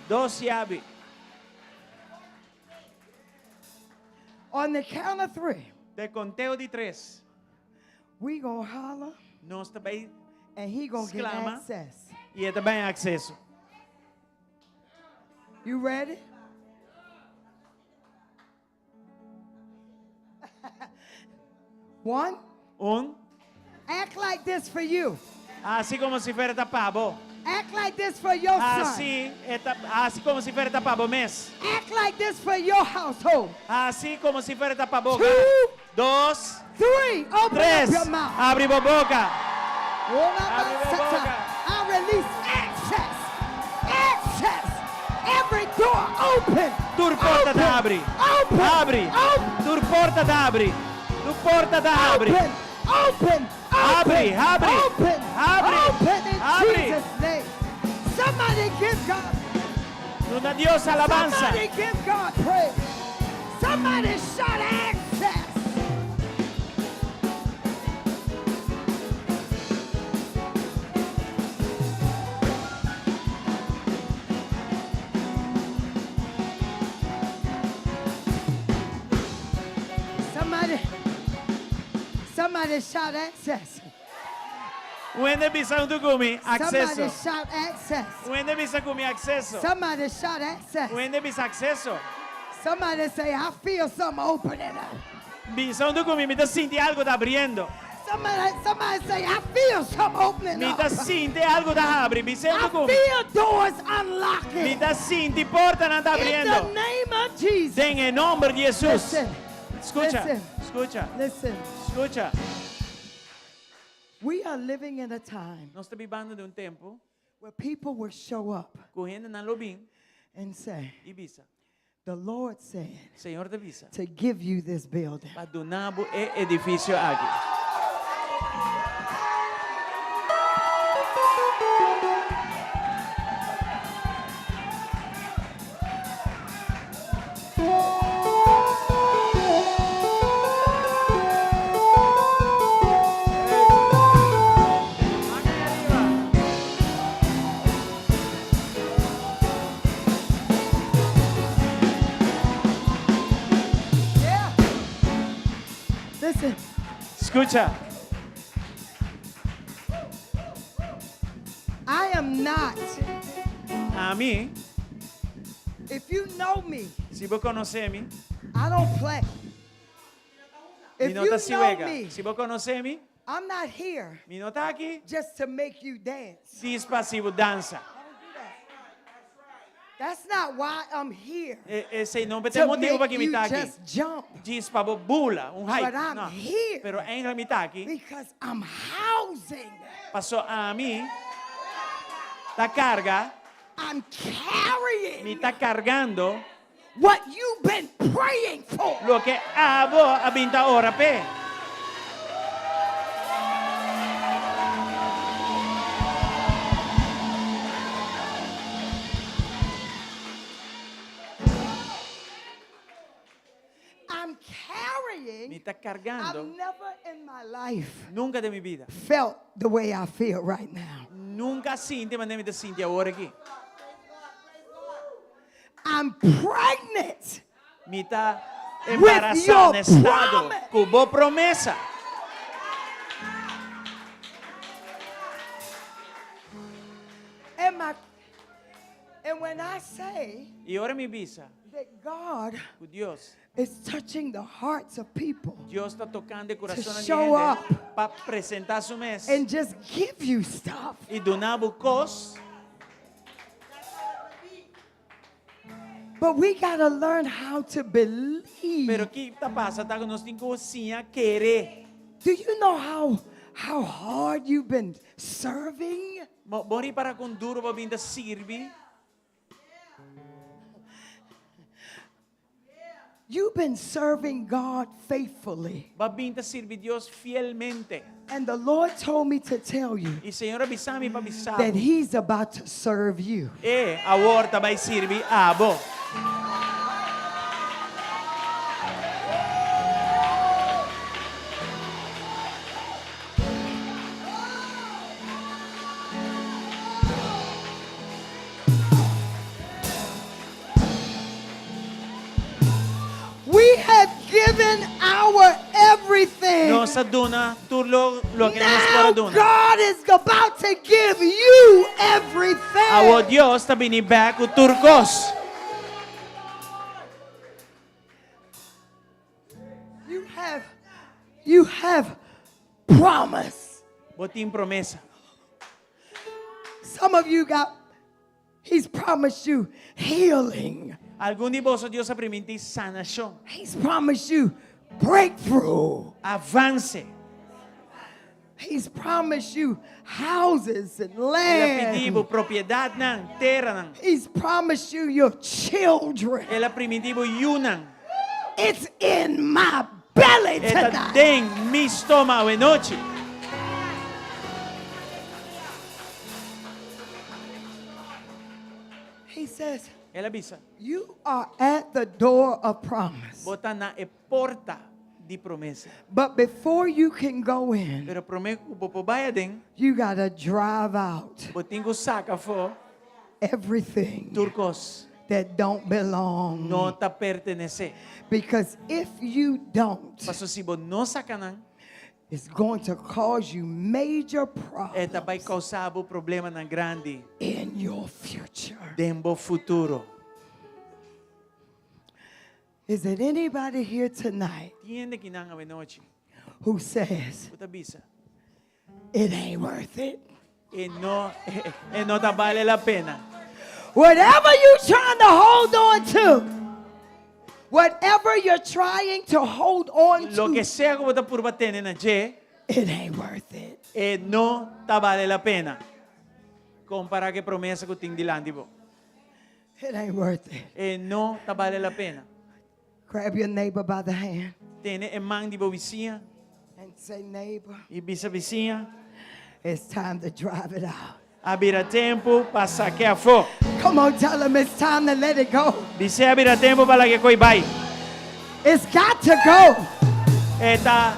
Speaker 1: 2 llaves.
Speaker 2: On the count of three,
Speaker 1: De conteo de 3.
Speaker 2: we gonna holler
Speaker 1: Nós também
Speaker 2: and he gonna get
Speaker 1: Exclama.
Speaker 2: access.
Speaker 1: e também acesso.
Speaker 2: You ready? One, act like this for you.
Speaker 1: Assim como se fosse tapado.
Speaker 2: Act like this for your son.
Speaker 1: Assim como se fosse tapado mês.
Speaker 2: Act like this for your household.
Speaker 1: Assim como se fosse tapado.
Speaker 2: 2,
Speaker 1: 2,
Speaker 2: 3, open up
Speaker 1: 3.
Speaker 2: your mouth.
Speaker 1: Abre a boca.
Speaker 2: I release access. Access. Every door open.
Speaker 1: Tur porta da abre.
Speaker 2: Open.
Speaker 1: Abre.
Speaker 2: Open.
Speaker 1: Tur porta da abre. Tu porta da abre.
Speaker 2: Open. Open.
Speaker 1: Abre, abre.
Speaker 2: Open.
Speaker 1: Abre.
Speaker 2: Open in
Speaker 1: Abre.
Speaker 2: Jesus' name. Somebody give God.
Speaker 1: Una Dios alabanza.
Speaker 2: Somebody give God praise. Somebody shout access. Somebody shout access.
Speaker 1: When bisa kumi
Speaker 2: Somebody
Speaker 1: acceso.
Speaker 2: shout access.
Speaker 1: When bisa kumi acceso.
Speaker 2: Somebody shout access.
Speaker 1: When bisa acceso.
Speaker 2: Somebody say, I feel something opening up.
Speaker 1: Bisa kumi mi ta sinti algo da abriendo.
Speaker 2: Somebody say, I feel something opening
Speaker 1: Mi
Speaker 2: up.
Speaker 1: ta sinti algo da apri. Bisa
Speaker 2: I
Speaker 1: kumi.
Speaker 2: feel doors
Speaker 1: Mi
Speaker 2: unlocking.
Speaker 1: ta sinti porta na da
Speaker 2: In the
Speaker 1: abriendo.
Speaker 2: name of Jesus.
Speaker 1: En el nombre de Jesús.
Speaker 2: Listen,
Speaker 1: Escucha,
Speaker 2: listen.
Speaker 1: escucha,
Speaker 2: listen.
Speaker 1: escucha.
Speaker 2: We are living in a time
Speaker 1: Nós estamos vivendo de tempo
Speaker 2: where people will show up
Speaker 1: correndo na lobim
Speaker 2: and say,
Speaker 1: e bisa.
Speaker 2: the Lord said
Speaker 1: Senhor da visa.
Speaker 2: to give you this building.
Speaker 1: Para donar o edifício aqui.
Speaker 2: Yeah. Listen,
Speaker 1: Escucha.
Speaker 2: I am not.
Speaker 1: A mim,
Speaker 2: If you know me,
Speaker 1: se você conhecer-me,
Speaker 2: I don't play. If
Speaker 1: me
Speaker 2: you
Speaker 1: nota se
Speaker 2: know
Speaker 1: juega.
Speaker 2: me,
Speaker 1: Se você conhecer-me,
Speaker 2: I'm not here
Speaker 1: me nota aqui,
Speaker 2: just to make you dance.
Speaker 1: diz passivo dança.
Speaker 2: That's not why I'm here.
Speaker 1: Esse não tem
Speaker 2: To
Speaker 1: motivo para
Speaker 2: make
Speaker 1: que me
Speaker 2: you
Speaker 1: tá aqui.
Speaker 2: just jump.
Speaker 1: Diz para bula, hype.
Speaker 2: But I'm
Speaker 1: Não.
Speaker 2: here
Speaker 1: Pero ainda me tá aqui.
Speaker 2: because I'm housing.
Speaker 1: Passou a mim, tá carga,
Speaker 2: I'm carrying
Speaker 1: me tá cargando
Speaker 2: what you've been praying for.
Speaker 1: lo que abo a 20 ora pe.
Speaker 2: I'm carrying.
Speaker 1: Me tá
Speaker 2: I've
Speaker 1: cargando
Speaker 2: never in my life
Speaker 1: nunca de mi vida.
Speaker 2: felt the way I feel right now.
Speaker 1: Nunca sinti, mas nem me sinti agora aqui.
Speaker 2: I'm pregnant.
Speaker 1: Me tá
Speaker 2: your
Speaker 1: embarazada, estado,
Speaker 2: promise.
Speaker 1: com boa promessa.
Speaker 2: And when I say
Speaker 1: E ora me visa,
Speaker 2: that God
Speaker 1: com Deus.
Speaker 2: is touching the hearts of people
Speaker 1: Deus está tocando o coração da
Speaker 2: show
Speaker 1: gente para apresentar su mês
Speaker 2: and just give you stuff.
Speaker 1: e donar cos.
Speaker 2: But we got to learn how to believe.
Speaker 1: Pero que tá passa, tá que nós temos que querer.
Speaker 2: Do you know how hard you've been serving?
Speaker 1: Mori para com duro para vir servir.
Speaker 2: You've been serving God faithfully.
Speaker 1: Para vir servir Deus fielmente.
Speaker 2: And the Lord told me to tell you
Speaker 1: E Senhor avisame para avisar.
Speaker 2: that He's about to serve you.
Speaker 1: E a volta vai servir a bo.
Speaker 2: We have given our everything.
Speaker 1: Nós aduna tudo lo que nós
Speaker 2: Now
Speaker 1: para donar.
Speaker 2: God is about to give you everything.
Speaker 1: Awo Deus está vindo back o turcos.
Speaker 2: You have promise.
Speaker 1: Botim promessa.
Speaker 2: Some of you He's promised you healing.
Speaker 1: Algum de vós Deus a permitir sanação,
Speaker 2: He's promised you breakthrough.
Speaker 1: avance.
Speaker 2: He's promised you houses and
Speaker 1: Ela
Speaker 2: land.
Speaker 1: pediu propriedade nan, terra nan.
Speaker 2: He's promised you your children.
Speaker 1: Ela permitiu yunan.
Speaker 2: It's in my belly
Speaker 1: Eta
Speaker 2: tonight.
Speaker 1: tem mi estômago e noite.
Speaker 2: He says,
Speaker 1: Ela avisa.
Speaker 2: you are at at the door of promise.
Speaker 1: Bota na e porta di promesa.
Speaker 2: But before you can go in,
Speaker 1: Pero promesa ko popobaya din,
Speaker 2: you got to drive out
Speaker 1: boting ko saka fo
Speaker 2: everything
Speaker 1: turcos
Speaker 2: that don't belong.
Speaker 1: no ta pertenece.
Speaker 2: Because if you don't,
Speaker 1: Paso si bo no sakanan,
Speaker 2: it's going to cause you major
Speaker 1: eta vai
Speaker 2: problems
Speaker 1: causabo problema na grande
Speaker 2: in your future.
Speaker 1: dembo futuro.
Speaker 2: Is there anybody here tonight
Speaker 1: Tiene que nang awe noche.
Speaker 2: who says
Speaker 1: Puta bisa.
Speaker 2: it ain't worth it?
Speaker 1: E no ta vale la pena.
Speaker 2: Whatever you're trying to hold on to, whatever you're trying to hold on
Speaker 1: Lo que
Speaker 2: to,
Speaker 1: sea como ta purba tene na je,
Speaker 2: it ain't worth it.
Speaker 1: e no ta vale la pena. Compara que promesa ko ting dilandi bo.
Speaker 2: It ain't worth it.
Speaker 1: E no ta vale la pena.
Speaker 2: Grab your neighbor by the hand
Speaker 1: Tene e mang di bo vizinha,
Speaker 2: and say, neighbor,
Speaker 1: e bisa vizinha,
Speaker 2: it's time to drive it out.
Speaker 1: abira tempo pa saque a fo.
Speaker 2: Come on, tell them it's time to let it go.
Speaker 1: Dice abira tempo para que koi bai.
Speaker 2: It's got to go.
Speaker 1: Eta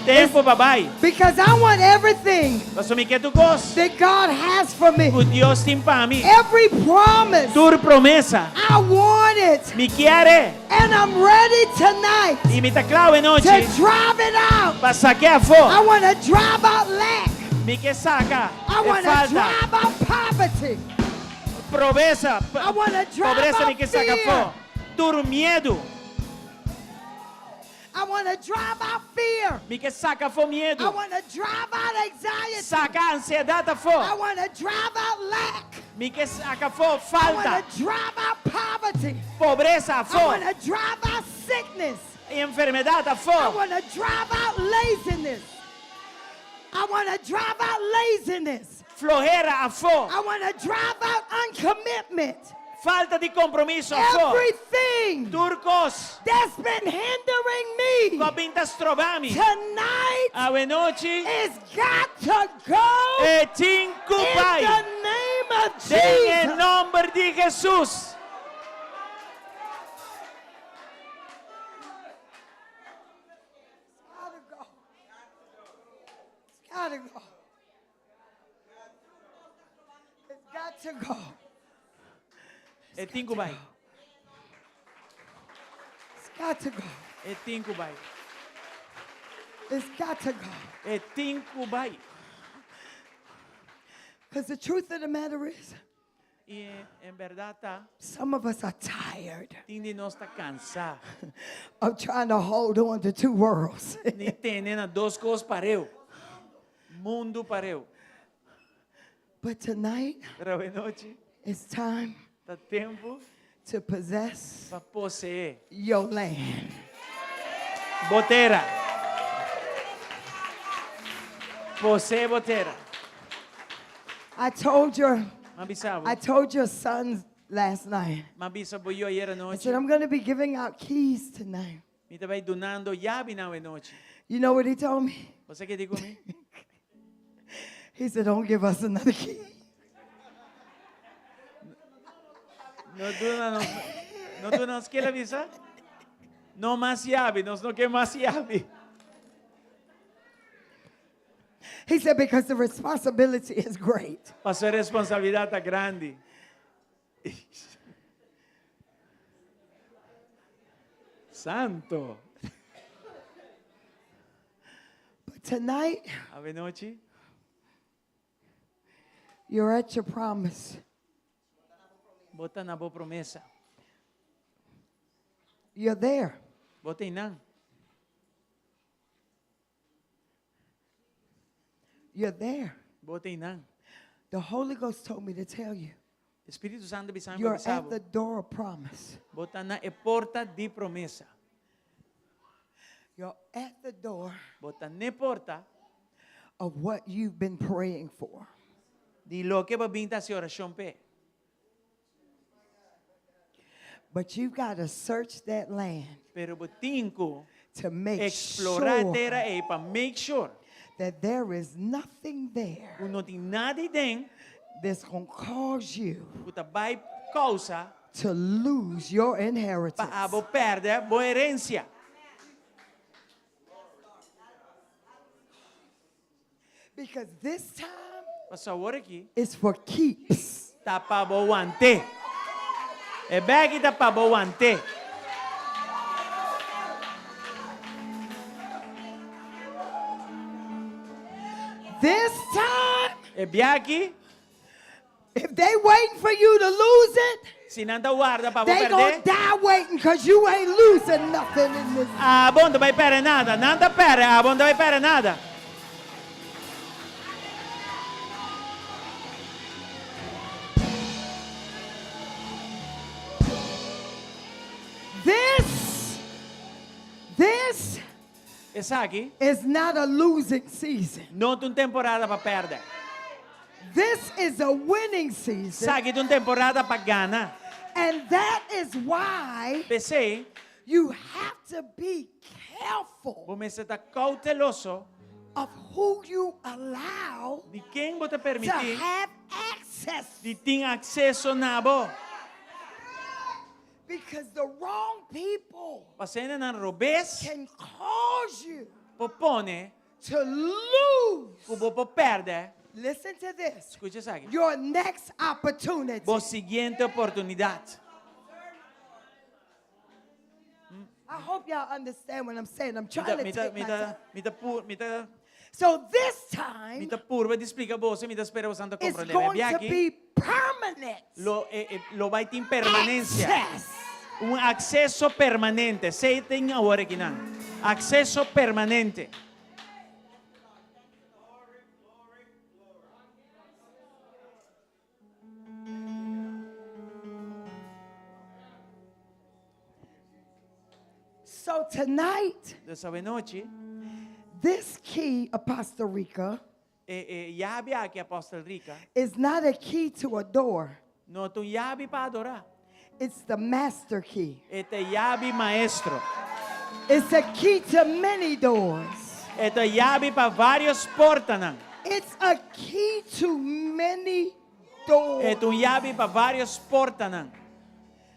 Speaker 1: tempo pa bai.
Speaker 2: Because I want everything
Speaker 1: Paso mi que tu cos.
Speaker 2: that God has for me.
Speaker 1: O Dios tim pa mi.
Speaker 2: Every promise,
Speaker 1: Tur promesa.
Speaker 2: I want it.
Speaker 1: Mi quiere.
Speaker 2: And I'm ready tonight
Speaker 1: Y mi ta clave
Speaker 2: to
Speaker 1: noche.
Speaker 2: drive it out.
Speaker 1: Pa saque a
Speaker 2: I
Speaker 1: fo.
Speaker 2: want to drive out lack.
Speaker 1: Mi que saca.
Speaker 2: I
Speaker 1: E
Speaker 2: want to
Speaker 1: falta.
Speaker 2: drive out poverty.
Speaker 1: Pobreza.
Speaker 2: I wanna drive
Speaker 1: Pobreza
Speaker 2: out
Speaker 1: mi que saca
Speaker 2: fear.
Speaker 1: fo. Tur miedo.
Speaker 2: I want to drive out fear.
Speaker 1: Mi que saca fo
Speaker 2: I
Speaker 1: miedo.
Speaker 2: want to drive out anxiety.
Speaker 1: Saca ansiedade a
Speaker 2: I
Speaker 1: fo.
Speaker 2: want to drive out lack.
Speaker 1: Mi que saca fo
Speaker 2: I want
Speaker 1: falta.
Speaker 2: to drive out poverty.
Speaker 1: Pobreza a
Speaker 2: I
Speaker 1: fo.
Speaker 2: want to drive out sickness.
Speaker 1: Enfermedade a
Speaker 2: I
Speaker 1: fo.
Speaker 2: want to drive out laziness. I want to drive out laziness.
Speaker 1: Flojera a fo.
Speaker 2: I want to drive out uncommitment.
Speaker 1: Falta de compromiso a fo.
Speaker 2: Everything
Speaker 1: Turcos.
Speaker 2: that's been hindering me
Speaker 1: Copintas trobami.
Speaker 2: tonight
Speaker 1: Ave noche.
Speaker 2: is got to go
Speaker 1: E
Speaker 2: in
Speaker 1: cinco
Speaker 2: the
Speaker 1: pai.
Speaker 2: name of
Speaker 1: En el
Speaker 2: Jesus.
Speaker 1: nombre de Jesús.
Speaker 2: Gotta go. It's gotta go. It's got to go.
Speaker 1: E cinco pai.
Speaker 2: It's got to go.
Speaker 1: E cinco pai.
Speaker 2: It's got to go.
Speaker 1: E cinco pai.
Speaker 2: Because the truth of the matter is,
Speaker 1: E en verdad tá.
Speaker 2: some of us are tired
Speaker 1: Tindi nós tá cansado.
Speaker 2: of trying to hold on to two worlds.
Speaker 1: Ni tenendo dos coisas pareu. Mundo pareu.
Speaker 2: But tonight,
Speaker 1: Pero ave noche.
Speaker 2: it's time
Speaker 1: Tá tempo
Speaker 2: to possess
Speaker 1: para possuir.
Speaker 2: your land.
Speaker 1: Botera. Posee botera.
Speaker 2: I told your
Speaker 1: Mabisabo.
Speaker 2: sons last night.
Speaker 1: Mabisabo yo ayer
Speaker 2: I
Speaker 1: noche.
Speaker 2: said, I'm going to be giving out keys tonight.
Speaker 1: Mi tabay donando llave na ave noche.
Speaker 2: You know what he told me?
Speaker 1: Você que digo mi?
Speaker 2: He said, don't give us another key.
Speaker 1: No tú nos quieres avisar? No más llave, nos no que más llave.
Speaker 2: He said, because the responsibility is great.
Speaker 1: Pasó responsabilidad tan grande. Santo.
Speaker 2: But tonight,
Speaker 1: Ave noche.
Speaker 2: you're at your promise.
Speaker 1: Bota na boa promessa.
Speaker 2: You're there.
Speaker 1: Bota inang.
Speaker 2: You're there.
Speaker 1: Bota inang.
Speaker 2: The Holy Ghost told me to tell you,
Speaker 1: Espírito Santo bisang
Speaker 2: you're at
Speaker 1: bisabo.
Speaker 2: the door of promise.
Speaker 1: Bota na e porta de promessa.
Speaker 2: You're at the door
Speaker 1: Bota ne porta
Speaker 2: of what you've been praying for.
Speaker 1: de lo que va binta si oración pe.
Speaker 2: But you've got to search that land
Speaker 1: Pero botinco
Speaker 2: to make
Speaker 1: explorar
Speaker 2: sure
Speaker 1: terra e para make sure
Speaker 2: that there is nothing there
Speaker 1: não tem nada dentro
Speaker 2: that's going to cause you
Speaker 1: que vai causa
Speaker 2: to lose your inheritance.
Speaker 1: Paabo perde boa herência.
Speaker 2: Because this time
Speaker 1: Passa agora aqui.
Speaker 2: is for keeps.
Speaker 1: Tá para boante. É bem tá para boante.
Speaker 2: This time,
Speaker 1: É bem aqui.
Speaker 2: if they waiting for you to lose it,
Speaker 1: Se não tá guarda para
Speaker 2: they gonna
Speaker 1: perder.
Speaker 2: die waiting because you ain't losing nothing in this.
Speaker 1: A bom não vai perder nada. Não tá perde. A bom não vai perder nada.
Speaker 2: This
Speaker 1: Essa aqui.
Speaker 2: is not a losing season.
Speaker 1: Não tem temporada para perder.
Speaker 2: This is a winning season.
Speaker 1: Essa aqui tem temporada para ganhar.
Speaker 2: And that is why
Speaker 1: Pensei,
Speaker 2: you have to be careful
Speaker 1: você está cauteloso
Speaker 2: of who you allow
Speaker 1: de quem você
Speaker 2: to
Speaker 1: permitir
Speaker 2: have access.
Speaker 1: de ter acesso na bo.
Speaker 2: Because the wrong people
Speaker 1: Você não roubes,
Speaker 2: can cause you
Speaker 1: popone,
Speaker 2: to lose.
Speaker 1: o perde.
Speaker 2: Listen to this.
Speaker 1: Escute isso aqui.
Speaker 2: Your next opportunity.
Speaker 1: Boa seguinte oportunidade.
Speaker 2: I hope y'all understand what I'm saying. I'm trying to take my time.
Speaker 1: Me
Speaker 2: So this time
Speaker 1: ta purva di explica você, me ta spera você
Speaker 2: is
Speaker 1: comprare.
Speaker 2: going to
Speaker 1: Aqui
Speaker 2: be permanent
Speaker 1: lo vai ter em permanência.
Speaker 2: access.
Speaker 1: Acesso permanente. Sei tem agora aqui não. Acesso permanente.
Speaker 2: So tonight,
Speaker 1: Dessa noite,
Speaker 2: this key, Apostle Rica,
Speaker 1: yabi aqui apóstolo Rica.
Speaker 2: is not a key to a door.
Speaker 1: No tu yabi para adorar.
Speaker 2: It's the master key.
Speaker 1: Este yabi maestro.
Speaker 2: It's a key to many doors.
Speaker 1: Este yabi para vários portas.
Speaker 2: It's a key to many doors.
Speaker 1: Este yabi para vários portas.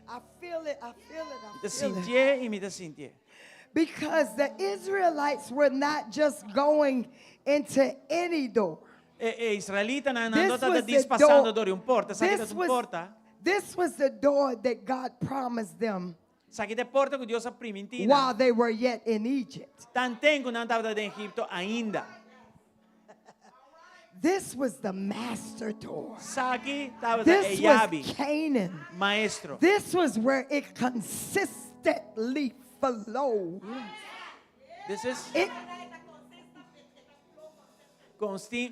Speaker 2: I feel it. I feel it. I
Speaker 1: Te
Speaker 2: feel it.
Speaker 1: sentie e me te sentie.
Speaker 2: Because the Israelites were not just going into any door.
Speaker 1: Israelita não
Speaker 2: This
Speaker 1: andou
Speaker 2: was
Speaker 1: tata
Speaker 2: the
Speaker 1: dispassando
Speaker 2: door.
Speaker 1: dori porta. Sa
Speaker 2: This
Speaker 1: que
Speaker 2: was-
Speaker 1: porta.
Speaker 2: This was the door that God promised them
Speaker 1: Sa que porta que Deus a primentina.
Speaker 2: while they were yet in Egypt.
Speaker 1: Tanten que não estava de Egipto ainda.
Speaker 2: This was the master door.
Speaker 1: Sa que estava
Speaker 2: This
Speaker 1: de
Speaker 2: was
Speaker 1: yabi
Speaker 2: Canaan.
Speaker 1: maestro.
Speaker 2: This was where it consistently flowed.
Speaker 1: This is
Speaker 2: It,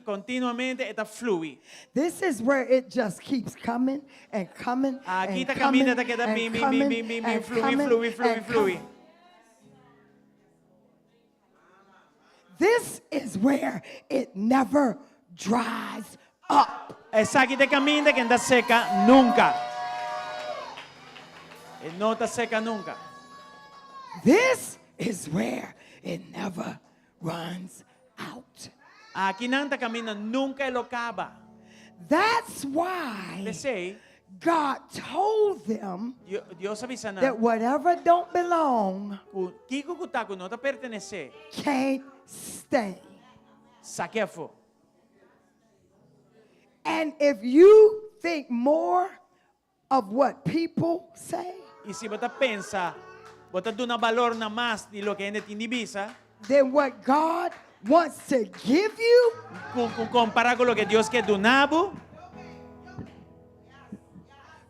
Speaker 1: continuamente está flui.
Speaker 2: this is where it just keeps coming and coming
Speaker 1: Aqui
Speaker 2: and
Speaker 1: está
Speaker 2: coming
Speaker 1: caminhando, está
Speaker 2: and
Speaker 1: bim, bim,
Speaker 2: coming
Speaker 1: bim, bim, bim,
Speaker 2: and
Speaker 1: flui,
Speaker 2: coming
Speaker 1: flui, flui,
Speaker 2: and
Speaker 1: flui.
Speaker 2: coming. This is where it never dries up.
Speaker 1: Essa aqui te caminha que não está seca nunca. E não está seca nunca.
Speaker 2: This is where it never runs out.
Speaker 1: Aqui não está caminhando nunca e lo acaba.
Speaker 2: That's why
Speaker 1: Pensei,
Speaker 2: God told them
Speaker 1: Deus avisa na
Speaker 2: that whatever don't belong
Speaker 1: que o kutaku não está pertenece.
Speaker 2: can't stay.
Speaker 1: Saquefo.
Speaker 2: And if you think more of what people say
Speaker 1: E se você pensa, você dá valor na mais de lo que ainda te indivisa,
Speaker 2: than what God wants to give you,
Speaker 1: comparar com lo que Deus quer donar,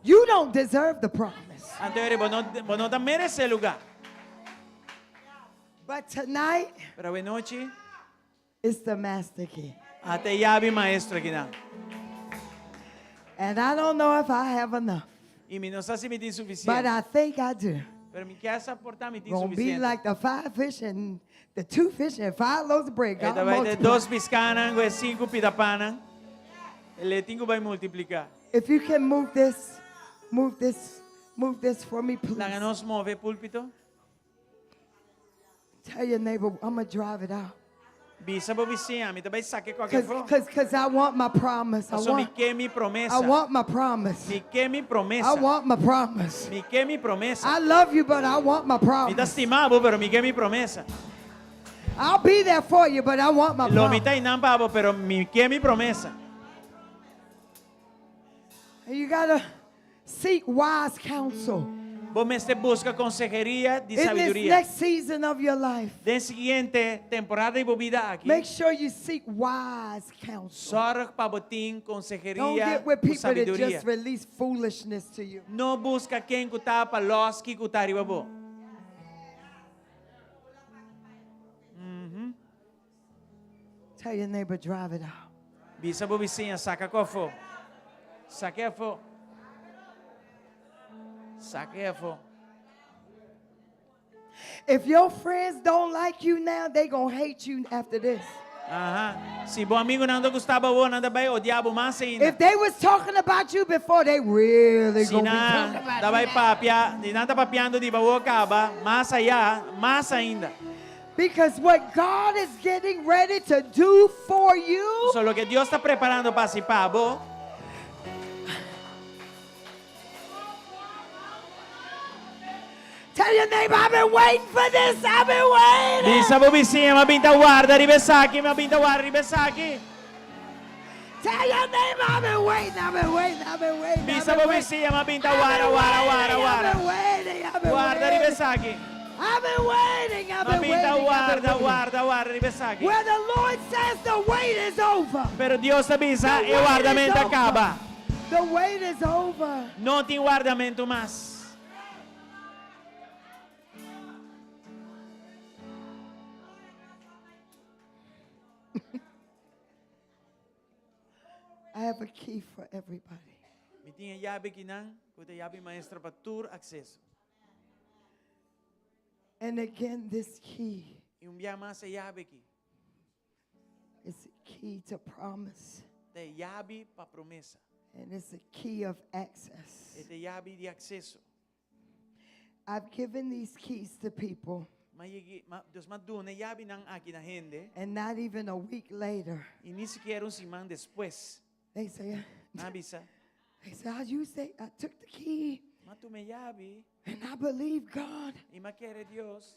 Speaker 2: you don't deserve the promise.
Speaker 1: então você não está merece lugar.
Speaker 2: But tonight
Speaker 1: Pero hoje noite,
Speaker 2: is the master key.
Speaker 1: até yabi maestro aqui não.
Speaker 2: And I don't know if I have enough,
Speaker 1: E me não sei se me tem
Speaker 2: but
Speaker 1: suficiente.
Speaker 2: I think I do.
Speaker 1: Pero me quer suportar me tem
Speaker 2: Gonna be
Speaker 1: suficiente.
Speaker 2: like the 5 fish and the 2 fish and 5 loaves of bread. God
Speaker 1: Esta vai ter
Speaker 2: multiply.
Speaker 1: 2 piscanas e 5 pitapanas. Ele 5 vai multiplicar.
Speaker 2: If you can move this for me, please.
Speaker 1: Lá nos move púlpito.
Speaker 2: Tell your neighbor, I'm gonna drive it out.
Speaker 1: Bisa bo vizinha, mi tabai sake qualquer fo.
Speaker 2: Because I want my promise.
Speaker 1: So mi que mi promessa.
Speaker 2: I want my promise.
Speaker 1: Mi que mi
Speaker 2: I
Speaker 1: promessa.
Speaker 2: want my promise.
Speaker 1: Mi que mi promessa.
Speaker 2: I love you, but I want my
Speaker 1: Mi
Speaker 2: promise.
Speaker 1: ta stimavo, pero mi que mi promessa.
Speaker 2: I'll be there for you, but I want my
Speaker 1: Lo mi
Speaker 2: promise.
Speaker 1: ta inampavo, pero mi que mi promessa.
Speaker 2: And you gotta seek wise counsel
Speaker 1: Vos me este busca consejería de
Speaker 2: in this
Speaker 1: sabiduría.
Speaker 2: next season of your life.
Speaker 1: De siguiente temporada de vida aqui.
Speaker 2: Make sure you seek wise counsel.
Speaker 1: Só para botin
Speaker 2: Don't
Speaker 1: consejería
Speaker 2: get with
Speaker 1: com
Speaker 2: people that
Speaker 1: sabedoria.
Speaker 2: just release foolishness to you.
Speaker 1: Não busca quem cutar para los que cutar babo.
Speaker 2: Tell your neighbor, drive it out.
Speaker 1: Bisa bo vizinha, saca cofo. Saque a fo. Saque a fo.
Speaker 2: If your friends don't like you now, they gonna hate you after this.
Speaker 1: Aham. Se bom amigo não gostava bo, nada vai odiabo mais ainda.
Speaker 2: If they was talking about you before, they really
Speaker 1: Se
Speaker 2: gonna be
Speaker 1: não,
Speaker 2: talking about
Speaker 1: da vai
Speaker 2: you.
Speaker 1: papia, de nada papiando de bawo acaba, mais allá, mais ainda.
Speaker 2: Because what God is getting ready to do for you,
Speaker 1: Só lo que Deus está preparando para si pabo.
Speaker 2: tell your neighbor, I've been waiting for this. I've been waiting.
Speaker 1: Bisa bo vizinha, mabinta guarda, ribesaki, mabinta guarda, ribesaki.
Speaker 2: Tell your neighbor, I've been waiting. I've been waiting. I've been waiting.
Speaker 1: Bisa bo vizinha, mabinta guarda, guarda.
Speaker 2: I've been waiting. I've been
Speaker 1: Guarda,
Speaker 2: waiting.
Speaker 1: ribesaki.
Speaker 2: I've been waiting. I've been
Speaker 1: Mabinta
Speaker 2: waiting. I've been
Speaker 1: guarda,
Speaker 2: waiting.
Speaker 1: guarda, ribesaki.
Speaker 2: Where the Lord says the wait is over.
Speaker 1: Pero Deus avisa,
Speaker 2: The
Speaker 1: e o
Speaker 2: wait is
Speaker 1: guardamento
Speaker 2: over.
Speaker 1: acaba.
Speaker 2: The wait is over.
Speaker 1: Não tem guardamento mais.
Speaker 2: I have a key for everybody.
Speaker 1: Mi tinha llave que não, kuta llave maestra para tur acesso.
Speaker 2: And again, this key
Speaker 1: E dia mais a llave aqui.
Speaker 2: is a key to promise.
Speaker 1: Tem llave para promessa.
Speaker 2: And it's a key of access.
Speaker 1: E tem llave de acesso.
Speaker 2: I've given these keys to people,
Speaker 1: Deus mandou uma llave não aqui na gente.
Speaker 2: and not even a week later,
Speaker 1: E nem sequer semana depois.
Speaker 2: they say,
Speaker 1: Avisa.
Speaker 2: I used it, I took the key,
Speaker 1: Mas tu me llave.
Speaker 2: and I believe God.
Speaker 1: E mas quer Deus.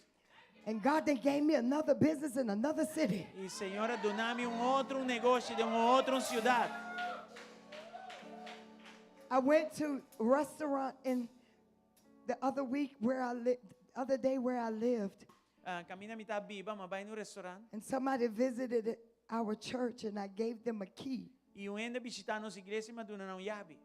Speaker 2: And God, they gave me another business in another city.
Speaker 1: E Senhora, dona-me outro negócio de outra cidade.
Speaker 2: I went to a restaurant in the other week where I lived, other day where I lived,
Speaker 1: Camina mitad viva, mas vai no restaurante.
Speaker 2: and somebody visited our church, and I gave them a key.
Speaker 1: E eu ainda visitar nossa igreja, mas dona não llave.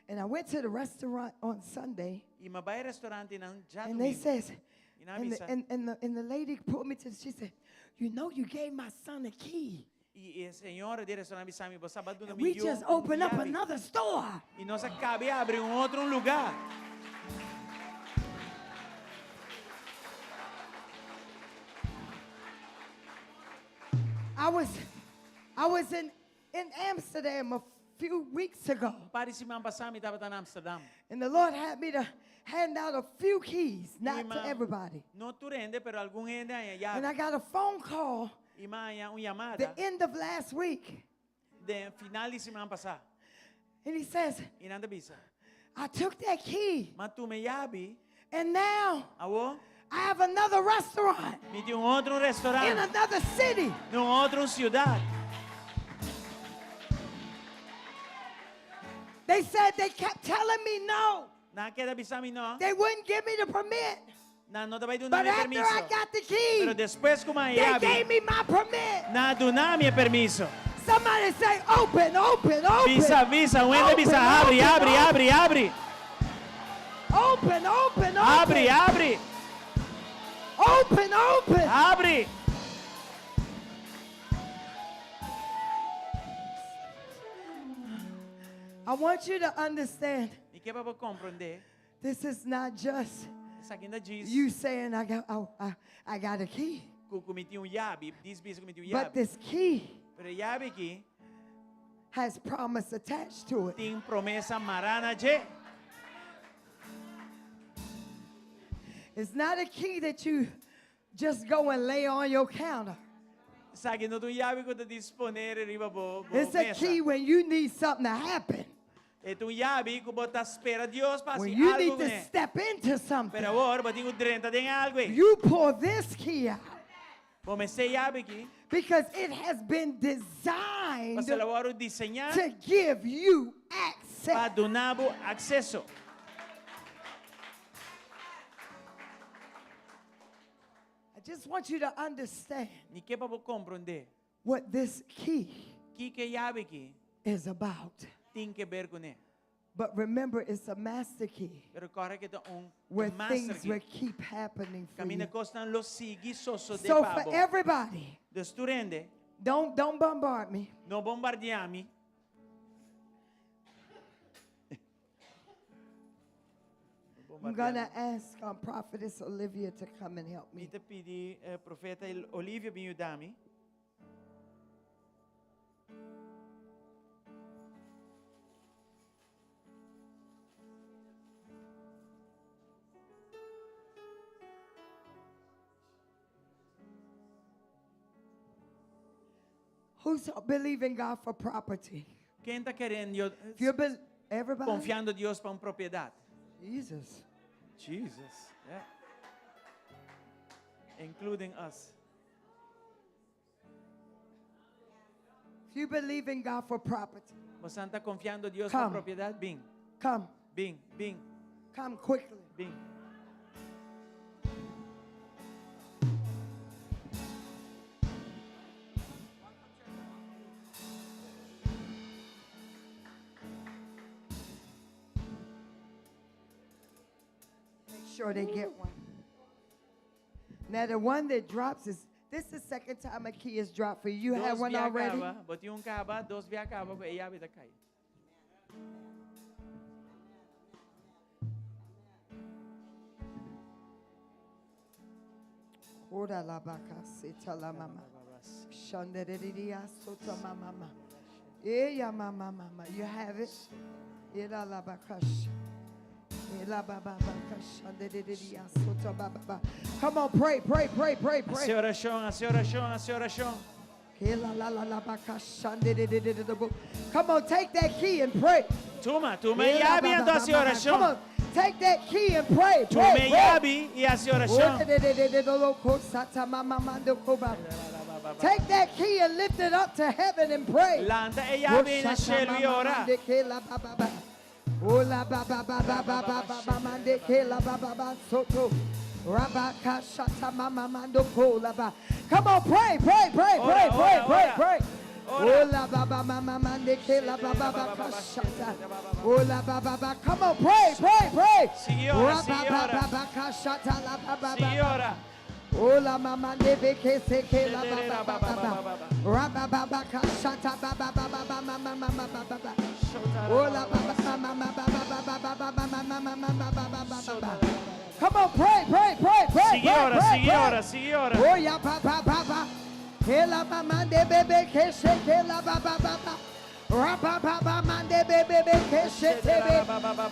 Speaker 2: And I went to the restaurant on Sunday,
Speaker 1: E mas vai restaurante não já
Speaker 2: and they
Speaker 1: domingo.
Speaker 2: says,
Speaker 1: E na
Speaker 2: and
Speaker 1: avisa.
Speaker 2: the lady pulled me to, she said, you know you gave my son a key.
Speaker 1: E a senhora do restaurante avisa-me, você sabe dona
Speaker 2: And we just opened up another store.
Speaker 1: E nós acabamos de abrir outro lugar.
Speaker 2: I was in Amsterdam a few weeks ago,
Speaker 1: Para semana passada, eu estava em Amsterdam.
Speaker 2: and the Lord had me to hand out a few keys, not
Speaker 1: Irmão,
Speaker 2: to everybody.
Speaker 1: Não tu rende, pero algum rende a
Speaker 2: And I
Speaker 1: llave.
Speaker 2: got a phone call
Speaker 1: E mais chamada
Speaker 2: the end of last week,
Speaker 1: de final de semana passada.
Speaker 2: and he says,
Speaker 1: E nada avisa.
Speaker 2: I took that key,
Speaker 1: Mas tu me llave,
Speaker 2: and now
Speaker 1: avô,
Speaker 2: I have another restaurant
Speaker 1: me deu outro
Speaker 2: in
Speaker 1: restaurante,
Speaker 2: another city.
Speaker 1: em outra cidade.
Speaker 2: They said they kept telling me no.
Speaker 1: Não quer avisar-me, não.
Speaker 2: They wouldn't give me the permit.
Speaker 1: Não, não te vai dar
Speaker 2: But after
Speaker 1: permiso.
Speaker 2: I got the
Speaker 1: Pero
Speaker 2: key,
Speaker 1: depois com a
Speaker 2: they gave
Speaker 1: llave,
Speaker 2: me my permit.
Speaker 1: não dá-me permiso.
Speaker 2: Somebody say, open, open, open.
Speaker 1: Visa, visa, um ende avisa, abre, abre, abre, abre.
Speaker 2: Open, open, open.
Speaker 1: Abre, abre,
Speaker 2: Open, open.
Speaker 1: abre.
Speaker 2: I want you to understand,
Speaker 1: E que para compreender,
Speaker 2: this is not just
Speaker 1: isso aqui ainda diz,
Speaker 2: you saying, I got a key.
Speaker 1: que cometi llave, diz que cometi
Speaker 2: But
Speaker 1: llave.
Speaker 2: this key
Speaker 1: Pero llave aqui
Speaker 2: has promise attached to it.
Speaker 1: tem promessa marana de.
Speaker 2: It's not a key that you just go and lay on your counter.
Speaker 1: Sa que no tu yabi ko ta disponere riba bo
Speaker 2: It's a
Speaker 1: mesa.
Speaker 2: key when you need something to happen.
Speaker 1: E tu yabi ko bota espera Dios pa
Speaker 2: When
Speaker 1: si
Speaker 2: you
Speaker 1: algo
Speaker 2: need to
Speaker 1: ne.
Speaker 2: step into something.
Speaker 1: Pero agora bati ko direnta den algo.
Speaker 2: You pull this key out
Speaker 1: Bo me se yabi ki.
Speaker 2: because it has been designed
Speaker 1: Basta lawaro diseñar
Speaker 2: to give you
Speaker 1: pa
Speaker 2: access.
Speaker 1: donabo acceso.
Speaker 2: I just want you to understand
Speaker 1: Ni que pa bo comprender.
Speaker 2: what this key
Speaker 1: Ki que yabi ki
Speaker 2: is about.
Speaker 1: tin que ver con e.
Speaker 2: But remember, it's a master key
Speaker 1: Pero corre que un
Speaker 2: where
Speaker 1: master
Speaker 2: things will
Speaker 1: ki.
Speaker 2: keep happening for
Speaker 1: Camina
Speaker 2: you.
Speaker 1: costan los sigi soso de
Speaker 2: So
Speaker 1: pabo.
Speaker 2: for everybody,
Speaker 1: Des tu rende,
Speaker 2: don't bombard me.
Speaker 1: no bombardiami.
Speaker 2: I'm gonna ask Prophetess Olivia to come and help
Speaker 1: Mi
Speaker 2: me.
Speaker 1: te pidi profeta Olivia bin Udami.
Speaker 2: Who's believing God for property?
Speaker 1: Quem está querendo
Speaker 2: If you're everybody,
Speaker 1: confiando Dios para una propiedad?
Speaker 2: Jesus.
Speaker 1: Jesus, yeah. Including us.
Speaker 2: If you believe in God for property,
Speaker 1: Você está confiando Dios
Speaker 2: Come.
Speaker 1: para propiedad? Bing,
Speaker 2: come,
Speaker 1: bing, bing,
Speaker 2: come quickly.
Speaker 1: bing.
Speaker 2: Make sure they get one. Now the one that drops is this is the second time a key is dropped for you. You have
Speaker 1: Dos
Speaker 2: one
Speaker 1: via
Speaker 2: already?
Speaker 1: acaba, boti un caba, dos via acaba, e yabi da kai.
Speaker 2: Ora la baka seta la mama. Shanderidia sota mama. Yeah, mama mama. You have it. Ela la baka. Ela baba baka shanderidia sota baba. Come on, pray, pray, pray, pray,
Speaker 1: Hace
Speaker 2: pray.
Speaker 1: oración, hace oración, hace oración.
Speaker 2: Ela la la la baka shanderidia. Come on, take that key and pray.
Speaker 1: Tuma, tuma
Speaker 2: Ela
Speaker 1: yabi
Speaker 2: baba
Speaker 1: ando hace
Speaker 2: baba. Come
Speaker 1: oración.
Speaker 2: on, take that key and pray.
Speaker 1: Tuma
Speaker 2: Pray, pray.
Speaker 1: yabi y hace oración.
Speaker 2: Take that key and lift it up to heaven and pray.
Speaker 1: Lanta e yabi na cielo y ora.
Speaker 2: Ola baba baba baba baba mande kela baba baba soto. Rabaka shata mama mando kola ba. Come on, pray, pray, pray,
Speaker 1: Ora,
Speaker 2: pray, pray,
Speaker 1: ora,
Speaker 2: pray,
Speaker 1: ora.
Speaker 2: pray.
Speaker 1: Ora.
Speaker 2: Ola baba mama mande kela baba baba shata. Ola baba baba. Come on, pray, pray, pray.
Speaker 1: Sigue ora, sigue
Speaker 2: Rababa
Speaker 1: ora.
Speaker 2: baba shata la baba
Speaker 1: Sigue
Speaker 2: baba.
Speaker 1: ora.
Speaker 2: Ola mama nebe kese kela baba baba. Rababa shata baba baba mama mama baba. Ola baba mama baba baba mama mama baba. Come on, pray, pray, pray, pray.
Speaker 1: Sigue ora, sigue ora, sigue ora.
Speaker 2: Oh ya baba baba. Kela mama de bebe kese kela baba baba. Raba baba mande bebe kese tebe.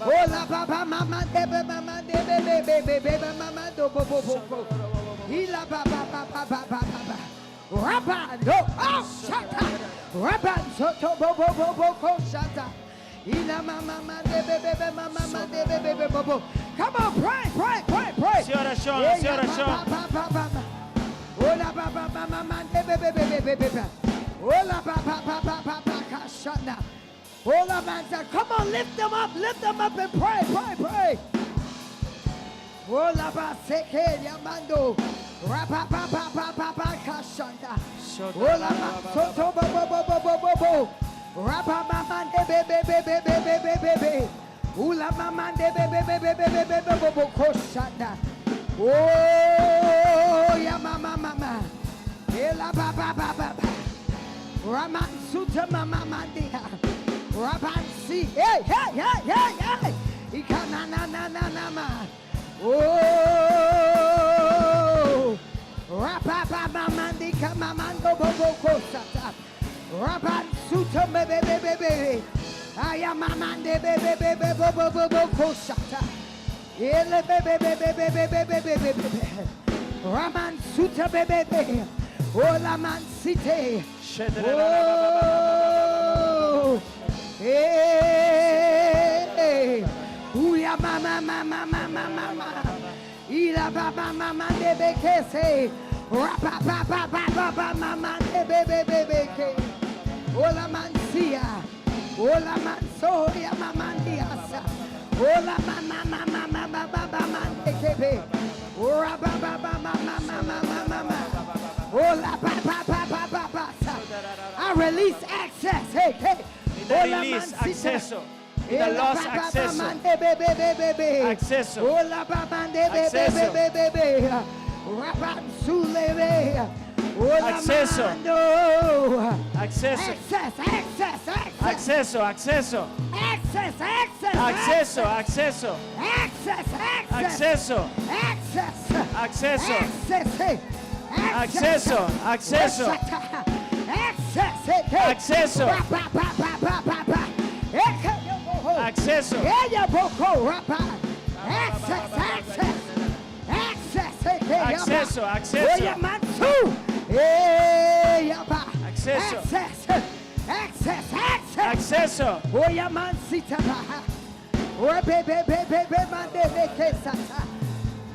Speaker 2: Ola baba mama de bebe mama do bo bo bo. Ila baba baba baba baba. Raba do oh shata. Raba soto bo bo bo bo ko shata. Ila mama mande bebe mama de bebe bo bo. Come on, pray, pray, pray, pray.
Speaker 1: Hace oración, hace oración.
Speaker 2: Ola baba mama mande bebe. Ola baba baba kashana. Ola manza. Come on, lift them up and pray, pray, pray. Ola ba seke yamando. Rapa baba kashana. Ola ba soto bo. Rapa mama de bebe. Ula mama de bebe koshana. Oh ya mama. Ela baba. Raman suta mama mandia. Raban si. Hey. Ikana na ma. Oh. Rapa mandika mamando bobo kosata. Raban suta bebe. Aya mamande bebe bobo kosata. Ele bebe. Raman suta bebe. Ola mansite. Oh. Hey. Uya mama mama mama mama. Ila baba mama de bekese. Rapa papa papa mama de bebe. Ola mansia. Ola mansoya mama diasa. Ola mama mama mama mama kebe. Ora baba mama mama mama. Ola papa papa papa. I release access. Hey.
Speaker 1: Release acceso. The lost acceso. Acceso.
Speaker 2: Ola baba de bebe. Raban sulebe.
Speaker 1: Acceso. Acceso.
Speaker 2: Access.
Speaker 1: Acceso.
Speaker 2: Access.
Speaker 1: Acceso. Acceso.
Speaker 2: Access.
Speaker 1: Acceso.
Speaker 2: Access.
Speaker 1: Acceso.
Speaker 2: Access.
Speaker 1: Acceso. Acceso.
Speaker 2: Accesso.
Speaker 1: Acceso. Acceso. Acceso. Acceso.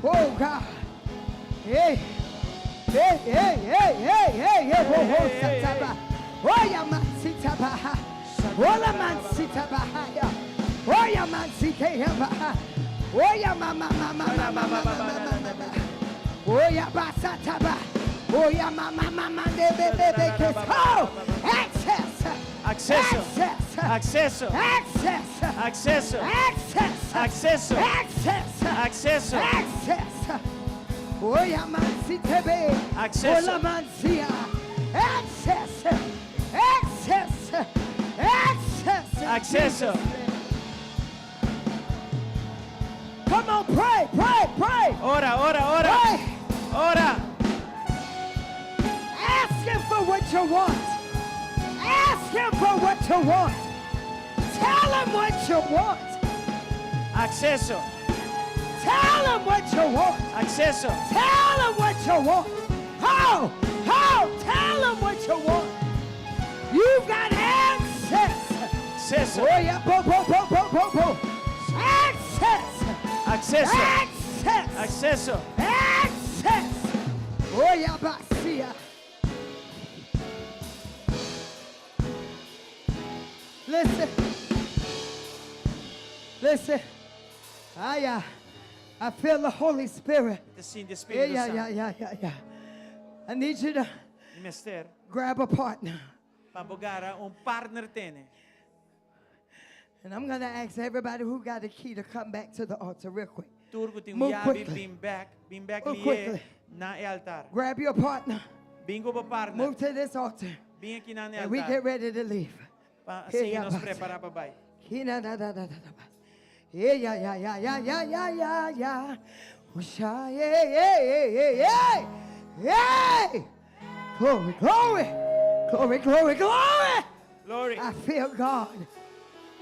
Speaker 2: Oh God. Hey. Oya mansita baha. Ola mansita bahaya. Oya mansite baha. Oya mama. Oya basata ba. Oya mama de bebe keso. Access.
Speaker 1: Acceso. Acceso.
Speaker 2: Access.
Speaker 1: Acceso. Acceso.
Speaker 2: Oya mansite be.
Speaker 1: Acceso.
Speaker 2: Ola mansia. Access.
Speaker 1: Acceso.
Speaker 2: Come on, pray.
Speaker 1: Ora.
Speaker 2: Pray.
Speaker 1: Ora.
Speaker 2: Ask him for what you want. Ask him for what you want. Tell him what you want.
Speaker 1: Acceso.
Speaker 2: Tell him what you want.
Speaker 1: Acceso.
Speaker 2: Tell him what you want. How? Tell him what you want. You've got access.
Speaker 1: Acceso.
Speaker 2: Oh yeah, bo. Access.
Speaker 1: Acceso.
Speaker 2: Access.
Speaker 1: Acceso.
Speaker 2: Access. Oh yeah, basia. Listen. I feel the Holy Spirit.
Speaker 1: Sin di Spirito Santo.
Speaker 2: Yeah. I need you to
Speaker 1: Il mester.
Speaker 2: grab a partner.
Speaker 1: Pabogara un partner tene.
Speaker 2: And I'm going to ask everybody who got a key to come back to the altar real quick.
Speaker 1: Turgo ting
Speaker 2: Move
Speaker 1: yabi
Speaker 2: quickly.
Speaker 1: bim back
Speaker 2: Move
Speaker 1: liye
Speaker 2: quickly.
Speaker 1: na e altar.
Speaker 2: Grab your partner.
Speaker 1: Bingo pa partner.
Speaker 2: Move to this altar.
Speaker 1: Bin aqui na
Speaker 2: And we get
Speaker 1: altar.
Speaker 2: ready to leave.
Speaker 1: Sige nos prepara pa bay.
Speaker 2: Yeah. Usha, yeah. Glory.
Speaker 1: Glory.
Speaker 2: I feel God.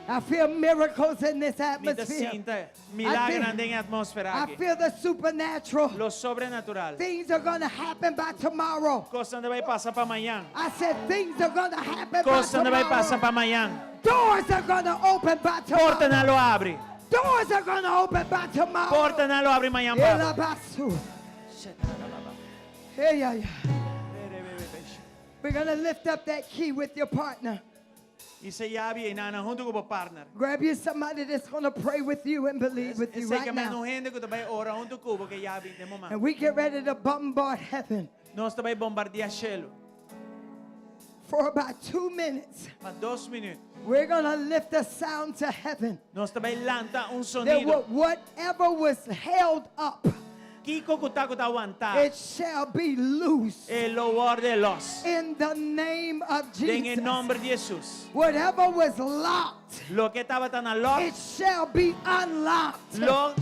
Speaker 2: I feel miracles in this
Speaker 1: Mi
Speaker 2: atmosphere.
Speaker 1: sinta milagre na ding atmosfera
Speaker 2: I
Speaker 1: aqui.
Speaker 2: feel the supernatural.
Speaker 1: Lo sobrenatural.
Speaker 2: Things are going to happen by tomorrow.
Speaker 1: Cosa não vai passar para amanhã.
Speaker 2: I said things are going to happen by
Speaker 1: Cosa não vai passar
Speaker 2: tomorrow.
Speaker 1: para amanhã.
Speaker 2: Doors are going to open by
Speaker 1: Porta
Speaker 2: tomorrow.
Speaker 1: não lo abre.
Speaker 2: Doors are going to open by tomorrow.
Speaker 1: Porta não lo abre amanhã. pa.
Speaker 2: Elabasu. Yeah. We're going to lift up that key with your partner.
Speaker 1: E se yabi inana junto com o partner.
Speaker 2: Grab you somebody that's going to pray with you and believe with you
Speaker 1: Se
Speaker 2: right
Speaker 1: que
Speaker 2: now.
Speaker 1: menos gente que também ora junto com o que yabi de momento.
Speaker 2: And we get ready to bombard heaven
Speaker 1: Nós também bombardear cielo.
Speaker 2: for about 2 minutes.
Speaker 1: Para 2 minutos.
Speaker 2: We're going to lift a sound to heaven
Speaker 1: Nós também lanta
Speaker 2: that
Speaker 1: sonido.
Speaker 2: whatever was held up,
Speaker 1: Kiko kutaku ta aguantar.
Speaker 2: it shall be loose
Speaker 1: El loor de los.
Speaker 2: in the name of
Speaker 1: En el
Speaker 2: Jesus.
Speaker 1: nombre de Jesús.
Speaker 2: Whatever was locked,
Speaker 1: Lo que estaba tan locked,
Speaker 2: it shall be unlocked
Speaker 1: lo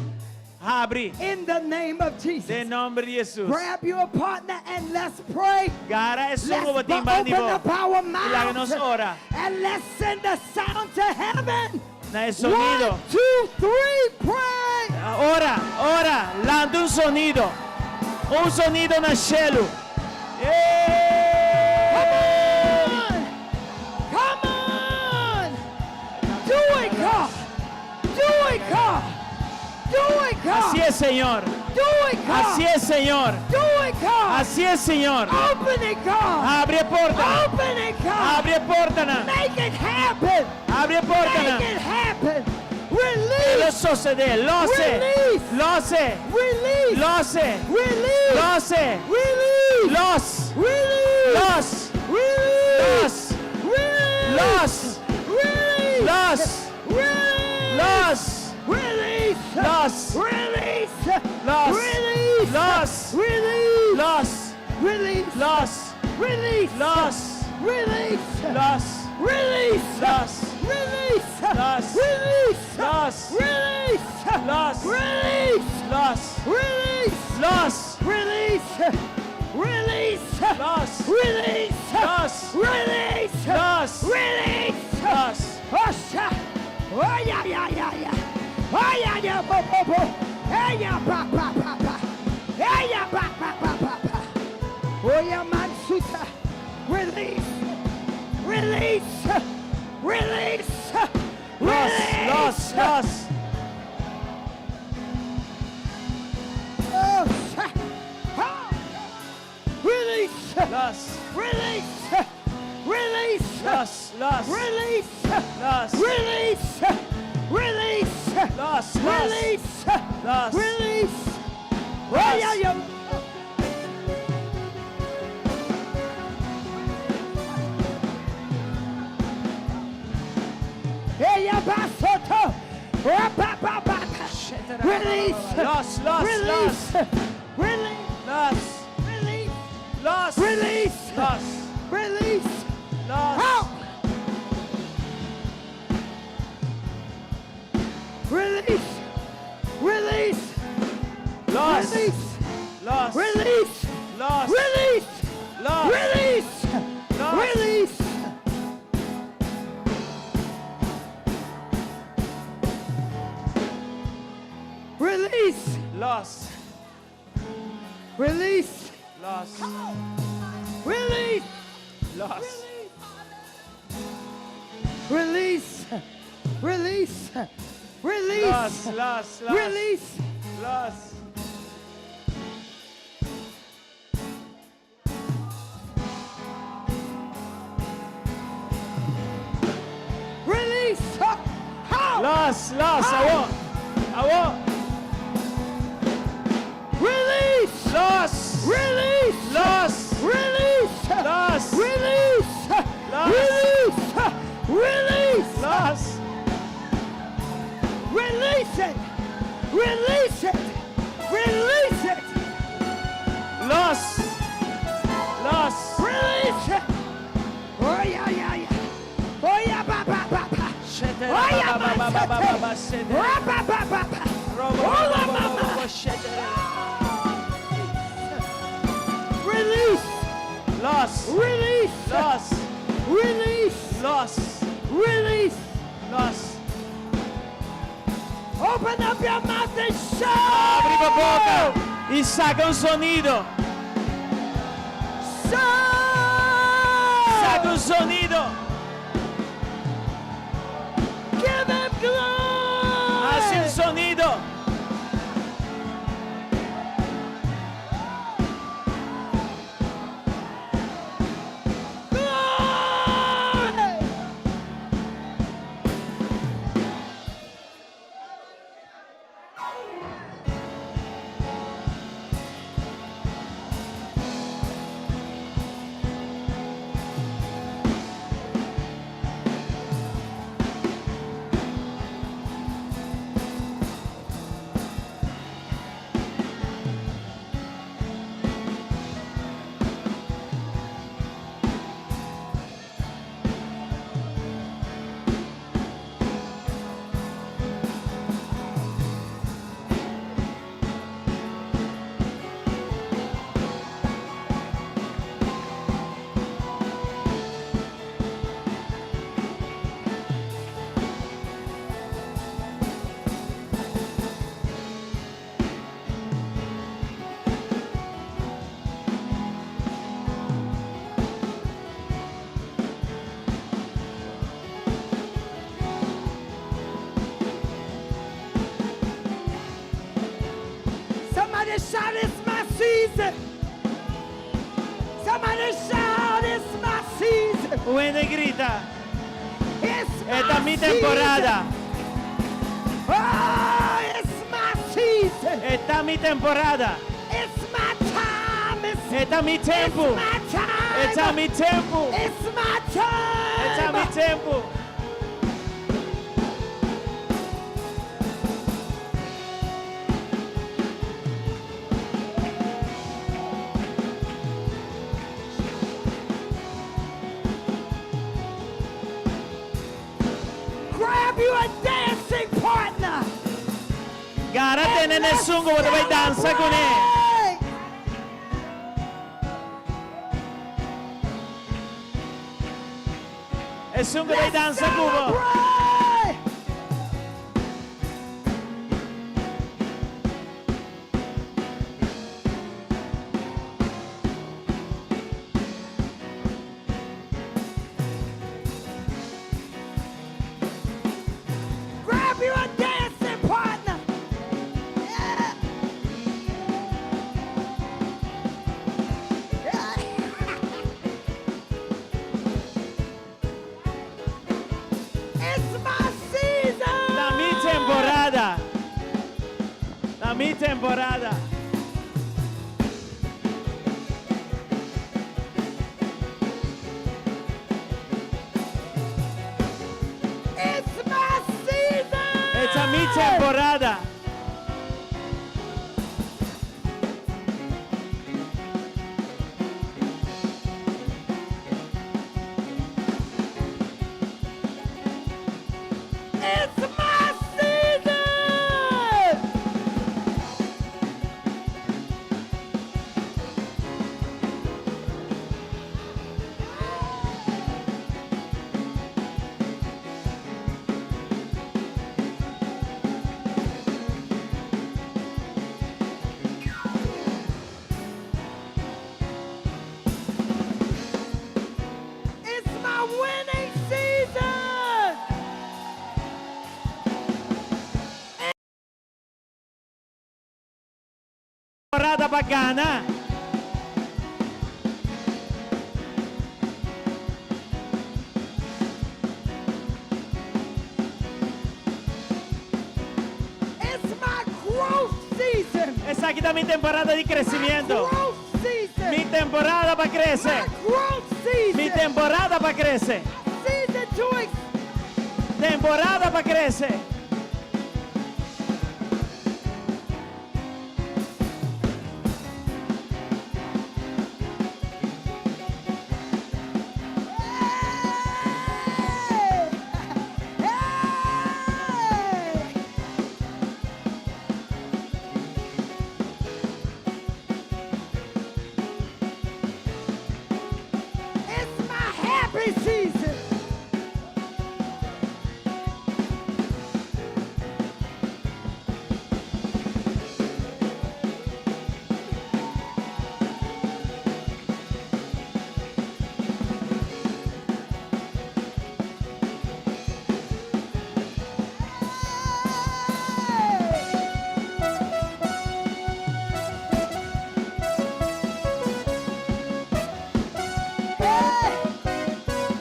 Speaker 1: abrí.
Speaker 2: in the name of
Speaker 1: De
Speaker 2: Jesus.
Speaker 1: nombre de Jesús.
Speaker 2: Grab your partner and let's pray.
Speaker 1: Gara es
Speaker 2: Let's
Speaker 1: un
Speaker 2: open
Speaker 1: botín
Speaker 2: up our
Speaker 1: Milagros
Speaker 2: mouths
Speaker 1: ora.
Speaker 2: and let's send a sound to heaven.
Speaker 1: Na el sonido.
Speaker 2: 1, 2, 3, pray.
Speaker 1: Ora, lanta un sonido. Un sonido na cielo. Yeah. es, Señor.
Speaker 2: Do it, God.
Speaker 1: Así es, Señor.
Speaker 2: Do it, God.
Speaker 1: Así es, Señor.
Speaker 2: Open it, God.
Speaker 1: Abre porta.
Speaker 2: Open it, God.
Speaker 1: Abre porta.
Speaker 2: Make it happen.
Speaker 1: Abre porta.
Speaker 2: Make it happen.
Speaker 1: Lo
Speaker 2: Release.
Speaker 1: sucede. Lo sé.
Speaker 2: Release.
Speaker 1: Lo sé.
Speaker 2: Release.
Speaker 1: Lo sé.
Speaker 2: Release.
Speaker 1: Lo sé.
Speaker 2: Release.
Speaker 1: Los.
Speaker 2: Release.
Speaker 1: Los.
Speaker 2: Release.
Speaker 1: Los.
Speaker 2: Release.
Speaker 1: Los.
Speaker 2: Release.
Speaker 1: Los.
Speaker 2: Release.
Speaker 1: Los.
Speaker 2: Release.
Speaker 1: Los.
Speaker 2: Release.
Speaker 1: Los.
Speaker 2: Release.
Speaker 1: Los.
Speaker 2: Release.
Speaker 1: Los.
Speaker 2: Release.
Speaker 1: Los.
Speaker 2: Release.
Speaker 1: Los.
Speaker 2: Release.
Speaker 1: Los.
Speaker 2: Release.
Speaker 1: Los.
Speaker 2: Release.
Speaker 1: Los.
Speaker 2: Release.
Speaker 1: Los.
Speaker 2: Release.
Speaker 1: Los.
Speaker 2: Release.
Speaker 1: Los.
Speaker 2: Release. Release.
Speaker 1: Los.
Speaker 2: Release.
Speaker 1: Los.
Speaker 2: Release.
Speaker 1: Los.
Speaker 2: Release.
Speaker 1: Los.
Speaker 2: Osha. Oh yeah yeah yeah yeah. Oh yeah yeah bo bo bo. Hey yeah ba ba ba ba. Hey yeah ba ba ba ba ba. Oh yeah man suta. Release. Release. Release.
Speaker 1: Los.
Speaker 2: Release.
Speaker 1: Los. Los.
Speaker 2: Oh, oh. Release.
Speaker 1: Los.
Speaker 2: Release. Release.
Speaker 1: Los. Los.
Speaker 2: Release.
Speaker 1: Los.
Speaker 2: Release. Release.
Speaker 1: Los.
Speaker 2: Release.
Speaker 1: Los.
Speaker 2: Release. Oh,
Speaker 1: Los.
Speaker 2: yeah, yeah. Hey, yeah, basoto. Ba, ba, ba. Release.
Speaker 1: Los. Los.
Speaker 2: Release.
Speaker 1: Los.
Speaker 2: Release.
Speaker 1: Los.
Speaker 2: Release.
Speaker 1: Los.
Speaker 2: Release.
Speaker 1: Los.
Speaker 2: Release.
Speaker 1: Los.
Speaker 2: Out. Release. Release.
Speaker 1: Los.
Speaker 2: Release.
Speaker 1: Los.
Speaker 2: Release.
Speaker 1: Los.
Speaker 2: Release.
Speaker 1: Los.
Speaker 2: Release.
Speaker 1: Los.
Speaker 2: Release. Release.
Speaker 1: Los.
Speaker 2: Release.
Speaker 1: Los.
Speaker 2: Release.
Speaker 1: Los.
Speaker 2: Release. Release.
Speaker 1: Los.
Speaker 2: Release.
Speaker 1: Los. Los.
Speaker 2: Release.
Speaker 1: Los.
Speaker 2: Release. How?
Speaker 1: Los. Los. Agua. Agua.
Speaker 2: Release.
Speaker 1: Los.
Speaker 2: Release.
Speaker 1: Los.
Speaker 2: Release.
Speaker 1: Los.
Speaker 2: Release.
Speaker 1: Los.
Speaker 2: Release. Release.
Speaker 1: Los.
Speaker 2: Release it. Release it. Release it.
Speaker 1: Los. Los.
Speaker 2: Release it. Oh yeah, yeah, yeah. Oh yeah, ba ba ba ba. Oh yeah, ba ba ba ba ba. Oh ba ba ba ba. Oh la mama. Release.
Speaker 1: Los.
Speaker 2: Release.
Speaker 1: Los.
Speaker 2: Release.
Speaker 1: Los.
Speaker 2: Release.
Speaker 1: Los.
Speaker 2: Open up your mouth and shout.
Speaker 1: Abre a boca e saca sonido.
Speaker 2: Shout.
Speaker 1: Saca sonido.
Speaker 2: Give him glory.
Speaker 1: Hace sonido.
Speaker 2: Glory. season. Somebody shout, it's my season.
Speaker 1: Puede grita.
Speaker 2: It's
Speaker 1: Esta es
Speaker 2: my
Speaker 1: mi temporada.
Speaker 2: season. Oh, it's my season.
Speaker 1: Esta es mi temporada.
Speaker 2: It's my time.
Speaker 1: Esta es mi
Speaker 2: It's
Speaker 1: tiempo.
Speaker 2: my time.
Speaker 1: Esta es mi tiempo.
Speaker 2: It's my time.
Speaker 1: Esta es mi tiempo.
Speaker 2: Grab you a dancing partner.
Speaker 1: Garate nel sungo você vai dançar com ele. E sungo vai dançar com você.
Speaker 2: Celebrate. Grab you a dancing partner. Yeah. It's my season.
Speaker 1: La mi temporada. La mi temporada.
Speaker 2: It's my season.
Speaker 1: Esta es mi temporada.
Speaker 2: It's my season. It's my winning season.
Speaker 1: Temporada para ganar.
Speaker 2: It's my growth season.
Speaker 1: Esa aquí está mi temporada de
Speaker 2: My
Speaker 1: crecimiento.
Speaker 2: growth season.
Speaker 1: Mi temporada para
Speaker 2: My
Speaker 1: crecer.
Speaker 2: growth season.
Speaker 1: Mi temporada para crecer.
Speaker 2: Season to
Speaker 1: Temporada para crecer.
Speaker 2: Hey! Hey! It's my happy season.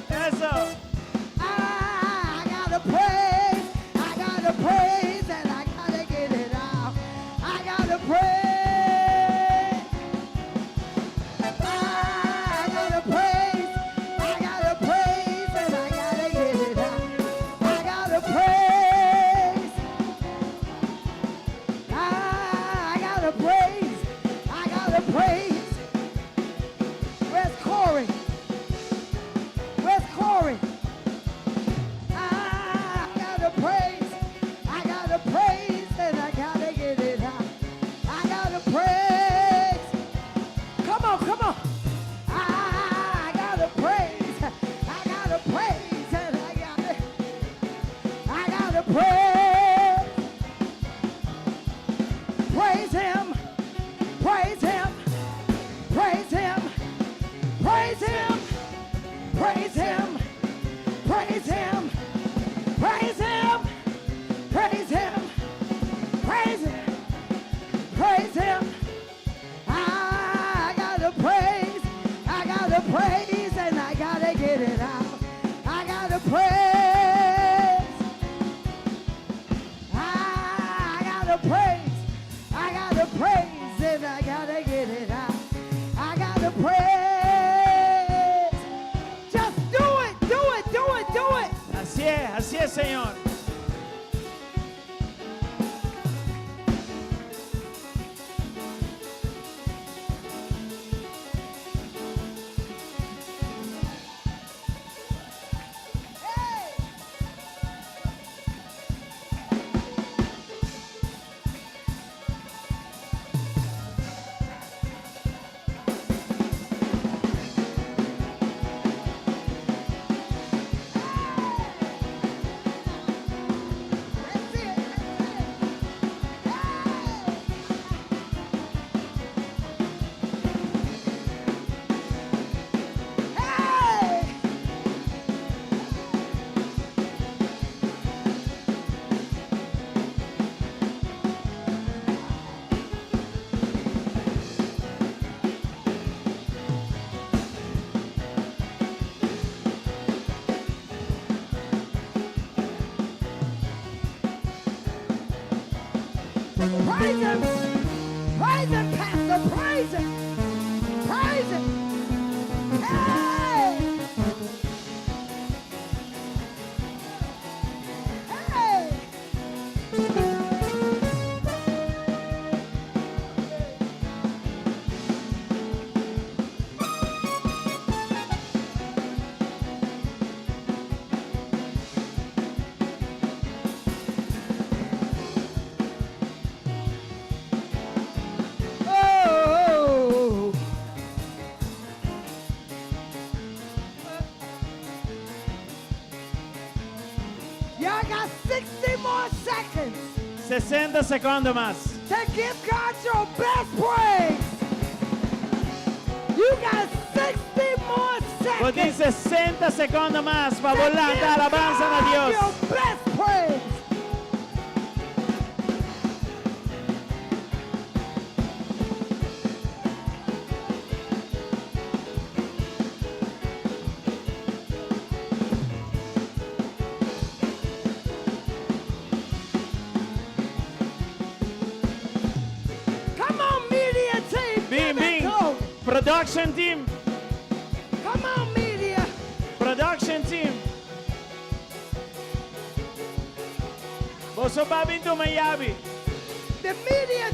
Speaker 1: Eso.
Speaker 2: I gotta praise, and I gotta get it out. I gotta praise. I gotta praise, and I gotta get it out. I gotta praise. I gotta praise. Where's Corey? Where's Corey? I gotta praise, and I gotta get it out. I gotta praise. Come on. I gotta praise, and I gotta praise. Praise him, praise him, praise him, praise him, praise him, praise him, praise him, praise him, praise him, praise him. I
Speaker 1: así es, Señor.
Speaker 2: Praise him. Praise him, Pastor. Praise him. Praise him. Hey! Hey! Oh! Y'all got 60 more seconds
Speaker 1: 60 segundos más.
Speaker 2: to give God your best praise. You got 60 more
Speaker 1: Pues
Speaker 2: seconds.
Speaker 1: 60 segundos más para
Speaker 2: to
Speaker 1: volar
Speaker 2: give
Speaker 1: dar alabanza a
Speaker 2: God
Speaker 1: Dios.
Speaker 2: your best praise. Come on, media team.
Speaker 1: Bing,
Speaker 2: give it
Speaker 1: bing.
Speaker 2: to 'em.
Speaker 1: Production team.
Speaker 2: Come on, media.
Speaker 1: Production team. Vos sos Babin Mayabi.
Speaker 2: The media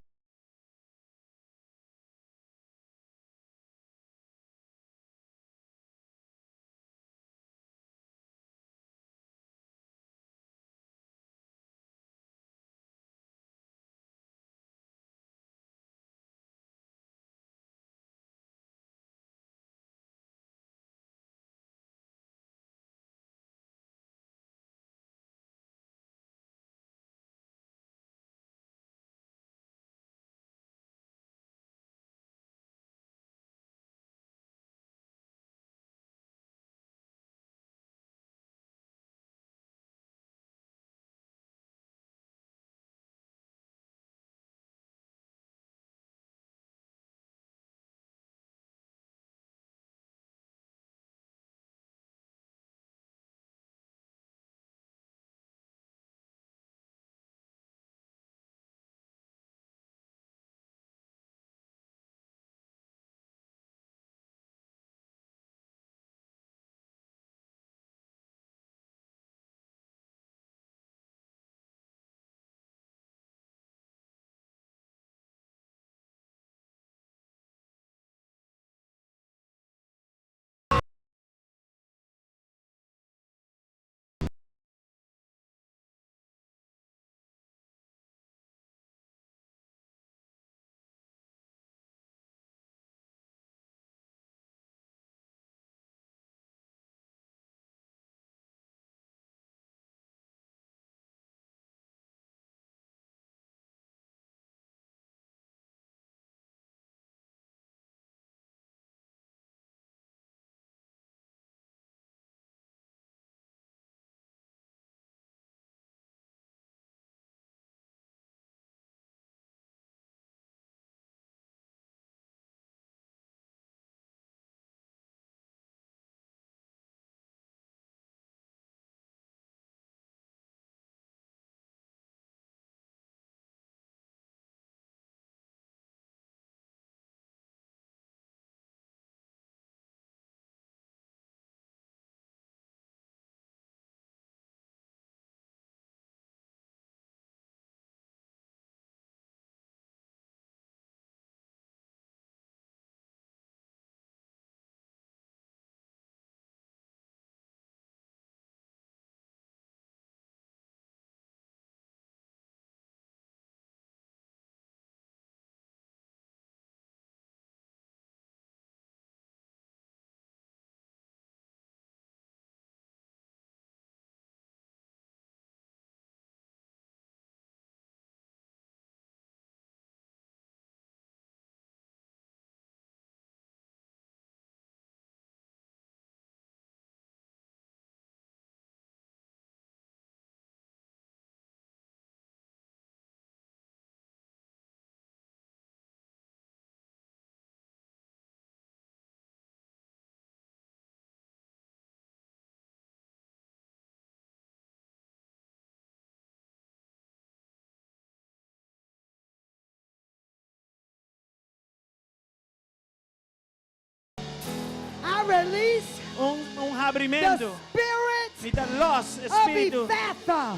Speaker 2: release
Speaker 1: un
Speaker 2: the
Speaker 1: abrimento.
Speaker 2: spirit
Speaker 1: Mita los
Speaker 2: of
Speaker 1: espíritu.
Speaker 2: Ephatha.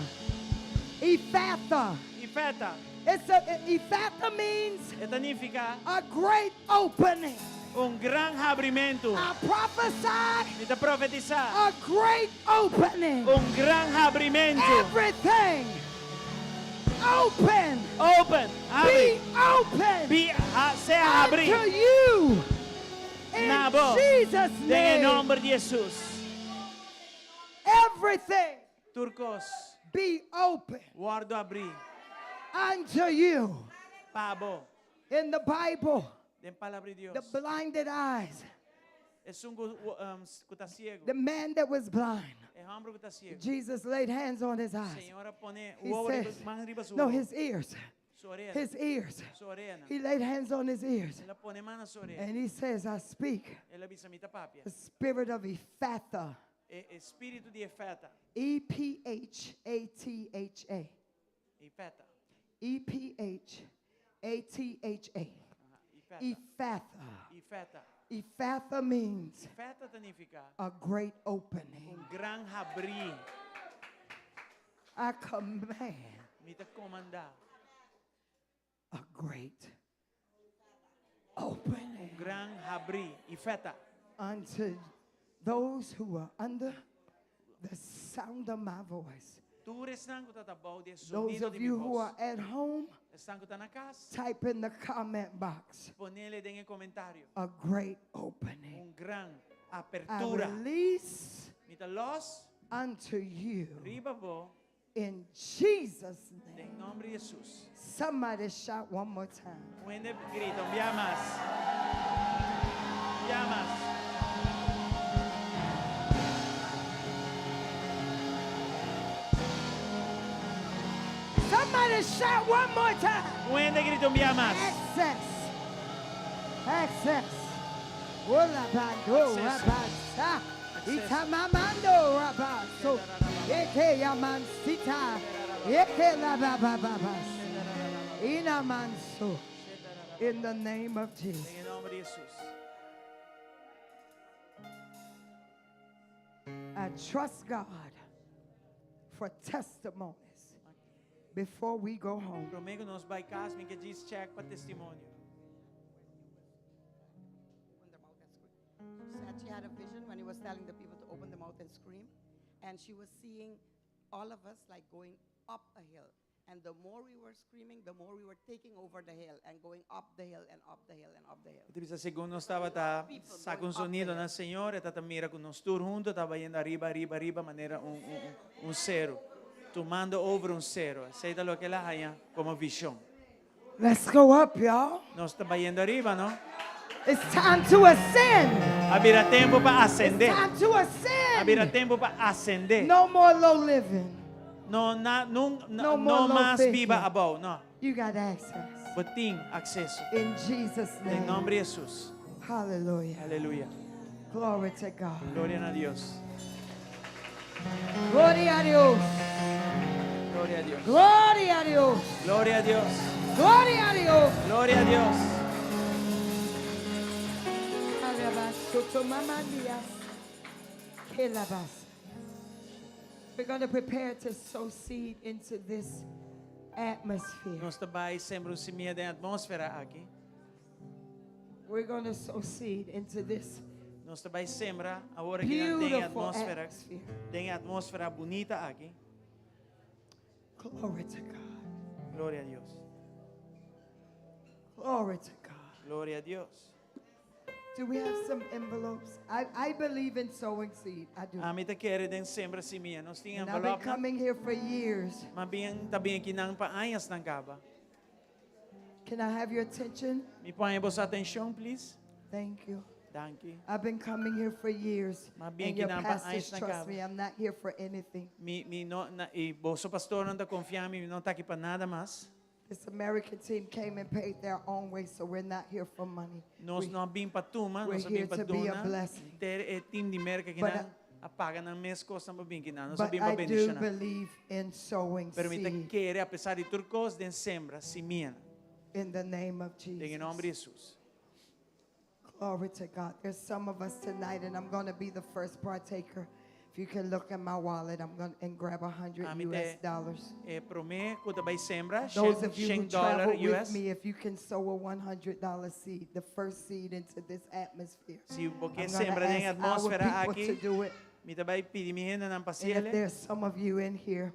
Speaker 2: Ephatha.
Speaker 1: Ifeta.
Speaker 2: Ephatha means
Speaker 1: Ito significa
Speaker 2: a great opening.
Speaker 1: un gran abrimento.
Speaker 2: I prophesy
Speaker 1: Mita profetiza
Speaker 2: a great opening.
Speaker 1: un gran abrimento.
Speaker 2: Everything open.
Speaker 1: Open.
Speaker 2: Be
Speaker 1: Abre.
Speaker 2: open
Speaker 1: Sea
Speaker 2: unto
Speaker 1: abrir.
Speaker 2: you. In
Speaker 1: Nabo.
Speaker 2: Jesus'
Speaker 1: En el
Speaker 2: name.
Speaker 1: nombre de Jesús.
Speaker 2: Everything
Speaker 1: Turcos.
Speaker 2: be open
Speaker 1: Guardo abrir.
Speaker 2: unto you.
Speaker 1: Pabo.
Speaker 2: In the Bible,
Speaker 1: Den palabra de Dios.
Speaker 2: the blinded eyes,
Speaker 1: Es un que está ciego.
Speaker 2: the man that was blind,
Speaker 1: Es hombre que está ciego.
Speaker 2: Jesus laid hands on his eyes.
Speaker 1: Señora pone
Speaker 2: He
Speaker 1: huevo
Speaker 2: says,
Speaker 1: más arriba su
Speaker 2: no,
Speaker 1: ojo.
Speaker 2: his ears,
Speaker 1: Su oreja.
Speaker 2: his ears.
Speaker 1: Su oreja.
Speaker 2: He laid hands on his ears.
Speaker 1: Él la pone mano a su oreja.
Speaker 2: And he says, I speak
Speaker 1: Él avisa mi tapapia.
Speaker 2: the spirit of Ephatha.
Speaker 1: Espíritu de Efeta.
Speaker 2: Ephatha.
Speaker 1: Efeta.
Speaker 2: Ephatha.
Speaker 1: Efeta.
Speaker 2: Ephatha.
Speaker 1: Efeta.
Speaker 2: Ephatha means
Speaker 1: Efeta significa
Speaker 2: a great opening.
Speaker 1: un gran abrir.
Speaker 2: I command
Speaker 1: Mi te comanda.
Speaker 2: a great opening
Speaker 1: Un gran abrir. Efeta.
Speaker 2: unto those who are under the sound of my voice.
Speaker 1: Tú están que está bajo de
Speaker 2: Those
Speaker 1: sonido
Speaker 2: of
Speaker 1: de mi
Speaker 2: you who
Speaker 1: voz.
Speaker 2: are at home,
Speaker 1: Están que están na casa.
Speaker 2: type in the comment box
Speaker 1: Ponele en el comentario.
Speaker 2: a great opening.
Speaker 1: Un gran
Speaker 2: I
Speaker 1: apertura.
Speaker 2: release
Speaker 1: Mi te los
Speaker 2: unto you
Speaker 1: riba bo.
Speaker 2: in Jesus' name.
Speaker 1: En nombre de Jesús.
Speaker 2: Somebody shout one more time.
Speaker 1: Muende grito. Ya más. Ya más.
Speaker 2: Somebody shout one more time.
Speaker 1: Muende grito. Ya más.
Speaker 2: Access. Access. Ola bando
Speaker 1: Access.
Speaker 2: rabasa.
Speaker 1: Access.
Speaker 2: Itamamando rabaso. Eke yamansita. Eke la babababas. Inamanso. In the name of Jesus.
Speaker 1: En el nombre de Jesús.
Speaker 2: I trust God for testimonies before we go home.
Speaker 1: Promego nos vai casa, me que diz check para testemunho.
Speaker 5: Open their mouth and scream. She said she had a vision when he was telling the people to open their mouth and scream. And she was seeing all of us like going up a hill. And the more we were screaming, the more we were taking over the hill and going up the hill and up the hill and up the hill.
Speaker 1: Tipo, segundo estava tá saca um sonido na Senhora, tá mira com nós todos juntos, estava indo arriba, maneira um zero, tomando over um zero. Aceita lo que ela haya como visão.
Speaker 2: Let's go up, y'all.
Speaker 1: Nós estava indo arriba, não?
Speaker 2: It's time to ascend.
Speaker 1: Habirá tempo para
Speaker 2: It's
Speaker 1: ascender.
Speaker 2: time to ascend.
Speaker 1: Habirá tempo para ascender.
Speaker 2: No more low living.
Speaker 1: No
Speaker 2: No more low
Speaker 1: mais
Speaker 2: thinking.
Speaker 1: viva above, não.
Speaker 2: You got access.
Speaker 1: But tem acesso.
Speaker 2: In Jesus'
Speaker 1: Em
Speaker 2: name.
Speaker 1: nome de Jesus.
Speaker 2: Hallelujah.
Speaker 1: Aleluia.
Speaker 2: Glory to God.
Speaker 1: Glória a Deus.
Speaker 2: Gloria a Dios.
Speaker 1: Glória a Deus.
Speaker 2: Gloria a Dios.
Speaker 1: Glória a Deus.
Speaker 2: Gloria a Dios.
Speaker 1: Glória a Deus.
Speaker 2: We're going to prepare to sow seed into this atmosphere.
Speaker 1: Nós também sempre semeia da atmosfera aqui.
Speaker 2: We're going to sow seed into this
Speaker 1: Nós também sembra a hora que não tem
Speaker 2: beautiful
Speaker 1: atmosfera,
Speaker 2: atmosphere.
Speaker 1: tem atmosfera bonita aqui.
Speaker 2: Glory to God.
Speaker 1: Glória a Deus.
Speaker 2: Glory to God.
Speaker 1: Glória a Deus.
Speaker 2: Do we have some envelopes? I believe in sowing seed. I do.
Speaker 1: A mim te quer den sembra semeia. Nós temos
Speaker 2: And I've been
Speaker 1: envelope,
Speaker 2: coming here for years.
Speaker 1: mas bem também aqui não para anos não acaba.
Speaker 2: Can I have your attention?
Speaker 1: Me põe vossa atenção, please.
Speaker 2: Thank you.
Speaker 1: Danke.
Speaker 2: I've been coming here for years.
Speaker 1: Maar bien
Speaker 2: And your
Speaker 1: ginamba
Speaker 2: pastors
Speaker 1: ayos na
Speaker 2: trust
Speaker 1: kaba.
Speaker 2: me. I'm not here for anything.
Speaker 1: Mi no na e vosso pastor não está confiando, não está aqui para nada mais.
Speaker 2: This American team came and paid their own way, so we're not here for money.
Speaker 1: Nós não vim para tuma,
Speaker 2: we're
Speaker 1: nós
Speaker 2: here
Speaker 1: vim para
Speaker 2: to be a
Speaker 1: dona.
Speaker 2: blessing.
Speaker 1: Ter é time de merca que
Speaker 2: But
Speaker 1: não apaga na mes costa para bem que não. Nós
Speaker 2: But
Speaker 1: vim para
Speaker 2: I do
Speaker 1: bendicionar.
Speaker 2: believe in sowing
Speaker 1: Pero me te
Speaker 2: seed
Speaker 1: quer, apesar de turcos, den sembra, semia.
Speaker 2: in the name of
Speaker 1: Em nome de
Speaker 2: Jesus.
Speaker 1: Jesus.
Speaker 5: Glory to God. There's some of us tonight, and I'm going to be the first partaker. If you can look in my wallet, I'm going to grab 100
Speaker 1: Amite,
Speaker 5: US dollars.
Speaker 1: Pro me, kuta bay sembra,
Speaker 5: Those of you who
Speaker 1: $100
Speaker 5: travel with
Speaker 1: US.
Speaker 5: me, if you can sow a $100 seed, the first seed into this atmosphere.
Speaker 1: Si porque
Speaker 5: I'm gonna
Speaker 1: sembra din
Speaker 5: ask
Speaker 1: atmosfera
Speaker 5: our people to
Speaker 1: aqui,
Speaker 5: do it.
Speaker 1: mita bay pidimihin na ng
Speaker 5: And if
Speaker 1: pasiele.
Speaker 5: there's some of you in here,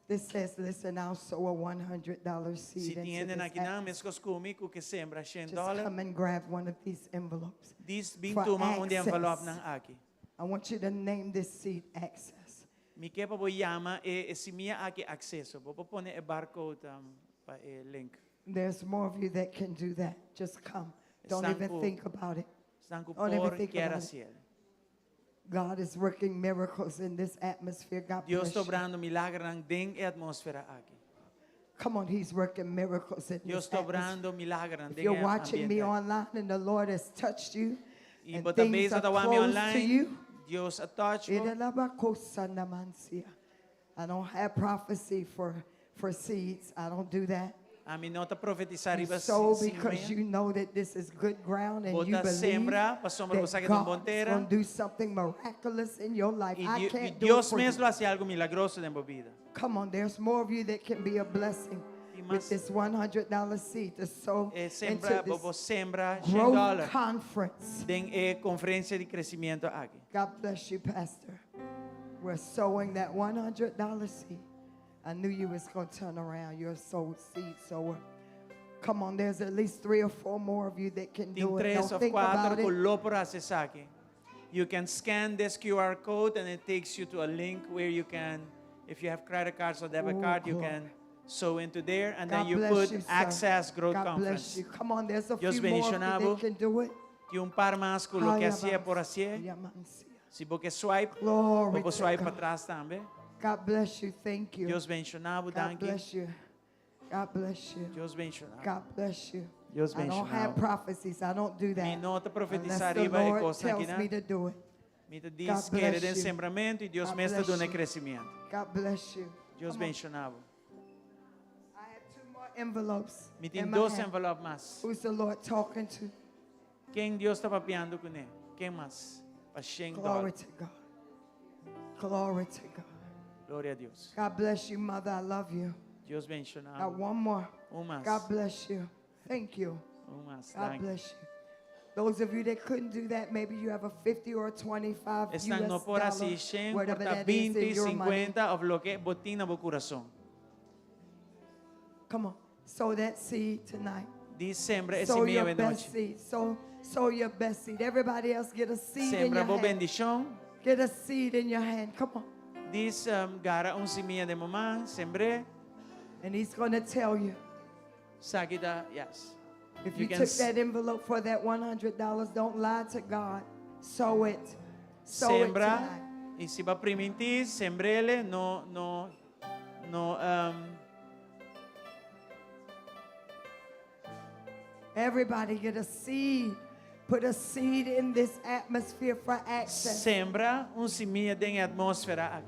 Speaker 5: this says, listen, I'll sow a $100
Speaker 1: Si
Speaker 5: seed into
Speaker 1: tienen
Speaker 5: this
Speaker 1: aqui na
Speaker 5: atmosphere.
Speaker 1: mes coskumi ku que sembra
Speaker 5: Just
Speaker 1: $100.
Speaker 5: come and grab one of these envelopes.
Speaker 1: Dis
Speaker 5: for
Speaker 1: bintuma onde envelope
Speaker 5: access.
Speaker 1: ng aki.
Speaker 5: I want you to name this seed access.
Speaker 1: Mi que pa bo yama si mia aki acceso. Bo pone e barcode pa link.
Speaker 5: There's more of you that can do that. Just come. Don't
Speaker 1: Están
Speaker 5: even
Speaker 1: ku-
Speaker 5: think about it.
Speaker 1: Stan ku
Speaker 5: Don't even
Speaker 1: por
Speaker 5: think
Speaker 1: quiera
Speaker 5: about it.
Speaker 1: ciel.
Speaker 5: God is working miracles in this atmosphere. God
Speaker 1: Dios
Speaker 5: bless you.
Speaker 1: obrando milagre ng ding e atmosfera aki.
Speaker 5: Come on, He's working miracles in
Speaker 1: Dios
Speaker 5: this atmosphere.
Speaker 1: obrando milagre ng
Speaker 5: If
Speaker 1: ding
Speaker 5: you're
Speaker 1: e
Speaker 5: watching me
Speaker 1: ambiente.
Speaker 5: online and the Lord has touched you,
Speaker 1: Y
Speaker 5: and
Speaker 1: bota
Speaker 5: things
Speaker 1: beza
Speaker 5: are
Speaker 1: tawa mi
Speaker 5: close to
Speaker 1: online.
Speaker 5: you,
Speaker 1: Dios a touch mo.
Speaker 5: I don't have prophecy for seeds. I don't do that.
Speaker 1: Ami nota profetizar
Speaker 5: You
Speaker 1: iba
Speaker 5: sow
Speaker 1: si
Speaker 5: because you know that this is good ground and you
Speaker 1: Bota
Speaker 5: believe
Speaker 1: sembra, pasombra
Speaker 5: that
Speaker 1: sakit ng
Speaker 5: God's
Speaker 1: bontera.
Speaker 5: going to do something miraculous in your life.
Speaker 1: Y
Speaker 5: I
Speaker 1: y
Speaker 5: can't do it
Speaker 1: Dios
Speaker 5: for you.
Speaker 1: mesmo hace algo milagroso en tu vida.
Speaker 5: Come on, there's more of you that can be a blessing
Speaker 1: Y
Speaker 5: with
Speaker 1: más,
Speaker 5: this $100 seed to sow
Speaker 1: Sembra,
Speaker 5: into
Speaker 1: bobo
Speaker 5: this
Speaker 1: sembra
Speaker 5: growth
Speaker 1: $100.
Speaker 5: conference.
Speaker 1: Den conferencia de crecimiento aquí.
Speaker 5: God bless you, Pastor. We're sowing that $100 seed. I knew you was going to turn around. You're a seed sower. Come on, there's at least 3 or 4 more of you that can
Speaker 1: Tin
Speaker 5: do it.
Speaker 1: tres
Speaker 5: Don't
Speaker 1: of
Speaker 5: think
Speaker 1: cuatro
Speaker 5: about it.
Speaker 1: kullo por haces aquí. You can scan this QR code and it takes you to a link where you can, if you have credit cards or debit
Speaker 5: Oh,
Speaker 1: card, you
Speaker 5: glory.
Speaker 1: can sow into there and
Speaker 5: God
Speaker 1: then you
Speaker 5: bless
Speaker 1: put
Speaker 5: you, sir.
Speaker 1: Access Growth
Speaker 5: God
Speaker 1: Conference.
Speaker 5: bless you. Come on, there's a
Speaker 1: Dios
Speaker 5: few more of you
Speaker 1: bendicionado.
Speaker 5: that can do it.
Speaker 1: Y un par más con lo que hacía por hacer.
Speaker 5: Yamansia.
Speaker 1: Si porque swipe,
Speaker 5: Glory
Speaker 1: bobo
Speaker 5: to
Speaker 1: swipe para
Speaker 5: God.
Speaker 1: trás também.
Speaker 5: God bless you. Thank you.
Speaker 1: Dios bendicionado,
Speaker 5: God
Speaker 1: thank you.
Speaker 5: bless you. God bless you.
Speaker 1: Dios bendicionado.
Speaker 5: God bless you.
Speaker 1: Dios
Speaker 5: I don't have
Speaker 1: bendicionado.
Speaker 5: prophecies. I don't do
Speaker 1: Mi
Speaker 5: that.
Speaker 1: nota
Speaker 5: Unless
Speaker 1: profetizar
Speaker 5: the
Speaker 1: iba e
Speaker 5: Lord
Speaker 1: coisa aqui,
Speaker 5: tells me
Speaker 1: né?
Speaker 5: to do it.
Speaker 1: Mi te
Speaker 5: God
Speaker 1: diz que
Speaker 5: bless
Speaker 1: ele tem
Speaker 5: you.
Speaker 1: sembramento e Deus
Speaker 5: God
Speaker 1: mesmo
Speaker 5: bless
Speaker 1: dá
Speaker 5: you.
Speaker 1: crescimento.
Speaker 5: God bless you.
Speaker 1: Deus
Speaker 5: Come on.
Speaker 1: bendicionado.
Speaker 5: I have 2 more envelopes.
Speaker 1: Mi
Speaker 5: in
Speaker 1: tem
Speaker 5: my
Speaker 1: 2
Speaker 5: hand.
Speaker 1: envelopes mais.
Speaker 5: Who's the Lord talking to?
Speaker 1: Quem Deus está papiando com ele? Quem mais? Para $100.
Speaker 5: Glory to God. Glory to God.
Speaker 1: Glória a Deus.
Speaker 5: God bless you, Mother. I love you.
Speaker 1: Deus
Speaker 5: Got
Speaker 1: bendicionado.
Speaker 5: one more.
Speaker 1: Mais.
Speaker 5: God bless you. Thank you.
Speaker 1: Mais.
Speaker 5: God
Speaker 1: Thank you.
Speaker 5: bless you. Those of you that couldn't do that, maybe you have a 50 or a 25
Speaker 1: Estão no
Speaker 5: US
Speaker 1: por
Speaker 5: dollar,
Speaker 1: assim, 100,
Speaker 5: whatever
Speaker 1: corta
Speaker 5: that is
Speaker 1: 20,
Speaker 5: in your money.
Speaker 1: 50, of lo que botín na coração.
Speaker 5: Come on. Sow that seed tonight.
Speaker 1: Diz sembra esse
Speaker 5: Sow
Speaker 1: meia
Speaker 5: your
Speaker 1: de
Speaker 5: best
Speaker 1: noite.
Speaker 5: seed. Sow your best seed. Everybody else get a seed in
Speaker 1: Sembra
Speaker 5: your
Speaker 1: bo
Speaker 5: hand.
Speaker 1: bendição.
Speaker 5: Get a seed in your hand. Come on.
Speaker 1: Diz gara semia de mamã, sembré.
Speaker 5: And he's going to tell you.
Speaker 1: Sakita, yes.
Speaker 5: If
Speaker 1: You
Speaker 5: you
Speaker 1: can
Speaker 5: took
Speaker 1: s-
Speaker 5: that envelope for that $100, don't lie to God. Sow it. Sow it
Speaker 1: Sembra.
Speaker 5: tonight.
Speaker 1: E se va primentir, sembrele,
Speaker 5: Everybody get a seed. Put a seed in this atmosphere for access.
Speaker 1: sembra semia de atmosfera.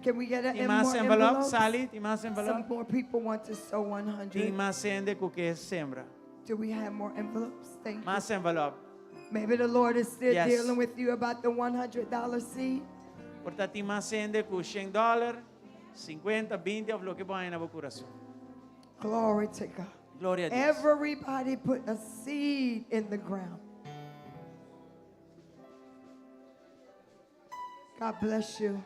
Speaker 5: Can we get
Speaker 1: E
Speaker 5: a
Speaker 1: mais
Speaker 5: more
Speaker 1: envelope,
Speaker 5: envelopes?
Speaker 1: Sally, e mais
Speaker 5: Some
Speaker 1: envelope.
Speaker 5: more people want to sow
Speaker 1: E
Speaker 5: 100.
Speaker 1: mais sende com que sembra.
Speaker 5: Do we have more envelopes? Thank you.
Speaker 1: Mais envelope.
Speaker 5: Maybe the Lord is still
Speaker 1: Yes.
Speaker 5: dealing with you about the $100 seed.
Speaker 1: Portanto, e mais sende com $100, 50, 20, of lo que põe na coração.
Speaker 5: Glory to God.
Speaker 1: Glória a Deus.
Speaker 5: Everybody put a seed in the ground. God bless you.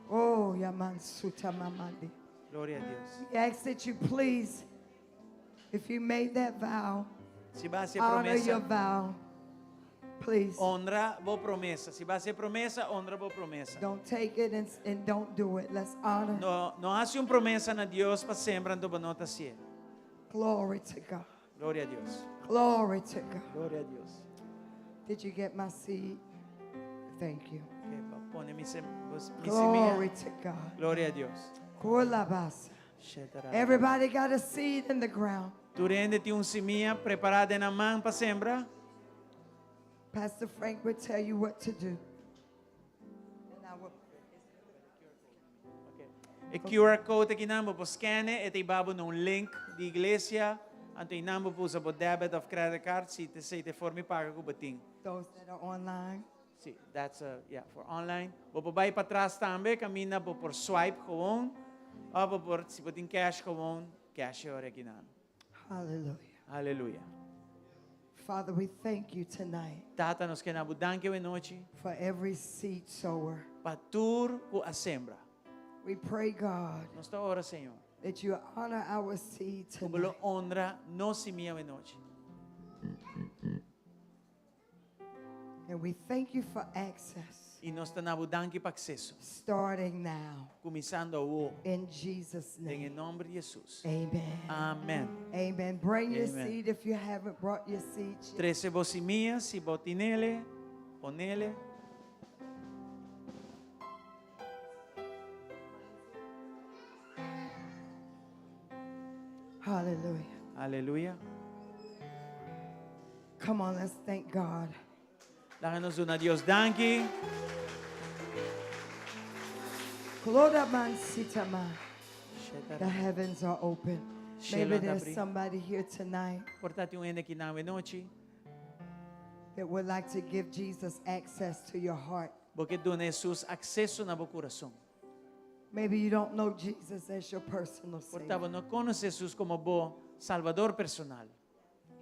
Speaker 5: Oh, Yaman Suta Mamandi.
Speaker 1: Glória a Deus.
Speaker 5: We ask that you please, if you made that vow,
Speaker 1: Se vai ser
Speaker 5: honor your
Speaker 1: promessa,
Speaker 5: vow. Please.
Speaker 1: honra boa promessa. Se vai ser promessa, honra boa promessa.
Speaker 5: Don't take it and don't do it. Let's honor.
Speaker 1: Não hace promessa na Deus para sembrar do nota ser.
Speaker 5: Glory to God.
Speaker 1: Glória a Deus.
Speaker 5: Glory to God.
Speaker 1: Glória a Deus.
Speaker 5: Did you get my seed? Thank you.
Speaker 1: Okay, pone mi
Speaker 5: Glory
Speaker 1: semilla.
Speaker 5: to God.
Speaker 1: Glória a Deus.
Speaker 5: Kulabasa. Everybody got a seed in the ground.
Speaker 1: Tu rende-te semilla preparada na mão para sembrar.
Speaker 5: Pastor Frank will tell you what to do. And I will-
Speaker 1: E QR code aqui na mo scan e te babo num link de igreja Anto inambo po sa debit of credit card, si te say te formi paga ko bating.
Speaker 5: Those that are online.
Speaker 1: See, that's for online. Bobabay patras tambe, kami na po por swipe gewoon. O por si puting cash gewoon, cash yung original.
Speaker 5: Hallelujah.
Speaker 1: Hallelujah.
Speaker 5: Father, we thank you tonight
Speaker 1: Tata, nos kinabudan que noche,
Speaker 5: for every seed sower.
Speaker 1: patur ku asembra.
Speaker 5: We pray, God,
Speaker 1: Nos ta ora, Señor.
Speaker 5: that you honor our seed
Speaker 1: Kubulo
Speaker 5: tonight.
Speaker 1: honra, no si mia noche.
Speaker 5: And we thank you for access
Speaker 1: Y nos ta nabudan que acceso.
Speaker 5: starting now.
Speaker 1: Começando o
Speaker 5: In Jesus'
Speaker 1: en
Speaker 5: name.
Speaker 1: el nombre de Jesús.
Speaker 5: Amen.
Speaker 1: Amen.
Speaker 5: Amen. Bring your
Speaker 1: Amen.
Speaker 5: seed if you haven't brought your seed yet.
Speaker 1: 13 bosimia, si botinele, ponele.
Speaker 5: Hallelujah.
Speaker 1: Aleluya.
Speaker 5: Come on, let's thank God.
Speaker 1: Dáganos una Dios danki.
Speaker 5: Kloda man sitama. The heavens are open. Maybe
Speaker 1: Shelo
Speaker 5: there's
Speaker 1: dabri.
Speaker 5: somebody here tonight
Speaker 1: Portati un ene kinawe noche.
Speaker 5: that would like to give Jesus access to your heart.
Speaker 1: Porque dona Jesus acceso na bo coração.
Speaker 5: Maybe you don't know Jesus as your personal
Speaker 1: Portava
Speaker 5: Savior.
Speaker 1: no conoce Jesus como bo Salvador personal.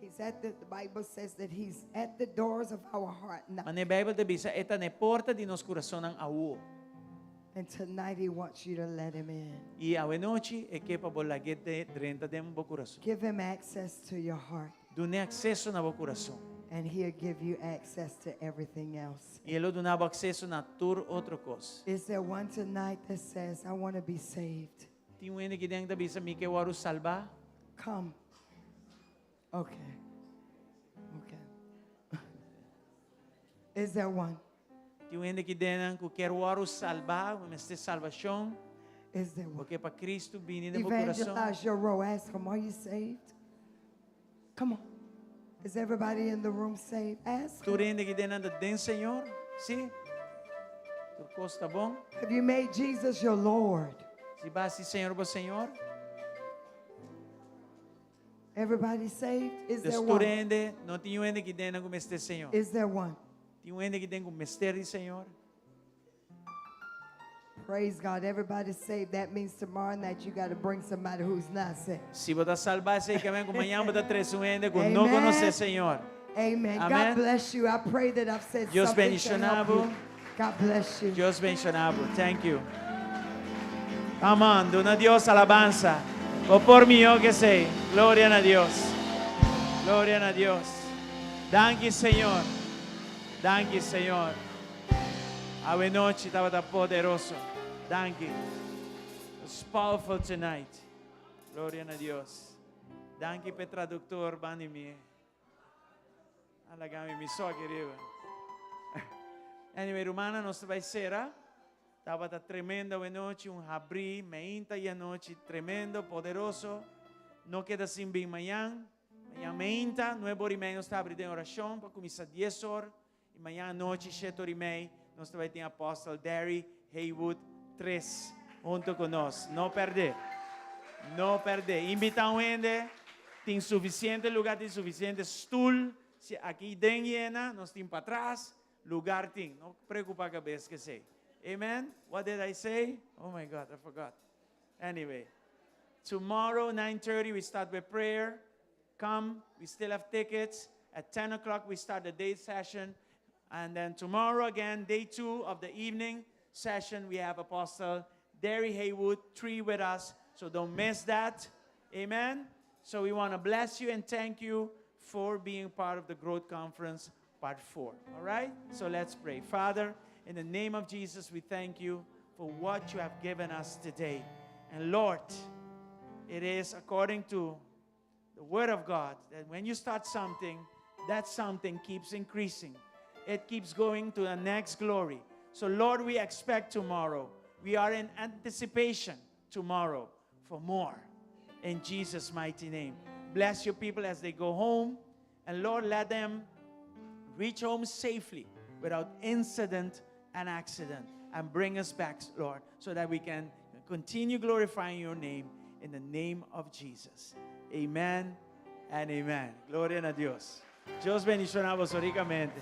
Speaker 5: He's at the Bible says that he's at the doors of our heart now.
Speaker 1: Mas na Bible te bisa eta ne porta di nos coração ang awo.
Speaker 5: And tonight he wants you to let him in.
Speaker 1: E awe noche e que pa bo lagete drenta dem bo coração.
Speaker 5: Give him access to your heart,
Speaker 1: Dune acceso na bo coração.
Speaker 5: and he'll give you access to everything else.
Speaker 1: E ele donava acceso na tur outro coisa.
Speaker 5: Is there one tonight that says, I want to be saved?
Speaker 1: Tinha um ene que dentro da bisa mi que waru salva.
Speaker 5: Come. Okay. Okay. Is there one?
Speaker 1: Tinha um ene que dentro que quer waru salva, mas ter salvação.
Speaker 5: Is there one?
Speaker 1: Porque para Cristo vini na bo coração.
Speaker 5: Evangelize your row. Ask them, are you saved? Come on. Is everybody in the room saved? Ask
Speaker 1: Tu
Speaker 5: them.
Speaker 1: rende que dentro den Senhor? Sim. Tu costa bom?
Speaker 5: Have you made Jesus your Lord?
Speaker 1: Se basi Senhor bo Senhor.
Speaker 5: Everybody saved? Is there
Speaker 1: Des tu
Speaker 5: one?
Speaker 1: rende, não tinha um ene que dentro como este Senhor.
Speaker 5: Is there one?
Speaker 1: Tinha um ene que dentro como mistério Senhor.
Speaker 5: Praise God. Everybody's saved. That means tomorrow night you got to bring somebody who's not saved.
Speaker 1: Se botar salvar sei que vem com manhã botar três um ene com não
Speaker 5: Amen.
Speaker 1: conhecer Senhor.
Speaker 5: Amen.
Speaker 1: Amen.
Speaker 5: God bless you. I pray that I've said
Speaker 1: Dios
Speaker 5: something to help you.
Speaker 1: bendicionado.
Speaker 5: God bless you.
Speaker 1: Dios bendicionado. Thank you. Amando a Dios alabanza. O por mí yo que sei. Gloria a Dios. Gloria a Dios. Thank you, Señor. Thank you, Señor. Ave noche estaba tan poderoso. Thank you. It's powerful tonight. Gloria a Dios. Thank you, traductor bani mi. Alagami mi so querido. Anyway, Romana, nós vai ser, estava tremenda a noite, abrir, meinta e a noite, tremendo, poderoso. Não queda assim bem amanhã. Amanhã meinta, 9h30 nós está abrindo oração para começar 10 horas. E amanhã à noite, 7h30, nós vai ter apóstolo Derry Haywood 3 junto conosco. Não perder. Não perder. Invita um ende, tem suficiente lugar, tem suficiente stool. Se aqui tem llena, nós temos para trás. Lugar tem. Não preocupa a cabeça que sei. Amen? What did I say? Oh my God, I forgot. Anyway, tomorrow 9:30 we start with prayer. Come, we still have tickets. At 10 o'clock we start the day session. And then tomorrow again, day 2 of the evening session, we have Apostle Derry Haywood 3 with us. So don't miss that. Amen? So we want to bless you and thank you for being part of the Growth Conference Part 4. All right? So let's pray. Father, in the name of Jesus, we thank you for what you have given us today. And Lord, it is according to the Word of God that when you start something, that something keeps increasing. It keeps going to the next glory. So Lord, we expect tomorrow. We are in anticipation tomorrow for more. In Jesus' mighty name. Bless your people as they go home. And Lord, let them reach home safely without incident and accident. And bring us back, Lord, so that we can continue glorifying your name in the name of Jesus. Amen and amen. Gloria a Dios. Dios bendicionamos ricamente.